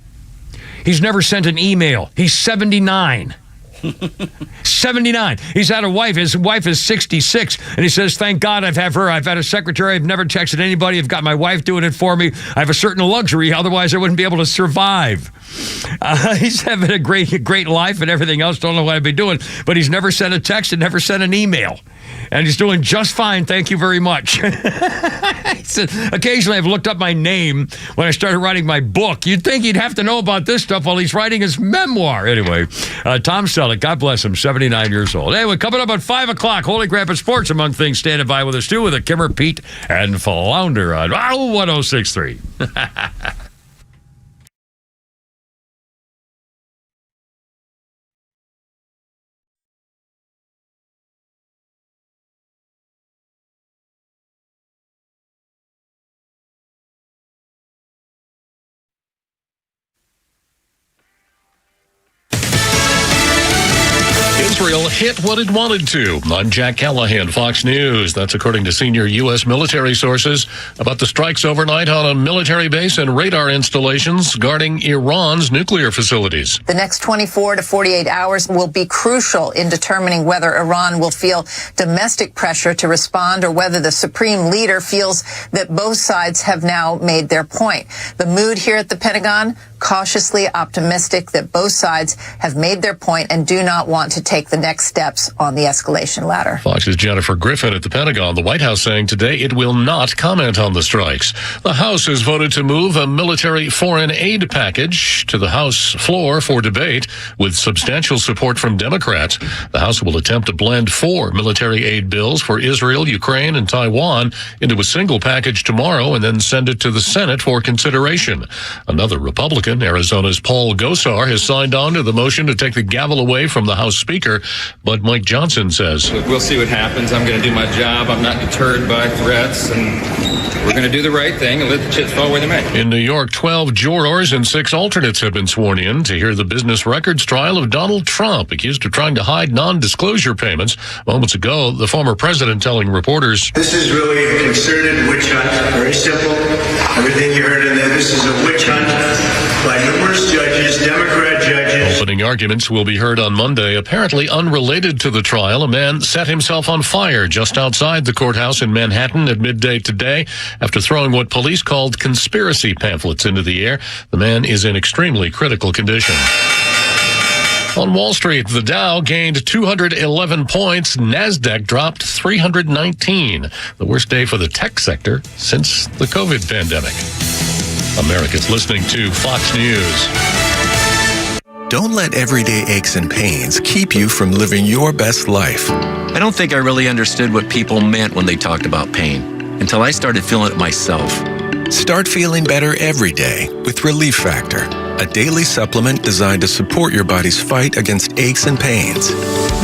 He's never sent an email. He's 79. 79. He's had a wife. His wife is 66. And he says, thank God I've had her. I've had a secretary. I've never texted anybody. I've got my wife doing it for me. I have a certain luxury. Otherwise, I wouldn't be able to survive. He's having a great life and everything else. Don't know what I'd be doing. But he's never sent a text and never sent an email. And he's doing just fine. Thank you very much. He said, occasionally I've looked up my name when I started writing my book. You'd think he'd have to know about this stuff while he's writing his memoir. Anyway, Tom Selleck, God bless him, 79 years old. Anyway, coming up at 5 o'clock, Holy Grandpa Sports, among things, standing by with us too, with a Kimmer, Pete, and Flounder on 106.3. Israel hit what it wanted to. I'm Jack Callahan, Fox News. That's according to senior U.S. military sources about the strikes overnight on a military base and radar installations guarding Iran's nuclear facilities. The next 24 to 48 hours will be crucial in determining whether Iran will feel domestic pressure to respond or whether the supreme leader feels that both sides have now made their point. The mood here at the Pentagon, cautiously optimistic that both sides have made their point and do not want to take the next steps on the escalation ladder. Fox's Jennifer Griffin at the Pentagon. The White House saying today it will not comment on the strikes. The House has voted to move a military foreign aid package to the House floor for debate with substantial support from Democrats. The House will attempt to blend 4 military aid bills for Israel, Ukraine, and Taiwan into a single package tomorrow and then send it to the Senate for consideration. Another Republican, Arizona's Paul Gosar, has signed on to the motion to take the gavel away from the House Speaker, but Mike Johnson says, we'll see what happens. I'm going to do my job. I'm not deterred by threats, and we're going to do the right thing and let the chips fall where they may. In New York, 12 jurors and 6 alternates have been sworn in to hear the business records trial of Donald Trump, accused of trying to hide non-disclosure payments. Moments ago, the former president telling reporters, this is really a concerted witch hunt. Very simple. Everything you heard in there, this is a witch hunt by numerous judges, Democrat judges. Opening arguments will be heard on Monday. Apparently unrelated to the trial, a man set himself on fire just outside the courthouse in Manhattan at midday today after throwing what police called conspiracy pamphlets into the air. The man is in extremely critical condition. On Wall Street, the Dow gained 211 points. NASDAQ dropped 319. The worst day for the tech sector since the COVID pandemic. Americans listening to Fox News. Don't let everyday aches and pains keep you from living your best life. I don't think I really understood what people meant when they talked about pain until I started feeling it myself. Start feeling better every day with Relief Factor, a daily supplement designed to support your body's fight against aches and pains.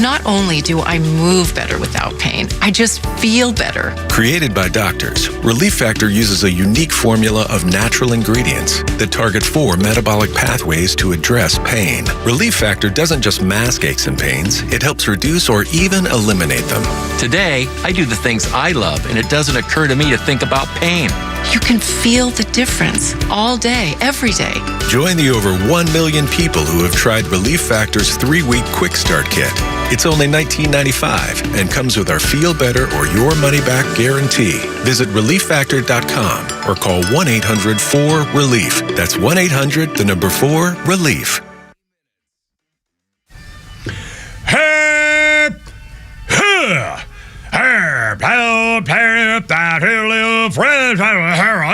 Not only do I move better without pain, I just feel better. Created by doctors, Relief Factor uses a unique formula of natural ingredients that target 4 metabolic pathways to address pain. Relief Factor doesn't just mask aches and pains, it helps reduce or even eliminate them. Today, I do the things I love, and it doesn't occur to me to think about pain. you can feel the difference all day, every day. Join the over 1 million people who have tried Relief Factor's 3-week Quick Start Kit. It's only $19.95 and comes with our Feel Better or Your Money Back guarantee. Visit ReliefFactor.com or call 1-800-4RELIEF. That's 1-800-4-RELIEF.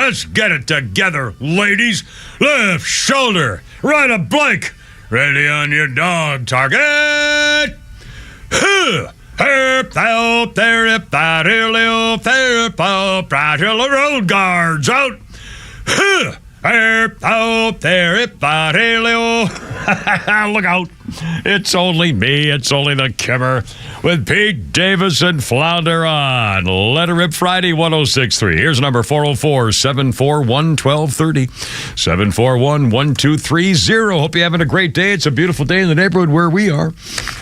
Let's get it together, ladies. Left shoulder, right a blank. Ready on your dog target. Road guards out. Look out. It's only me. It's only the Kimmer with Pete Davis and Flounder on Let It Rip Friday 106.3. Here's number 404-741-1230. 741-1230. Hope you're having a great day. It's a beautiful day in the neighborhood where we are.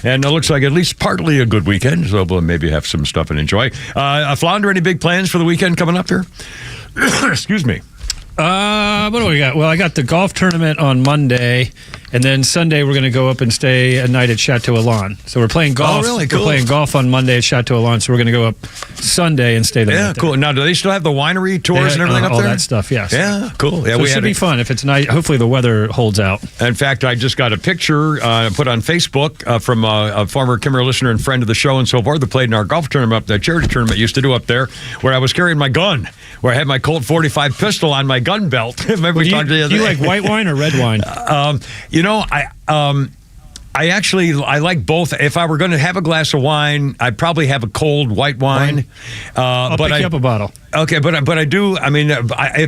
And it looks like at least partly a good weekend. So we'll maybe have some stuff and enjoy. Flounder, any big plans for the weekend coming up here? Excuse me. What do we got? Well, I got the golf tournament on Monday, and then Sunday we're going to go up and stay a night at Chateau Elan. So we're playing golf. Oh, really? Cool. We're playing golf on Monday at Chateau Elan, so we're going to go up Sunday and stay the night. Yeah, cool. There. Now, do they still have the winery tours and everything up all there? All that stuff, yes. Yeah, cool. Yeah, so it should be fun if it's nice. Hopefully the weather holds out. In fact, I just got a picture put on Facebook from a former Kimmer listener and friend of the show and so forth that played in our golf tournament, the charity tournament used to do up there, where I was carrying my gun, where I had my Colt 45 pistol on my gun belt. Do you like white wine or red wine? I like both. If I were going to have a glass of wine, I'd probably have a cold white wine. I'll pick you up a bottle. Okay, but I do. I mean, I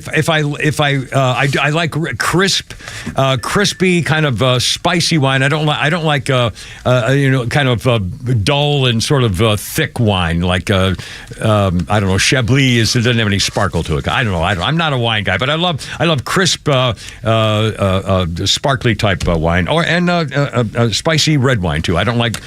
like crisp, crispy kind of spicy wine. I don't like kind of dull and sort of thick wine like I don't know, Chablis. It doesn't have any sparkle to it. I don't know. I'm not a wine guy, but I love crisp, sparkly type wine and spicy red wine too. I don't like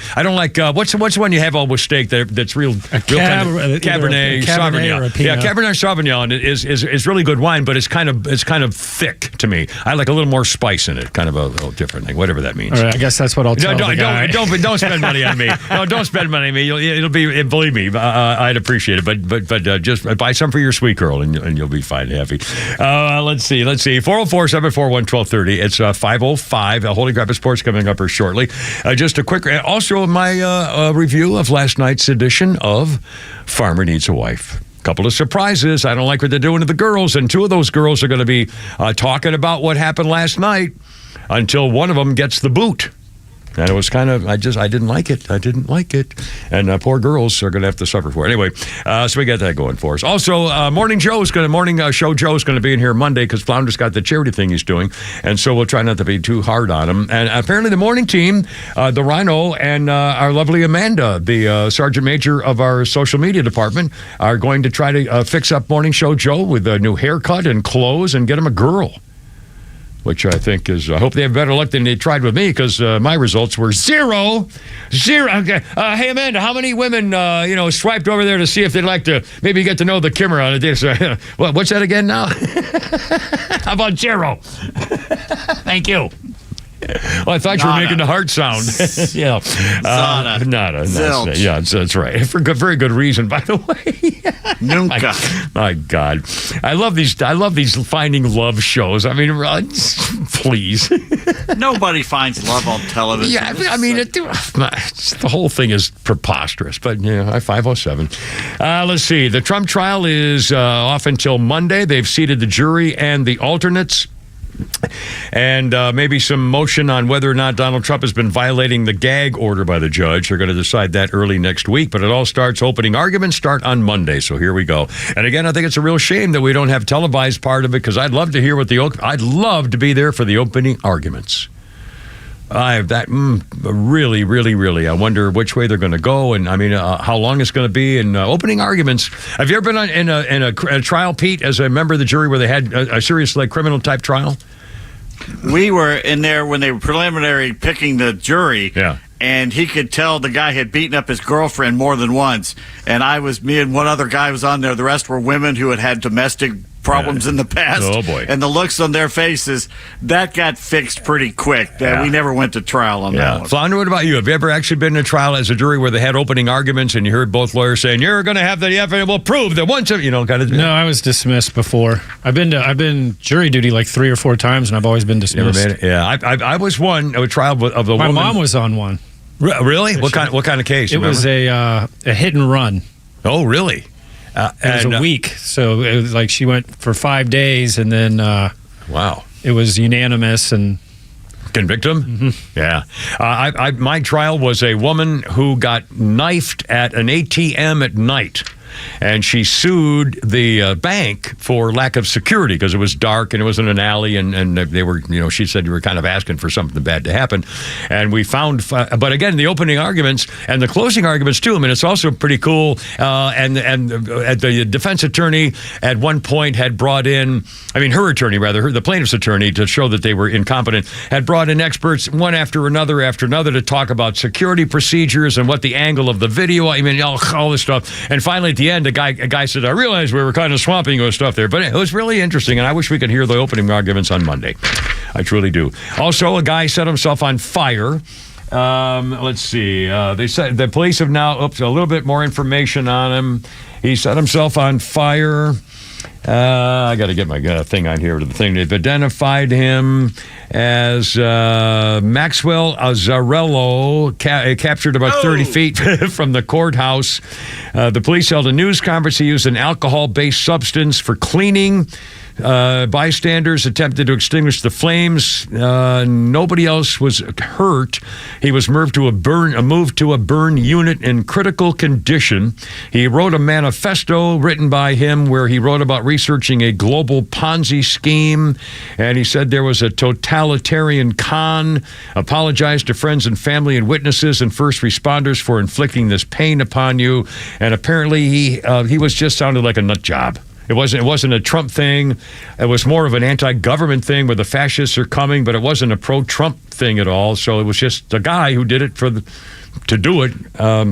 what's the one you have all with steak that's real kind of Cabernet Sauvignon. Yeah, Cabernet Sauvignon is really good wine, but it's kind of thick to me. I like a little more spice in it, kind of a little different thing, whatever that means. All right, I guess that's what I'll tell the guy. Don't spend money on me. No, don't spend money on me. It'll be, believe me, I'd appreciate it. But just buy some for your sweet girl, and you'll be fine and happy. Let's see. 404-741-1230. It's 5:05. Holy Crap of Sports coming up here shortly. Just a quick, also my review of last night's edition of Farmer Needs a Wife. Couple of surprises. I don't like what they're doing to the girls, and two of those girls are going to be talking about what happened last night until one of them gets the boot. And it was kind of, I didn't like it. And poor girls are going to have to suffer for it. Anyway, so we got that going for us. Also, Morning Show Joe's going to be in here Monday because Flounder's got the charity thing he's doing. And so we'll try not to be too hard on him. And apparently the morning team, the Rhino and our lovely Amanda, the Sergeant Major of our social media department, are going to try to fix up Morning Show Joe with a new haircut and clothes and get him a girl. Which I think is, I hope they have better luck than they tried with me because my results were zero. Okay. Hey, Amanda, how many women, swiped over there to see if they'd like to maybe get to know the Kimmer on a day? What's that again now? How about zero? Thank you. Well, I thought you were making the heart sound. Yeah. Nada. Zilch. Yeah, that's right. For very good reason, by the way. Nunca. My God. I love these finding love shows. I mean, please. Nobody finds love on television. Yeah, I mean, the whole thing is preposterous, but, 507. Let's see. The Trump trial is off until Monday. They've seated the jury and the alternates. And maybe some motion on whether or not Donald Trump has been violating the gag order by the judge. They're going to decide that early next week, but it all opening arguments start on Monday, so here we go. And again, I think it's a real shame that we don't have televised part of it, because I'd love to hear I'd love to be there for the opening arguments. Really, really, really. I wonder which way they're going to go, and I mean, how long it's going to be. And opening arguments. Have you ever been in a trial, Pete, as a member of the jury where they had a serious criminal type trial? We were in there when they were preliminary picking the jury. Yeah. And he could tell the guy had beaten up his girlfriend more than once. And me and one other guy was on there. The rest were women who had domestic problems in the past. Oh, boy. And the looks on their faces, that got fixed pretty quick. We never went to trial on that one. Flounder, what about you? Have you ever actually been in a trial as a jury where they had opening arguments and you heard both lawyers saying, you're going to have the evidence will prove that once, kind of... No, I was dismissed before. I've been jury duty like 3 or 4 times, and I've always been dismissed. Never made it? Yeah, I was one, a trial of the My woman. mom was on one. Really? What kind of case? It was a hit and run. Oh, really? It was a week, so it was like she went for 5 days, and then wow, it was unanimous and convict him. Mm-hmm. Yeah, my trial was a woman who got knifed at an ATM at night. And she sued the bank for lack of security because it was dark and it was in an alley and they were, she said you were kind of asking for something bad to happen. And we found, but again, the opening arguments and the closing arguments too, I mean, it's also pretty cool. And the defense attorney at one point had brought in, her attorney rather, the plaintiff's attorney, to show that they were incompetent, had brought in experts one after another to talk about security procedures and what the angle of the video, all this stuff. And finally at the end, a guy said, I realized we were kind of swamping with stuff there, but it was really interesting, and I wish we could hear the opening arguments on Monday. I truly do. Also, a guy set himself on fire. Let's see. They said the police have now, a little bit more information on him. He set himself on fire. I got to get my thing on here. The thing they've identified him as Maxwell Azzarello, captured about 30 feet from the courthouse. The police held a news conference. He used an alcohol-based substance for cleaning. Bystanders attempted to extinguish the flames. Nobody else was hurt. He was moved to a burn unit in critical condition. He wrote a manifesto written by him where he wrote about researching a global Ponzi scheme, and he said there was a totalitarian con, apologized to friends and family and witnesses and first responders for inflicting this pain upon you, and apparently he was just sounded like a nut job. It wasn't a Trump thing. It was more of an anti-government thing where the fascists are coming, but it wasn't a pro-Trump thing at all. So it was just a guy who did it to do it.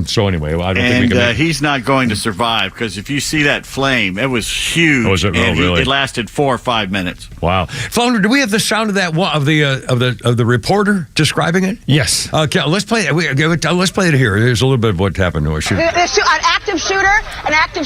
So anyway, I don't think we can. He's not going to survive because if you see that flame, it was huge. Was it? And really? It lasted 4 or 5 minutes. Wow, Flounder, do we have the sound of that of the reporter describing it? Yes. Okay, let's play it. Let's play it here. There's a little bit of what happened to us. An active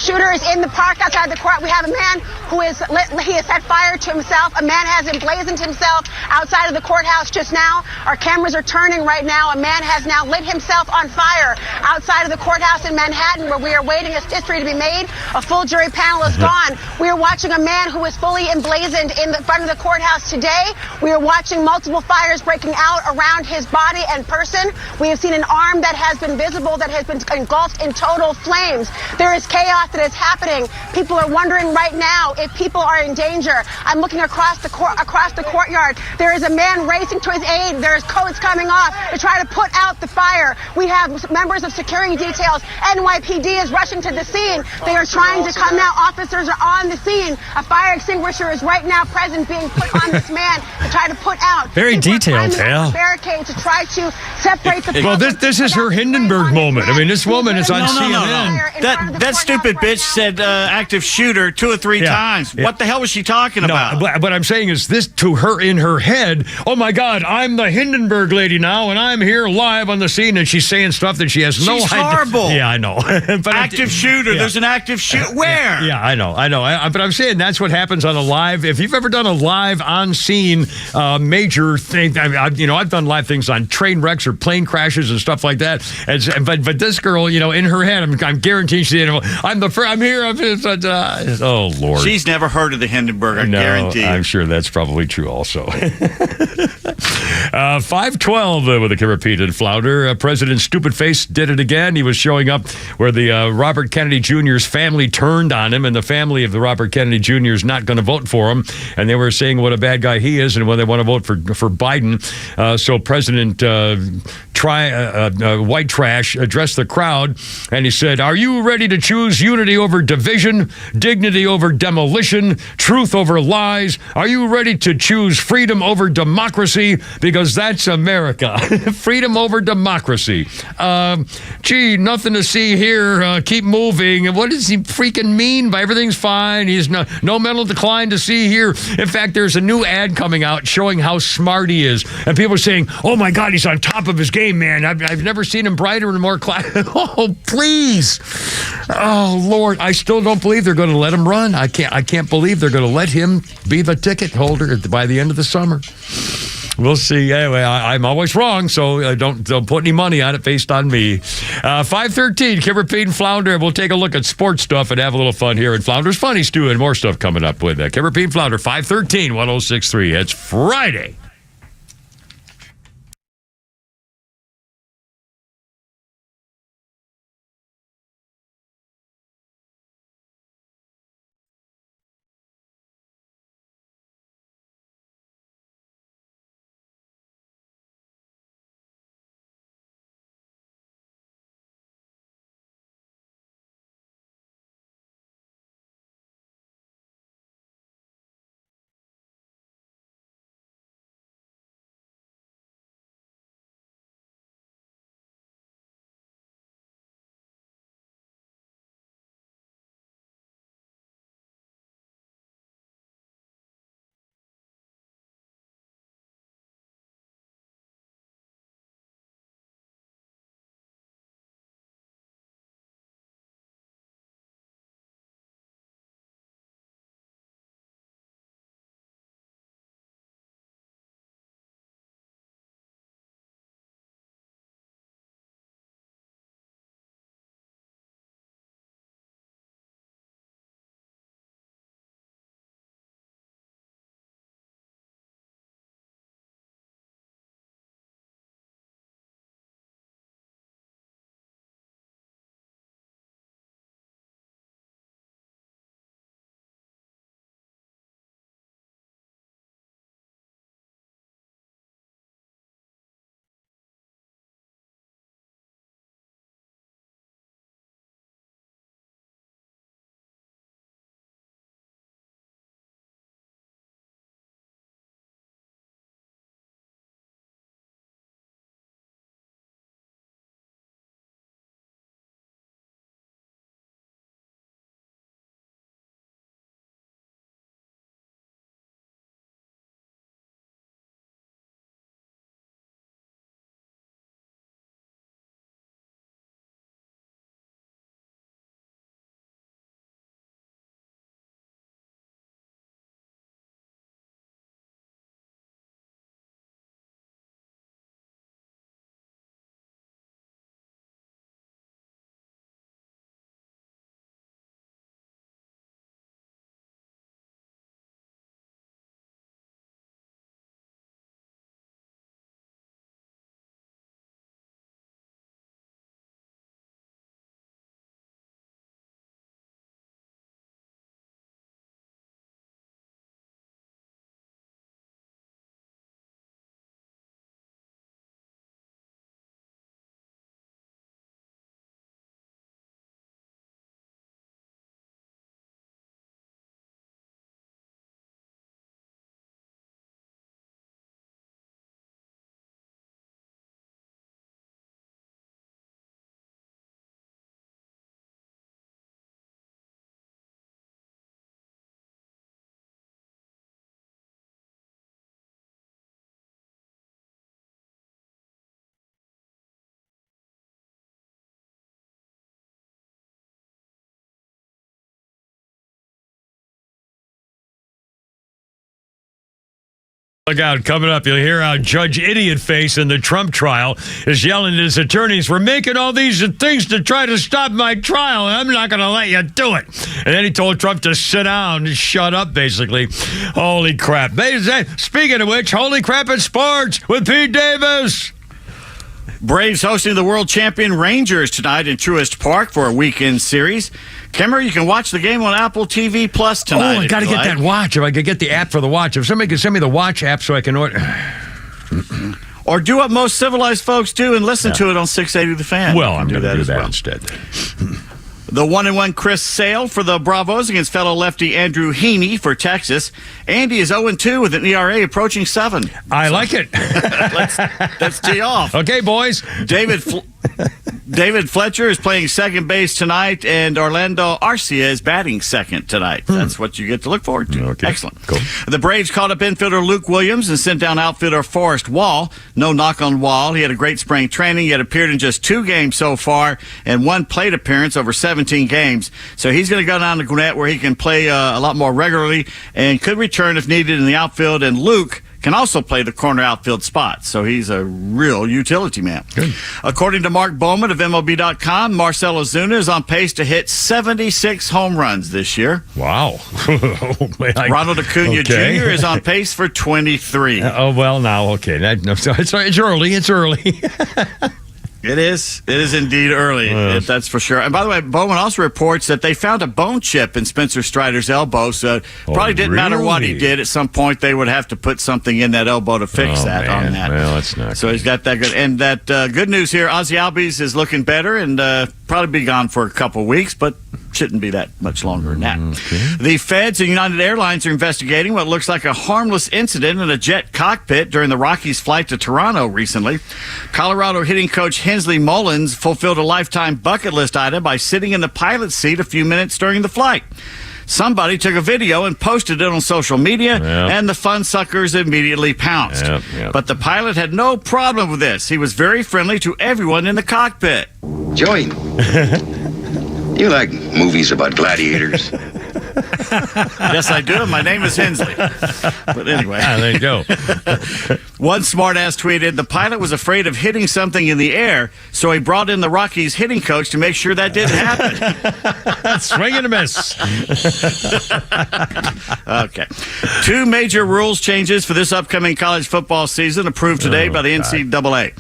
shooter is in the park outside the court. We have a man who has set fire to himself. A man has emblazoned himself outside of the courthouse just now. Our cameras are turning right now. A man has now lit himself on fire outside of the courthouse in Manhattan, where we are waiting a history to be made. A full jury panel is gone. We are watching a man who is fully emblazoned in the front of the courthouse today. We are watching multiple fires breaking out around his body and person. We have seen an arm that has been visible, that has been engulfed in total flames. There is chaos that is happening. People are wondering right now if people are in danger. I'm looking across the courtyard. There is a man racing to his aid. There's coats coming off to try to put out the fire. We have members of security details. NYPD is rushing to the scene. They are trying to come now. Officers are on the scene. A fire extinguisher is right now present, being put on this man to try to put out. Very detailed. Barricade to try to separate the. Well, this is her Hindenburg moment. I mean, this woman is on CNN. That stupid bitch said active shooter 2 or 3 times. Yeah. What the hell was she talking about? What I'm saying is this to her in her head. Oh my God, I'm the Hindenburg lady now, and I'm here live on the scene, and she's saying stuff that she has no idea. She's horrible. Yeah, I know. But active shooter. Yeah. There's an active shooter. Where? Yeah, I know. But I'm saying that's what happens on a live. If you've ever done a live on scene major thing, I've done live things on train wrecks or plane crashes and stuff like that. But this girl, in her head, I'm guaranteeing she's I'm here. Oh Lord. She's never heard of the Hindenburg. I guarantee. I'm sure that's probably true also. 512 with a repeated Flounder. President Stupid Face did it again. He was showing up where the Robert Kennedy Jr.'s family turned on him, and the family of the Robert Kennedy Jr. is not going to vote for him. And they were saying what a bad guy he is and when they want to vote for Biden. So President White Trash addressed the crowd, and he said, "Are you ready to choose unity over division, dignity over demolition, truth over lies? Are you ready to choose freedom over democracy? democracy because that's America. Freedom over democracy. Gee, nothing to see here. Keep moving. What does he freaking mean by everything's fine? He's no mental decline to see here. In fact, there's a new ad coming out showing how smart he is. And people are saying, oh my God, he's on top of his game, man. I've never seen him brighter and more class. Oh, please. Oh, Lord. I still don't believe they're going to let him run. I can't believe they're going to let him be the ticket holder by the end of the summer. We'll see. Anyway, I'm always wrong, so don't put any money on it based on me. 5:13, Kimber, Pete, and Flounder, and we'll take a look at sports stuff and have a little fun here. And Flounder's Funny Stew and more stuff coming up with Kimber, Pete, and Flounder, 5:13, 106.3. It's Friday. Look out, coming up, you'll hear how Judge Idiot Face in the Trump trial is yelling at his attorneys, we're making all these things to try to stop my trial, and I'm not going to let you do it. And then he told Trump to sit down and shut up, basically. Holy crap. Speaking of which, holy crap in sports with Pete Davis. Braves hosting the world champion Rangers tonight in Truist Park for a weekend series. Kimmer, you can watch the game on Apple TV Plus tonight. Oh, I got to get that watch. If I could get the app for the watch. If somebody could send me the watch app so I can order. Or do what most civilized folks do and listen to it on 680 The Fan. Well, I'm going to do that instead. The 1-1 Chris Sale for the Bravos against fellow lefty Andrew Heaney for Texas. Andy is 0-2 with an ERA approaching 7. I like it. Let's tee off. Okay, boys. David Fletcher is playing second base tonight, and Orlando Arcia is batting second tonight. That's what you get to look forward to. Okay. Excellent. Cool. The Braves called up infielder Luke Williams and sent down outfielder Forrest Wall. No knock on Wall. He had a great spring training. He had appeared in just 2 games so far and 1 plate appearance over 17 games. So he's going to go down to Gwinnett where he can play a lot more regularly and could return if needed in the outfield. And Luke can also play the corner outfield spot. So he's a real utility man. Good. According to Mark Bowman of MLB.com, Marcell Ozuna is on pace to hit 76 home runs this year. Wow. Ronald Acuna Jr. is on pace for 23. It's early. It's early. It is indeed early. That's for sure. And by the way, Bowman also reports that they found a bone chip in Spencer Strider's elbow, so it probably didn't matter what he did. At some point, they would have to put something in that elbow to fix on that. Well, that's not so good. He's got that good. And that good news here, Ozzie Albies is looking better and probably be gone for a couple of weeks, but shouldn't be that much longer than that. Okay. The feds and United Airlines are investigating what looks like a harmless incident in a jet cockpit during the Rockies' flight to Toronto recently. Colorado hitting coach Hensley Mullins fulfilled a lifetime bucket list item by sitting in the pilot's seat a few minutes during the flight. Somebody took a video and posted it on social media, and the fun suckers immediately pounced. But the pilot had no problem with this. He was very friendly to everyone in the cockpit. Joey, you like movies about gladiators? Yes, I do. My name is Hensley. But anyway. There you go. One smartass tweeted, the pilot was afraid of hitting something in the air, so he brought in the Rockies hitting coach to make sure that didn't happen. Swing and a miss. Okay. 2 major rules changes for this upcoming college football season approved today by the NCAA.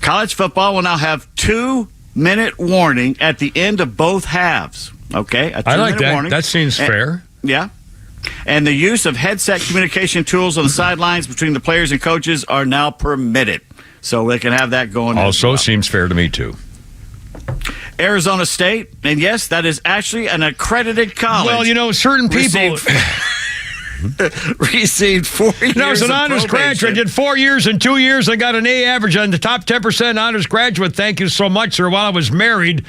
College football will now have 2-minute warning at the end of both halves. Okay? I like that. Warning. That seems fair. Yeah. And the use of headset communication tools on the sidelines between the players and coaches are now permitted. So they can have that going on. Also seems fair to me, too. Arizona State, and yes, that is actually an accredited college. Well, certain people... received 4 years I was an honors graduate. I did 4 years and 2 years. I got an A average on the top 10% honors graduate. Thank you so much, sir, while I was married.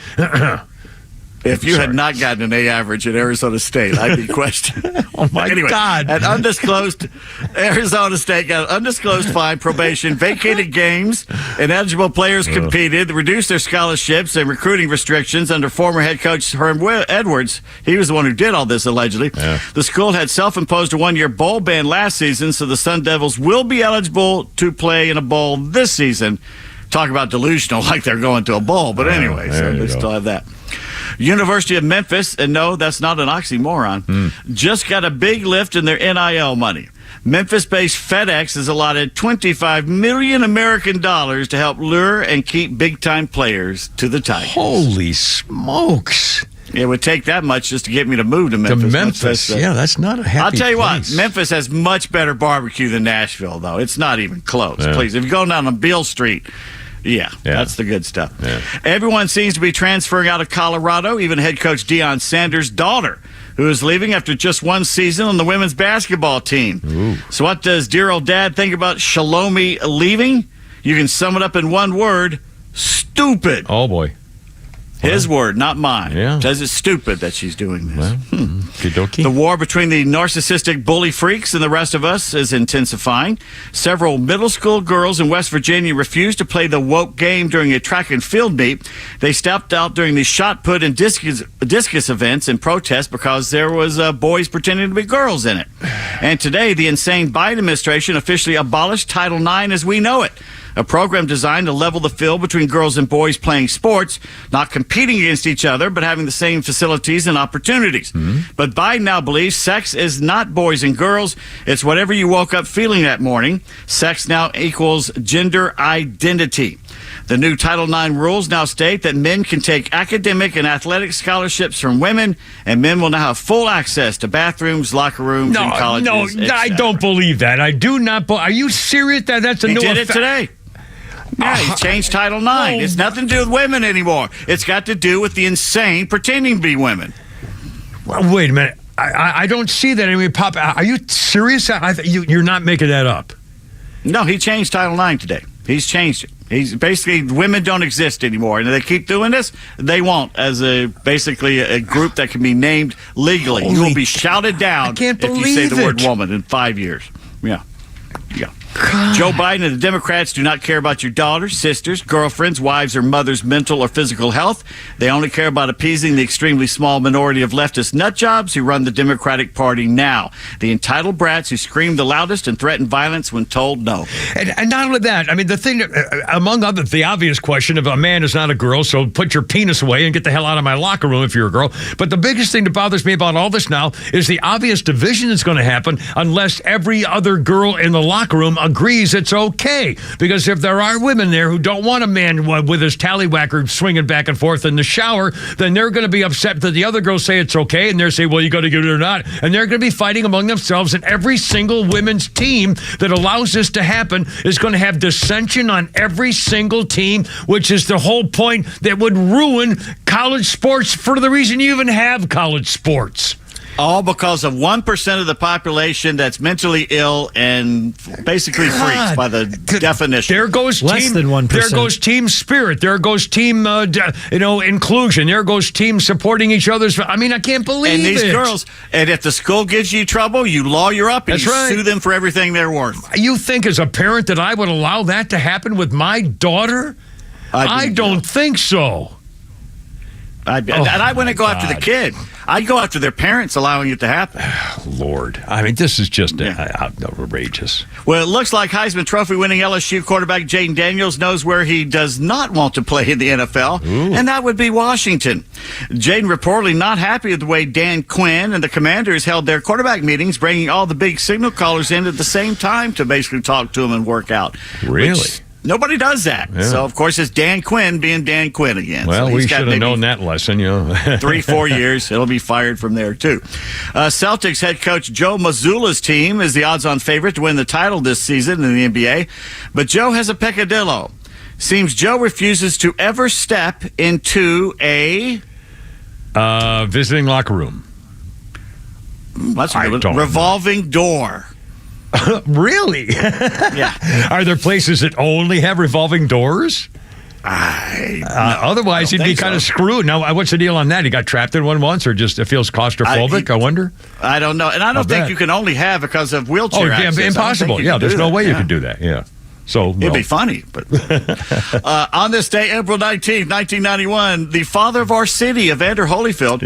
If you had not gotten an A average at Arizona State, I'd be questioned. Oh, my God. An undisclosed Arizona State got an undisclosed fine, probation, vacated games, and eligible players competed, reduced their scholarships and recruiting restrictions under former head coach Herm Edwards. He was the one who did all this, allegedly. The school had self-imposed a 1-year bowl ban last season, so the Sun Devils will be eligible to play in a bowl this season. Talk about delusional, like they're going to a bowl. But anyway, so they still have that. University of Memphis, and no, that's not an oxymoron, just got a big lift in their NIL money. Memphis-based FedEx has allotted $25 million American dollars to help lure and keep big-time players to the Tigers. Holy smokes. It would take that much just to get me to move to Memphis. That's not a happy I'll tell you place. what, Memphis has much better barbecue than Nashville, though. It's not even close. Please, if you go down on Beale Street, that's the good stuff. Everyone seems to be transferring out of Colorado, even head coach Deion Sanders' daughter, who is leaving after just 1 season on the women's basketball team. Ooh. So what does dear old dad think about Shalomi leaving? You can sum it up in one word: stupid. Oh, boy. His word, not mine. Yeah. Says it's stupid that she's doing this. Well, The war between the narcissistic bully freaks and the rest of us is intensifying. Several middle school girls in West Virginia refused to play the woke game during a track and field meet. They stepped out during the shot put and discus events in protest because there was boys pretending to be girls in it. And today, the insane Biden administration officially abolished Title IX as we know it. A program designed to level the field between girls and boys playing sports, not competing against each other, but having the same facilities and opportunities. But Biden now believes sex is not boys and girls. It's whatever you woke up feeling that morning. Sex now equals gender identity. The new Title IX rules now state that men can take academic and athletic scholarships from women, and men will now have full access to bathrooms, locker rooms, and colleges. I don't believe that. I do not. Are you serious? That's a He new did it today. Yeah, he's changed Title IX. It's nothing to do with women anymore. It's got to do with the insane pretending to be women. Well, wait a minute. I don't see that. I mean, Pop, are you serious? You're not making that up. No, he changed Title IX today. He's changed it. He's basically, women don't exist anymore. And if they keep doing this, they won't, as basically a group that can be named legally. You will be shouted down if you say the word woman in 5 years. Yeah. God. Joe Biden and the Democrats do not care about your daughters, sisters, girlfriends, wives, or mothers' mental or physical health. They only care about appeasing the extremely small minority of leftist nutjobs who run the Democratic Party now. The entitled brats who scream the loudest and threaten violence when told no. And not only that, I mean, the thing, among other, the obvious question of a man is not a girl, so put your penis away and get the hell out of my locker room if you're a girl. But the biggest thing that bothers me about all this now is the obvious division that's going to happen unless every other girl in the locker room agrees it's okay. Because if there are women there who don't want a man with his tallywhacker swinging back and forth in the shower, then they're going to be upset that the other girls say it's okay, and they're saying, well, you got to get it or not. And they're going to be fighting among themselves, and every single women's team that allows this to happen is going to have dissension on every single team, which is the whole point that would ruin college sports for the reason you even have college sports. All because of 1% of the population that's mentally ill and basically freaks by the definition. There goes less than 1%. There goes team spirit. There goes team, inclusion. There goes team supporting each other's. I mean, I can't believe it. And these girls, and if the school gives you trouble, you lawyer up and sue them for everything they're worth. You think as a parent that I would allow that to happen with my daughter? I don't think so. And I wouldn't go after the kid. I'd go after their parents allowing it to happen. Lord. I mean, this is just outrageous. Well, it looks like Heisman Trophy winning LSU quarterback Jaden Daniels knows where he does not want to play in the NFL, and that would be Washington. Jaden reportedly not happy with the way Dan Quinn and the Commanders held their quarterback meetings, bringing all the big signal callers in at the same time to basically talk to them and work out. Really? Nobody does that. Yeah. So, of course, it's Dan Quinn being Dan Quinn again. Well, so we should have known that lesson, 3-4 years. It'll be fired from there, too. Celtics head coach Joe Mazzulla's team is the odds-on favorite to win the title this season in the NBA. But Joe has a peccadillo. Seems Joe refuses to ever step into a... visiting locker room. That's a revolving door. Really? Yeah. Are there places that only have revolving doors? Otherwise, he'd be kind of screwed. Now, what's the deal on that? He got trapped in one once, or just it feels claustrophobic? I wonder. I don't know, and I don't think you can only have because of wheelchair access. Impossible. Yeah, there's no way you could do that. Yeah. So it'd be funny, but on this day, April 19th, 1991, the father of our city, Evander Holyfield,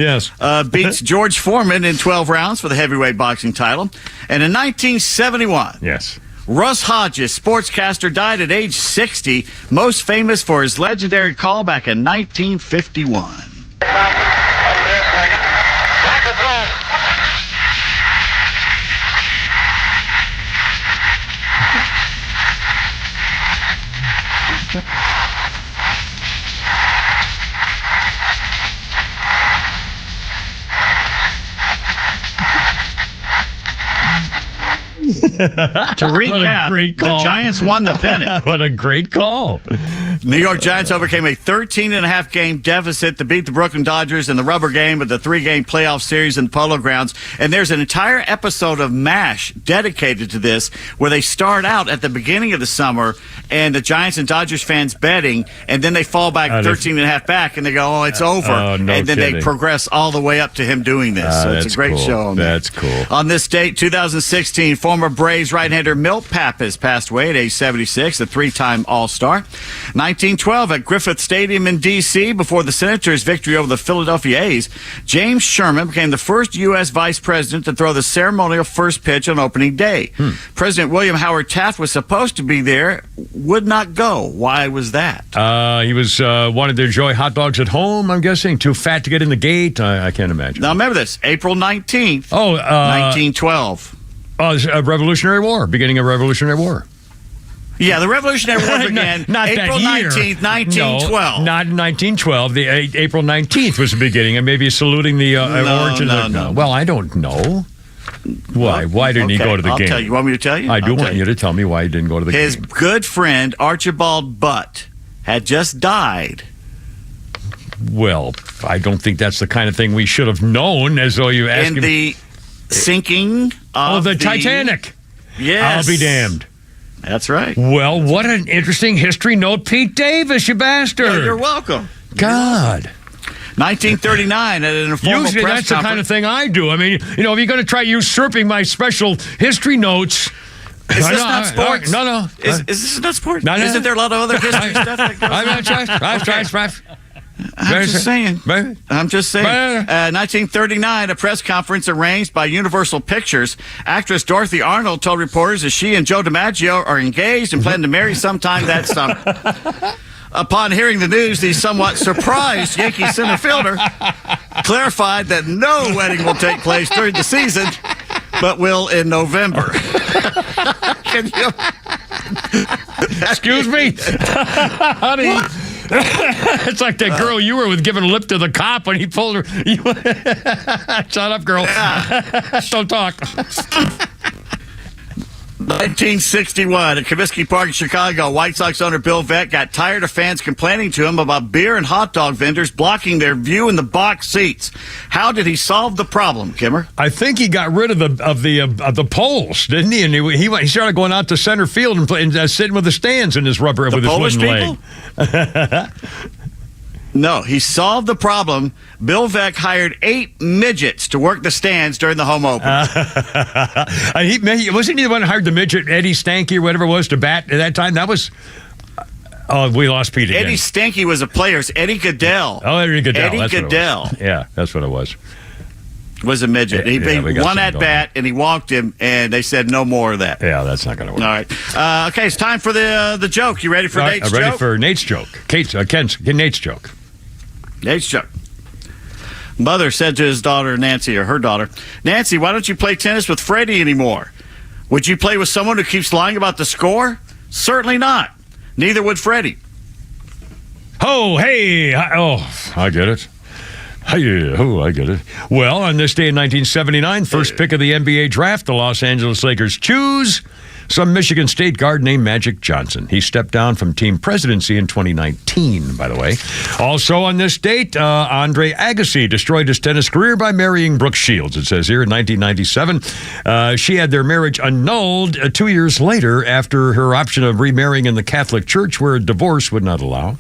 beats George Foreman in 12 rounds for the heavyweight boxing title. And in 1971, Russ Hodges, sportscaster, died at age 60, most famous for his legendary call back in 1951. To recap, the Giants won the pennant. What a great call. New York Giants overcame a 13.5 game deficit to beat the Brooklyn Dodgers in the rubber game of the 3-game playoff series in Polo Grounds. And there's an entire episode of MASH dedicated to this where they start out at the beginning of the summer and the Giants and Dodgers fans betting, and then they fall back 13.5 back and they go, it's over. And then they progress all the way up to him doing this. So it's a great show. That's cool. On this date, 2016, former Braves right-hander Milt Pappas passed away at age 76, a 3-time All-Star. 1912 at Griffith Stadium in D.C. before the Senators' victory over the Philadelphia A's, James Sherman became the first U.S. vice president to throw the ceremonial first pitch on opening day. President William Howard Taft was supposed to be there, would not go. Why was that? He was wanted to enjoy hot dogs at home, I'm guessing. Too fat to get in the gate. I can't imagine. Now remember this, April 19th, 1912. Revolutionary War, beginning of Revolutionary War. Yeah, the Revolutionary War began not April that year. 19th, 1912. No, not 1912. The April 19th was the beginning, and maybe saluting the origin. No. Well, I don't know. Why? Why didn't he go to the game? I'll tell you. You want me to tell you? I do want you to tell me why he didn't go to the game. His good friend, Archibald Butt, had just died. Well, I don't think that's the kind of thing we should have known, as though you asked in the sinking of the Titanic. Yes. I'll be damned. That's right. Well, what an interesting history note, Pete Davis, you bastard. Yeah, you're welcome. God. 1939 at an informal Usually press that's the kind of thing I do. I mean, if you're going to try usurping my special history notes... Is this not sports? No. Is this not sports? No. Isn't there a lot of other history stuff that goes on? I'm just saying. 1939, a press conference arranged by Universal Pictures. Actress Dorothy Arnold told reporters that she and Joe DiMaggio are engaged and plan to marry sometime that summer. Upon hearing the news, the somewhat surprised Yankee center fielder clarified that no wedding will take place during the season, but will in November. Can you? Excuse me? Honey. It's like that girl you were with giving lip to the cop when he pulled her. Shut up, girl. Yeah. Don't talk. 1961 at Comiskey Park in Chicago, White Sox owner Bill Veeck got tired of fans complaining to him about beer and hot dog vendors blocking their view in the box seats. How did he solve the problem, Kimmer? I think he got rid of the poles, didn't he? And he started going out to center field and sitting with the stands in his rubber with his Polish wooden leg. No, he solved the problem. Bill Veeck hired 8 midgets to work the stands during the home opener. Wasn't he the one who hired the midget, Eddie Stanky or whatever it was, to bat at that time? That was... Oh, we lost Pete again. Eddie Stanky was a player. Eddie Goodell. Oh, Eddie Goodell. Eddie Goodell. Yeah, that's what it was. Was a midget. He won at bat, and he walked him, and they said no more of that. Yeah, that's not going to work. All right. Okay, it's time for the joke. You ready for Nate's joke? Ready for Nate's joke. Nate's joke. Nate's joke. Mother said to his daughter, Nancy, or her daughter, Nancy, why don't you play tennis with Freddie anymore? Would you play with someone who keeps lying about the score? Certainly not. Neither would Freddie. Oh, hey. I get it. I get it. Well, on this day in 1979, first pick of the NBA draft, the Los Angeles Lakers choose some Michigan State guard named Magic Johnson. He stepped down from team presidency in 2019, by the way. Also on this date, Andre Agassi destroyed his tennis career by marrying Brooke Shields, it says here, in 1997. She had their marriage annulled 2 years later after her option of remarrying in the Catholic Church, where a divorce would not allow.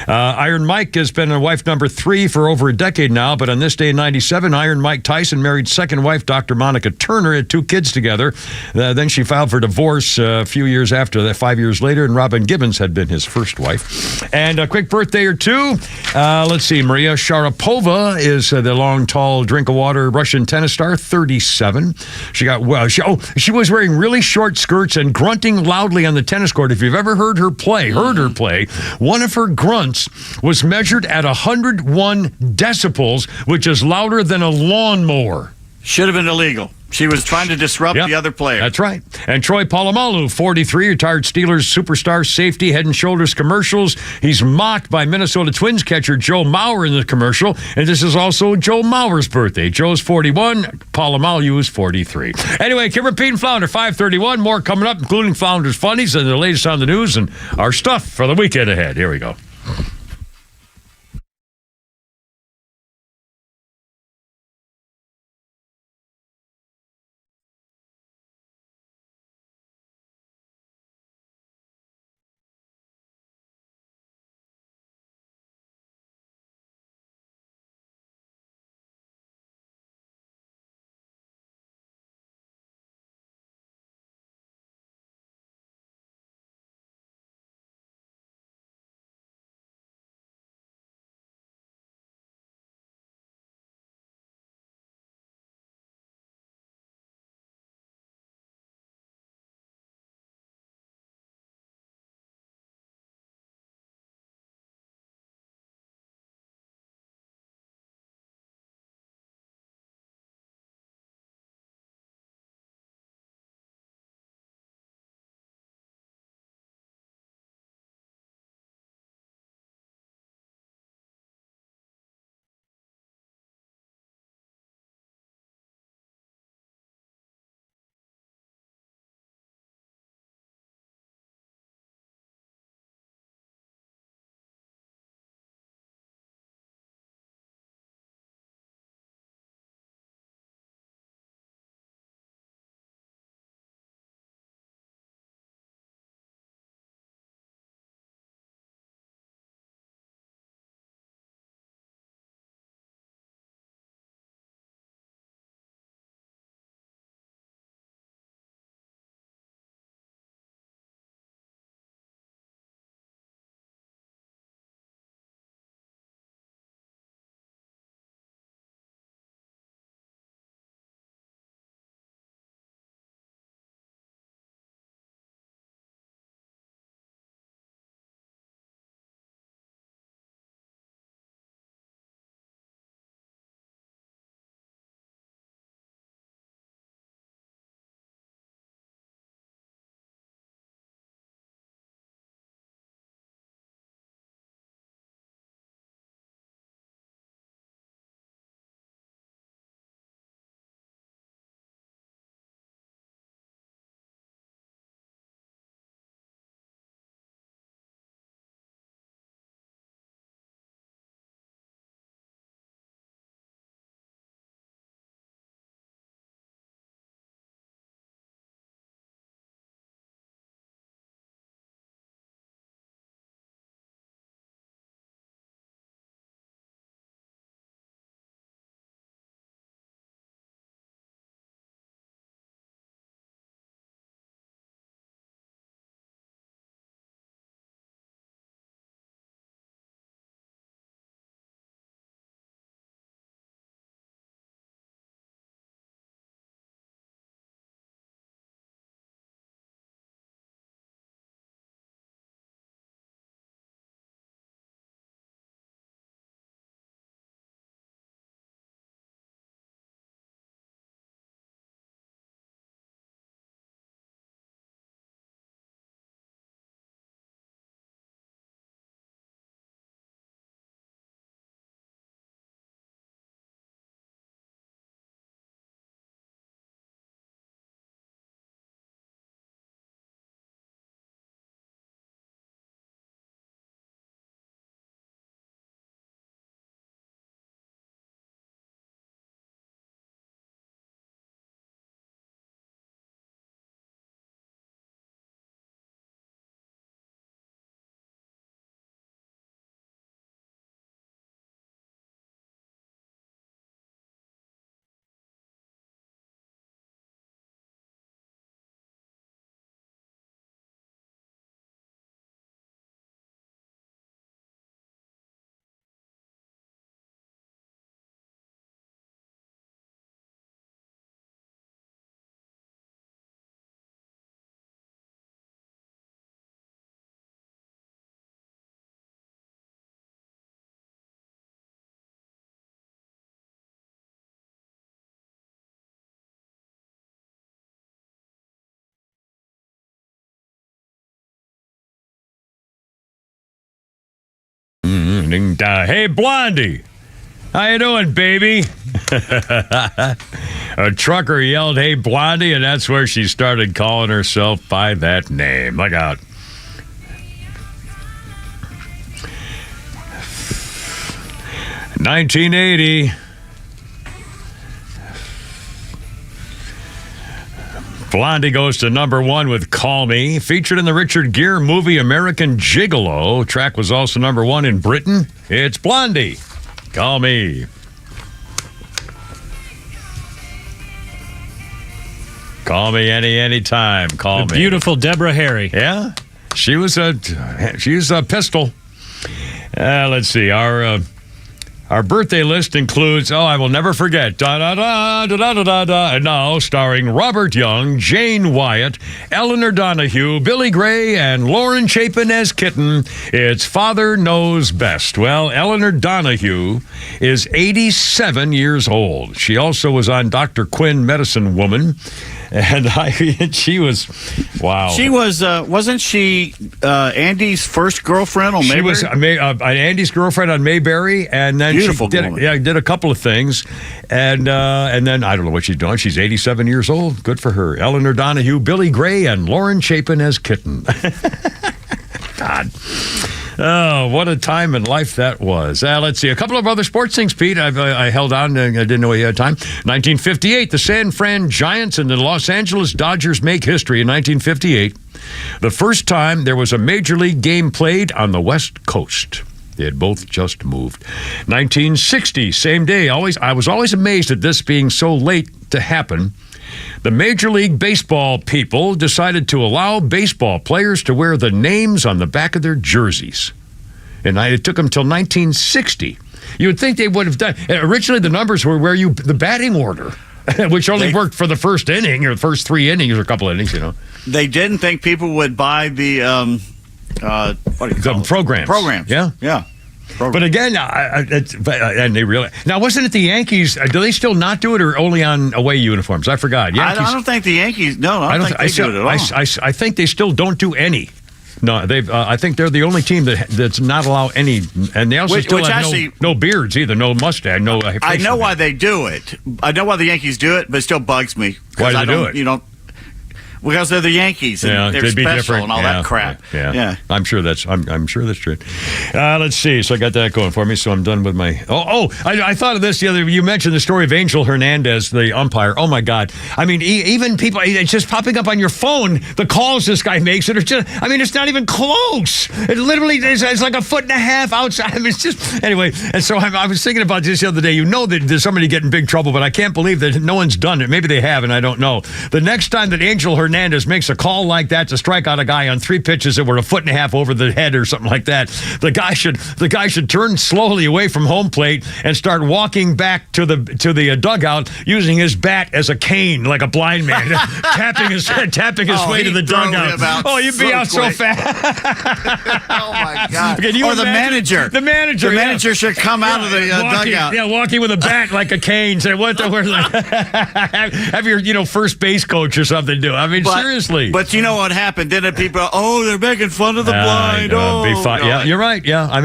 Iron Mike has been a wife number 3 for over a decade now, but on this day in 97, Iron Mike Tyson married second wife Dr. Monica Turner, had 2 kids together. Then she filed for divorce a few years after that, 5 years later, and Robin Gibbons had been his first wife. And a quick birthday or two. Let's see, Maria Sharapova is the long, tall, drink of water Russian tennis star, 37. She was wearing really short skirts and grunting loudly on the tennis court. If you've ever heard her play, one of her grunts was measured at 101 decibels, which is louder than a lawnmower. Should have been illegal. She was trying to disrupt the other player. That's right. And Troy Polamalu, 43, retired Steelers superstar safety, Head & Shoulders commercials. He's mocked by Minnesota Twins catcher Joe Mauer in the commercial. And this is also Joe Mauer's birthday. Joe's 41. Polamalu is 43. Anyway, Kimmer, Pete, and Flounder, 5:31. More coming up, including Flounder's Funnies and the latest on the news and our stuff for the weekend ahead. Here we go. Hey, Blondie. How you doing, baby? A trucker yelled, "Hey, Blondie," and that's where she started calling herself by that name. Look out. $19.80. Blondie goes to number 1 with Call Me. Featured in the Richard Gere movie American Gigolo. Track was also number 1 in Britain. It's Blondie. Call Me. Call me anytime. Call me. Beautiful Deborah Harry. Yeah. She's a pistol. Let's see. Our birthday list includes, I will never forget, da-da-da-da-da-da-da, and now starring Robert Young, Jane Wyatt, Eleanor Donahue, Billy Gray, and Lauren Chapin as Kitten. It's Father Knows Best. Well, Eleanor Donahue is 87 years old. She also was on Dr. Quinn, Medicine Woman. And she was, wow. She was, wasn't she Andy's first girlfriend on Mayberry? She was Andy's girlfriend on Mayberry, and then Beautiful she did a couple of things, and then I don't know what she's doing. She's 87 years old. Good for her. Eleanor Donahue, Billy Gray, and Lauren Chapin as Kitten. God. Oh, what a time in life that was. Let's see. A couple of other sports things, Pete. I held on. I didn't know you had time. 1958, the San Fran Giants and the Los Angeles Dodgers make history in 1958. The first time there was a Major League game played on the West Coast. They had both just moved. 1960, same day. I was always amazed at this being so late to happen. The Major League Baseball people decided to allow baseball players to wear the names on the back of their jerseys. And it took them till 1960. You would think they would have done. Originally, the numbers were where the batting order, which only worked for the first inning or the first 3 innings or a couple innings, They didn't think people would buy the what do you call it? Programs. Yeah. Yeah. But again, and they really now wasn't it the Yankees? Do they still not do it, or only on away uniforms? I forgot. Yankees, I don't think the Yankees. No, I don't think they do it at all. I think they still don't do any. No, they've. I think they're the only team that's not allow any, and they also still have no beards either, no mustache, no. I know why they do it. I know why the Yankees do it, but it still bugs me. Why do they do it? You know. Because they're the Yankees and they're special and all that crap. Yeah. I'm sure that's true. Let's see. So I got that going for me. So I'm done with my. I thought of this the other. You mentioned the story of Angel Hernandez, the umpire. Oh my God. I mean, even people. It's just popping up on your phone. The calls this guy makes that are just. I mean, it's not even close. It literally is. It's like a foot and a half outside. I mean, it's just anyway. And so I was thinking about this the other day. You know that there's somebody getting in big trouble, but I can't believe that no one's done it. Maybe they have, and I don't know. The next time that Angel Hernandez makes a call like that to strike out a guy on 3 pitches that were a foot and a half over the head or something like that, the guy should turn slowly away from home plate and start walking back to the dugout using his bat as a cane, like a blind man, tapping his way to the dugout. Oh, you'd be out so fast. Oh my God! Can you or the manager. The manager should come out of the dugout. Yeah, walking with a bat like a cane. Say what the have your first base coach or something do. I mean, seriously. But you know what happened? Didn't people? They're making fun of the blind. Yeah, you're right. Yeah, I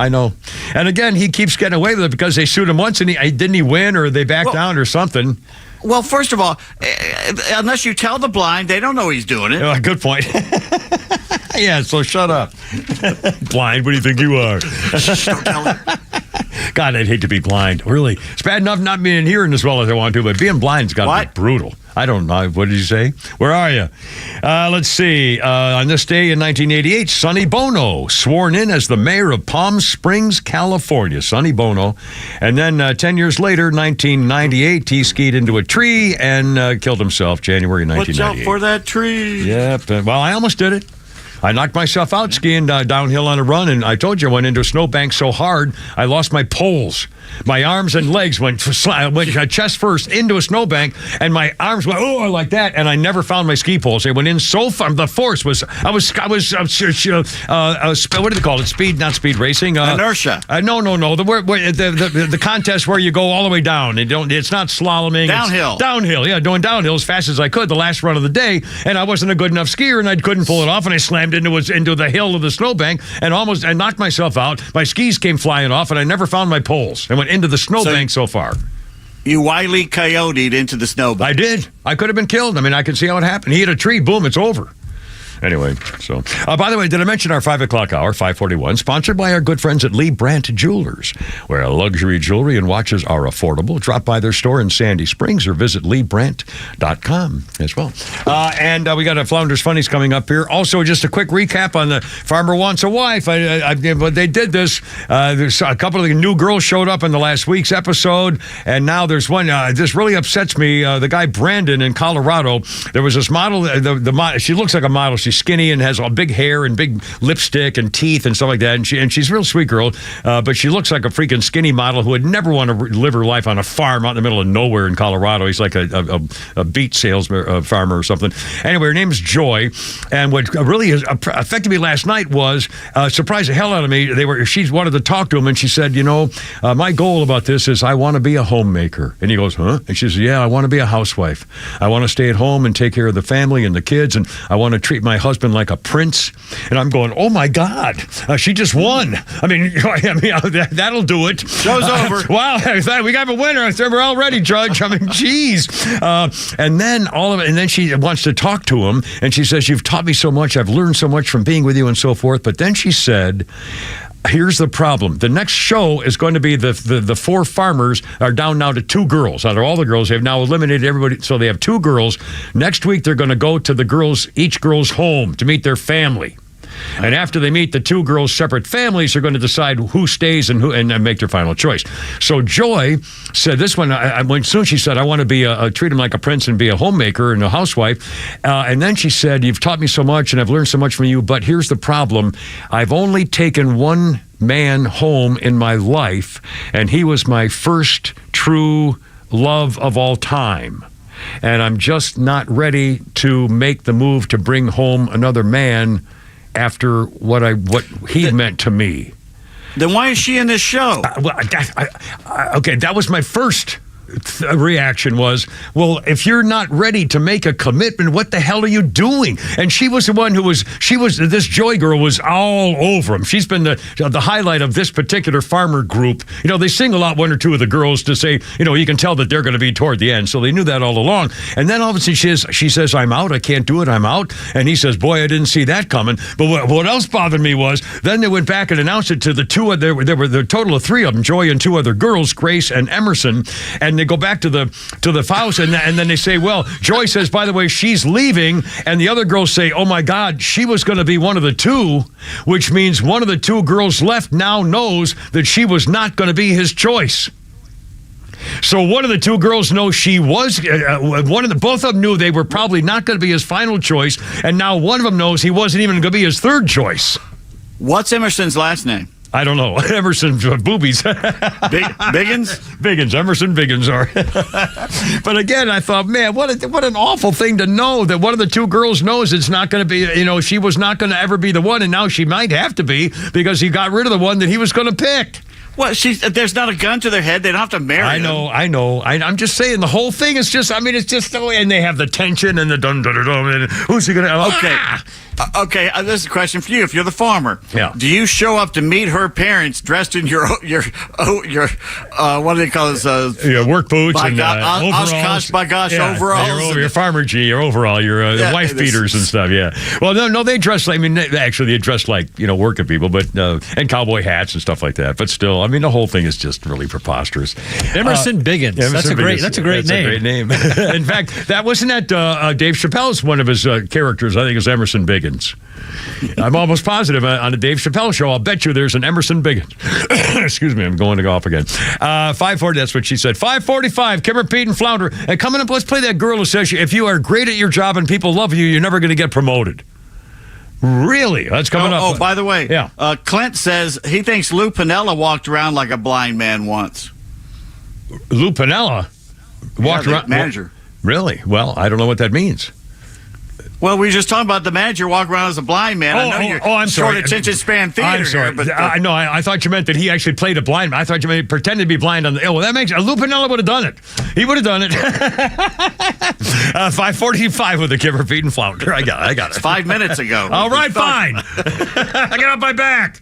know. And again, he keeps getting away with it because they sued him once, and didn't he win, or they backed down, or something. Well, first of all, unless you tell the blind, they don't know he's doing it. Oh, good point. Yeah, so shut up. Blind, what do you think you are? Don't tell him. God, I'd hate to be blind. Really. It's bad enough not being hearing as well as I want to, but being blind's got to be brutal. I don't know. What did you say? Where are you? Let's see. On this day in 1988, Sonny Bono sworn in as the mayor of Palm Springs, California. Sonny Bono. And then 10 years later, 1998, he skied into a tree and killed himself, January 1998. Watch out for that tree. Yep. Well, I almost did it. I knocked myself out skiing downhill on a run, and I told you I went into a snowbank so hard, I lost my poles. My arms and legs went chest first into a snowbank, and my arms went like that, and I never found my ski poles. They went in so far. The force was what do they call it? Not speed racing. Inertia. No. The contest where you go all the way down. It's not slaloming. Downhill. Downhill. Yeah, going downhill as fast as I could. The last run of the day, and I wasn't a good enough skier, and I couldn't pull it off, and I slammed slammed into the hill of the snowbank and knocked myself out. My skis came flying off, and I never found my poles. I went into the snowbank so far. You Wile E. Coyote'd into the snowbank. I did. I could have been killed. I mean, I can see how it happened. He hit a tree. Boom, it's over. Anyway, so, by the way, did I mention our 5 o'clock hour, 5:41, sponsored by our good friends at Lee Brandt Jewelers, where luxury jewelry and watches are affordable. Drop by their store in Sandy Springs or visit LeeBrandt.com as well. And we got a Flounders Funnies coming up here. Also, just a quick recap on the Farmer Wants a Wife. They did this. There's a couple of new girls showed up in the last week's episode, and now there's one. This really upsets me. The guy Brandon in Colorado, there was this model. She looks like a model. She's skinny and has all big hair and big lipstick and teeth and stuff like that. And she's a real sweet girl, but she looks like a freaking skinny model who would never want to live her life on a farm out in the middle of nowhere in Colorado. He's like a beet salesman, farmer or something. Anyway, her name's Joy. And what really affected me last night was, surprised the hell out of me. She wanted to talk to him, and she said, my goal about this is I want to be a homemaker. And he goes, huh? And she says, yeah, I want to be a housewife. I want to stay at home and take care of the family and the kids, and I want to treat my husband like a prince. And I'm going, oh my God, she just won. I mean, that'll do it. Show's over. Wow, we got a winner. We're all ready, Judge. I mean, geez. And then she wants to talk to him, and she says, you've taught me so much. I've learned so much from being with you and so forth. But then she said, here's the problem. The next show is going to be the 4 farmers are down now to 2 girls. Out of all the girls, they've now eliminated everybody. So they have 2 girls. Next week, they're going to go to each girl's home to meet their family. And after they meet the 2 girls' separate families, they're going to decide who stays and make their final choice. So Joy said this one, when soon she said, I want to treat him like a prince and be a homemaker and a housewife. And then she said, you've taught me so much and I've learned so much from you, but here's the problem. I've only taken one man home in my life, and he was my first true love of all time. And I'm just not ready to make the move to bring home another man after what he meant to me. Then why is she in this show? Okay, that was my first reaction was, well, if you're not ready to make a commitment, what the hell are you doing? And she was the one this Joy girl was all over him. She's been the highlight of this particular farmer group. They single out 1 or 2 of the girls to say, you can tell that they're going to be toward the end. So they knew that all along. And then all of a sudden she says, I'm out. I can't do it. I'm out. And he says, boy, I didn't see that coming. But what else bothered me was then they went back and announced it to the 2. There were the total of 3 of them, Joy and 2 other girls, Grace and Emerson. And they go back to the house, and then they say, well, Joy says, by the way, she's leaving, and the other girls say, oh my God, she was going to be one of the 2, which means one of the 2 girls left now knows that she was not going to be his choice. So one of the 2 girls knows she was, both of them knew they were probably not going to be his final choice, and now one of them knows he wasn't even going to be his 3rd choice. What's Emerson's last name? I don't know. Emerson Boobies. Biggins? Biggins. Emerson Biggins are. But again, I thought, man, what an awful thing to know that one of the 2 girls knows it's not going to be, she was not going to ever be the one, and now she might have to be because he got rid of the one that he was going to pick. Well, there's not a gun to their head. They don't have to marry him. I know. I'm just saying the whole thing is just, it's just, and they have the tension and the dun-dun-dun-dun, and who's he going to... Okay. Okay, this is a question for you. If you're the farmer, do you show up to meet her parents dressed in your what do they call this? Work boots and Oshkosh Bagosh overalls. Your farmer your overall, your wife beaters and stuff. Yeah. Well, no, they dress. They dress like working people, but and cowboy hats and stuff like that. But still, the whole thing is just really preposterous. Emerson Biggins. That's a great name. A great name. In fact, that wasn't Dave Chappelle's one of his characters. I think it was Emerson Biggins. I'm almost positive on the Dave Chappelle show. I'll bet you there's an Emerson Biggins. Excuse me, I'm going to go off again. 5:40, that's what she said. 5:45, Kimmer, Pete, and Flounder. And coming up, let's play that girl who says if you are great at your job and people love you, you're never going to get promoted. Really? That's coming up. Oh, by the way, Clint says he thinks Lou Piniella walked around like a blind man once. Lou Piniella walked around? Manager. Really? Well, I don't know what that means. Well, we were just talking about the manager walking around as a blind man. I know you're I'm short sorry. attention span theater I'm sorry. here, but No, I thought you meant that he actually played a blind man. I thought you meant he pretended to be blind on the. Oh, well, that makes Lou Piniella would have done it. He would have done it. 5:45 with the Kipper, Pete, and Flounder. I got it. It's 5 minutes ago. All right, fine. I got off my back.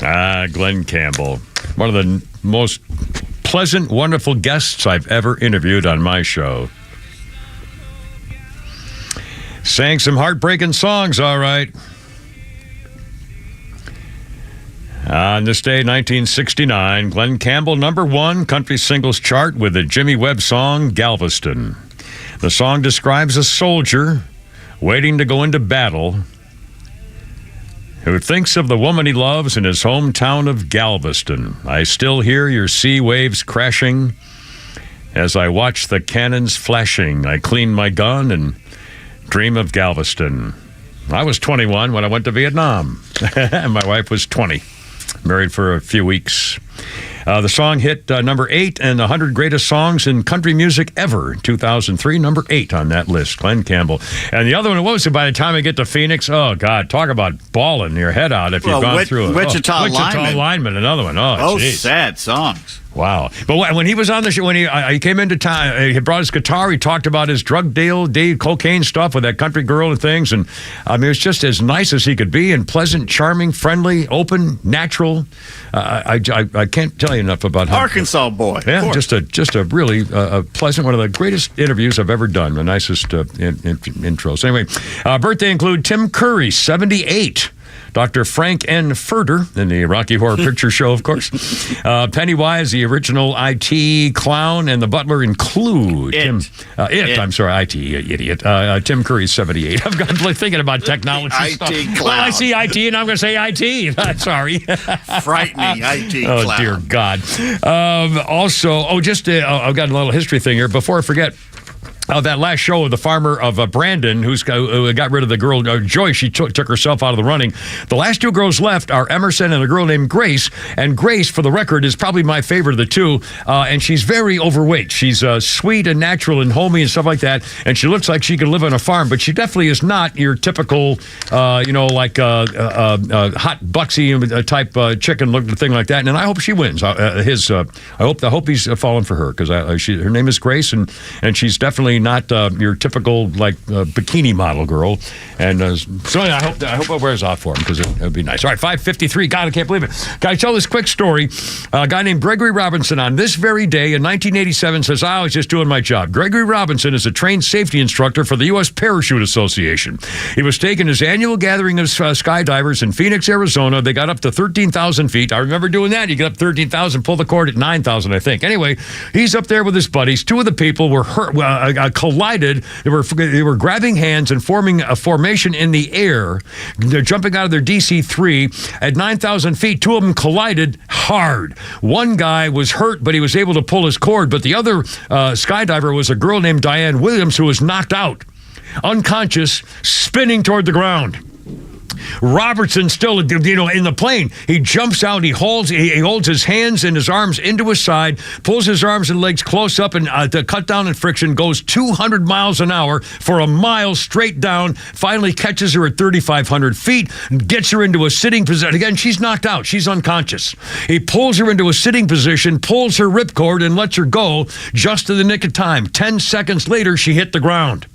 Glenn Campbell, one of the most pleasant, wonderful guests I've ever interviewed on my show. Sang some heartbreaking songs, all right. On this day, 1969, Glenn Campbell, #1 country singles chart with the Jimmy Webb song, Galveston. The song describes a soldier waiting to go into battle who thinks of the woman he loves in his hometown of Galveston. I still hear your sea waves crashing as I watch the cannons flashing. I clean my gun and dream of Galveston. I was 21 when I went to Vietnam, and my wife was 20. Married for a few weeks. The song hit number 8 in the 100 greatest songs in country music ever. 2003, number 8 on that list. Glenn Campbell. And the other one was, by the time I get to Phoenix, oh, God, talk about bawling your head out if you've gone through it. Wichita Lineman, another one. Oh, geez. Sad songs. Wow. But when he was on the show, when he came into town, he brought his guitar, he talked about his drug deal, cocaine stuff with that country girl and things. And I mean, it was just as nice as he could be, and pleasant, charming, friendly, open, natural. I can't tell you enough about how. Arkansas boy. Yeah, just a really pleasant, one of the greatest interviews I've ever done. The nicest intros. Anyway, birthday include Tim Curry, 78. Dr. Frank N. Furter in the Rocky Horror Picture Show, of course. Pennywise, the original IT clown, and the butler include IT, idiot. Tim Curry, 78. I've got thinking about technology stuff. IT clown. Well, I see IT, and I'm going to say IT. Sorry. Frightening IT clown. Oh, dear God. I've got a little history thing here. Before I forget, that last show of the farmer of Brandon, who got rid of the girl, Joy, she took herself out of the running. The last two girls left are Emerson and a girl named Grace. And Grace, for the record, is probably my favorite of the two. And she's very overweight. She's sweet and natural and homey and stuff like that. And she looks like she could live on a farm, but she definitely is not your typical, hot, buxy type chicken looking thing like that. And I hope she wins. I hope he's falling for her, because her name is Grace, and she's definitely not your typical bikini model girl, and so I hope it wears off for him, because it would be nice. All right, 5:53. God, I can't believe it. Can I tell this quick story? A guy named Gregory Robinson on this very day in 1987 says, I was just doing my job. Gregory Robinson is a trained safety instructor for the U.S. Parachute Association. He was taking his annual gathering of skydivers in Phoenix, Arizona. They got up to 13,000 feet. I remember doing that. You get up 13,000, pull the cord at 9,000, I think. Anyway, he's up there with his buddies. Two of the people were hurt. Collided. They were grabbing hands and forming a formation in the air. They're jumping out of their DC-3 at 9,000 feet. Two of them collided hard. One guy was hurt, but he was able to pull his cord. But the other skydiver was a girl named Diane Williams, who was knocked out, unconscious, spinning toward the ground. Robertson still, in the plane. He jumps out. He holds his hands and his arms into his side, pulls his arms and legs close up, and to cut down on friction, goes 200 miles an hour for a mile straight down. Finally catches her at 3,500 feet, gets her into a sitting position. Again, she's knocked out. She's unconscious. He pulls her into a sitting position, pulls her ripcord, and lets her go just in the nick of time. 10 seconds later, she hit the ground.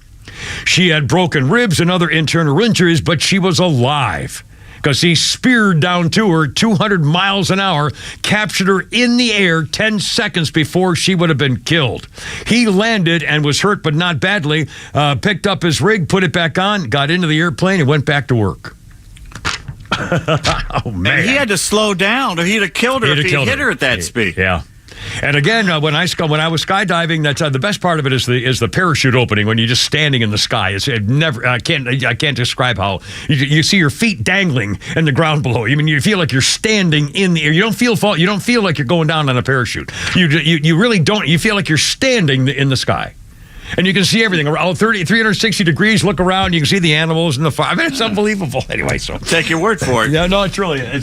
She had broken ribs and other internal injuries, but she was alive, because he speared down to her 200 miles an hour, captured her in the air 10 seconds before she would have been killed. He landed and was hurt, but not badly, picked up his rig, put it back on, got into the airplane, and went back to work. Oh, man. And he had to slow down, or he'd have killed her if he hit her at that speed. Yeah. And again, when I was skydiving, that's the best part of it is the parachute opening, when you're just standing in the sky. I can't describe how you see your feet dangling in the ground below. I mean, you feel like you're standing in the air. You don't feel like you're going down on a parachute. You really don't. You feel like you're standing in the sky. And you can see everything around 360 degrees. Look around, you can see the animals and the fire. I mean, it's unbelievable. Anyway, so take your word for it. Yeah, no, it's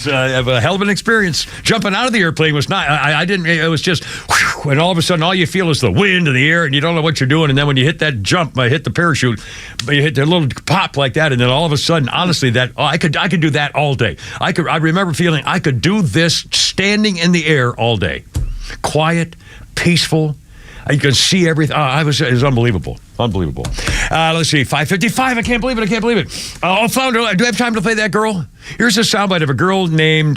a hell of an experience. Jumping out of the airplane was not. I didn't. It was just, whew, and all of a sudden, all you feel is the wind and the air, and you don't know what you're doing. And then when you hit that jump, hit the parachute, you hit the little pop like that, and then all of a sudden, honestly, I could do that all day. I remember feeling I could do this standing in the air all day, quiet, peaceful. You can see everything. It was unbelievable. Unbelievable. Let's see. 5:55. I can't believe it. Flounder, do I have time to play that girl? Here's a soundbite of a girl named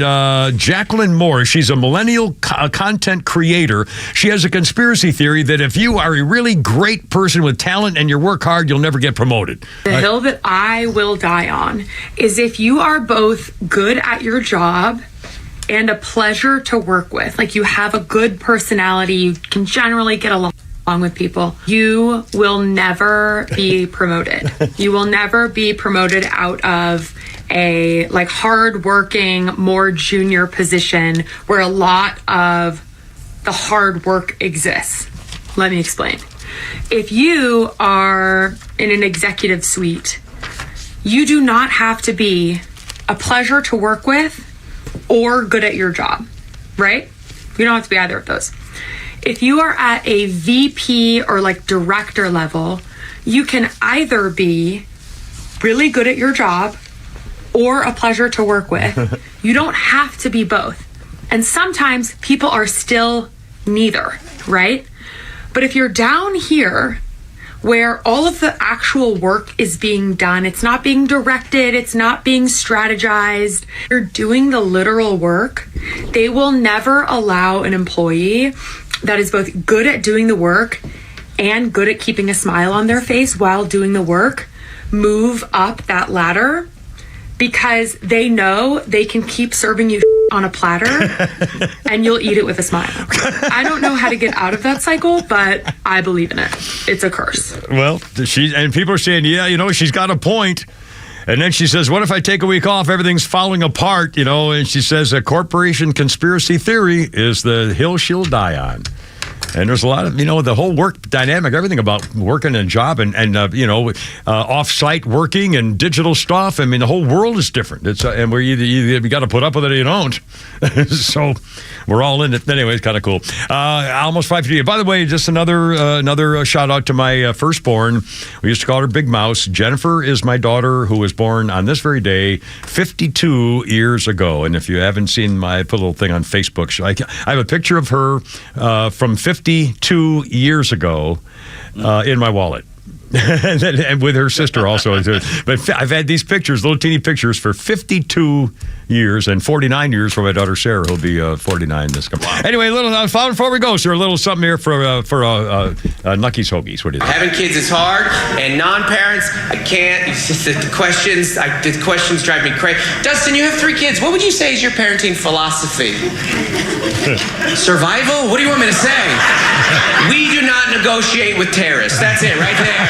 Jacqueline Moore. She's a millennial content creator. She has a conspiracy theory that if you are a really great person with talent and you work hard, you'll never get promoted. The hill that I will die on is if you are both good at your job and a pleasure to work with. Like, you have a good personality, you can generally get along with people, you will never be promoted. You will never be promoted out of a hard-working, more junior position where a lot of the hard work exists. Let me explain. If you are in an executive suite, you do not have to be a pleasure to work with or good at your job, right? You don't have to be either of those. If you are at a VP or director level, you can either be really good at your job or a pleasure to work with. You don't have to be both. And sometimes people are still neither, right? But if you're down here where all of the actual work is being done, it's not being directed, it's not being strategized, you're doing the literal work, they will never allow an employee that is both good at doing the work and good at keeping a smile on their face while doing the work move up that ladder, because they know they can keep serving you on a platter and you'll eat it with a smile. I don't know how to get out of that cycle, but I believe in it. It's a curse. Well, and people are saying, yeah, she's got a point. And then she says, what if I take a week off? Everything's falling apart, and she says a corporation conspiracy theory is the hill she'll die on. And there's a lot of, the whole work dynamic, everything about working a job and off-site working and digital stuff. I mean, the whole world is different. It's and we're either you got to put up with it or you don't. So we're all in it. Anyway, it's kind of cool. Almost 5:50. By the way, just another shout out to my firstborn. We used to call her Big Mouse. Jennifer is my daughter, who was born on this very day 52 years ago. And if you haven't seen I put a little thing on Facebook. I have a picture of her from 52 years ago in my wallet. And with her sister also. But I've had these pictures, little teeny pictures, for 52 years and 49 years for my daughter Sarah, who'll be 49 this coming. Anyway, a little before we go, sir, a little something here for Nucky's Hoagies. What do you think? Having kids is hard, and non-parents, I can't. It's just the questions drive me crazy. Dustin, you have 3 kids. What would you say is your parenting philosophy? Survival? What do you want me to say? We do not negotiate with terrorists. That's it, right there.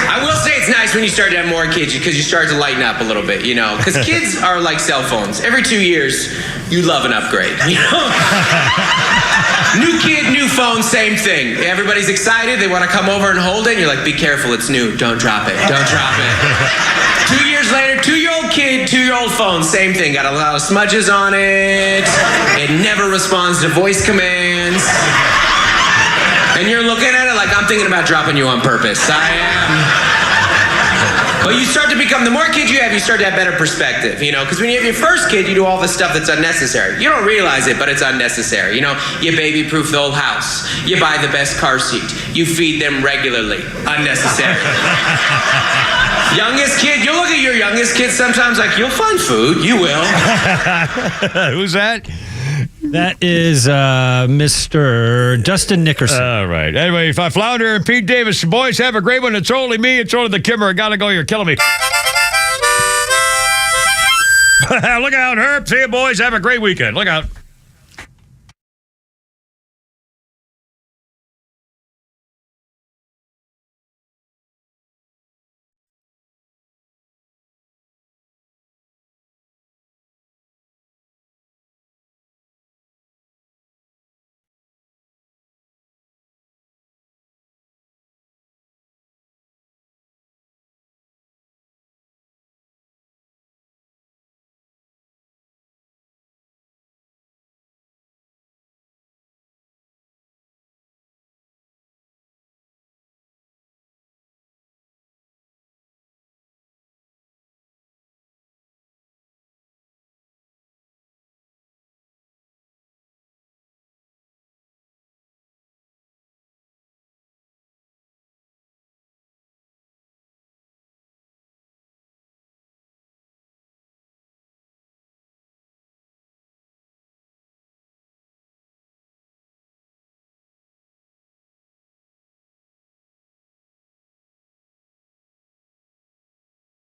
I will say it's nice when you start to have more kids because you start to lighten up a little bit, because kids are like cell phones. Every 2 years, you love an upgrade, New kid, new phone, same thing. Everybody's excited. They want to come over and hold it. And you're like, be careful, it's new. Don't drop it. Don't drop it. 2 years later, 2-year-old kid, 2-year-old phone, same thing. Got a lot of smudges on it. It never responds to voice commands. And you're looking at it like, I'm thinking about dropping you on purpose. I am. But you start to become, the more kids you have, you start to have better perspective, because when you have your first kid, you do all this stuff that's unnecessary. You don't realize it, but it's unnecessary. You baby-proof the whole house. You buy the best car seat. You feed them regularly. Unnecessary. Youngest kid, you'll look at your youngest kid sometimes like, you'll find food. You will. Who's that? That is Mr. Dustin Nickerson. All right. Anyway, Flounder and Pete Davis, boys, have a great one. It's only me. It's only the Kimmer. I got to go. You're killing me. Look out, Herb. See you, boys. Have a great weekend. Look out.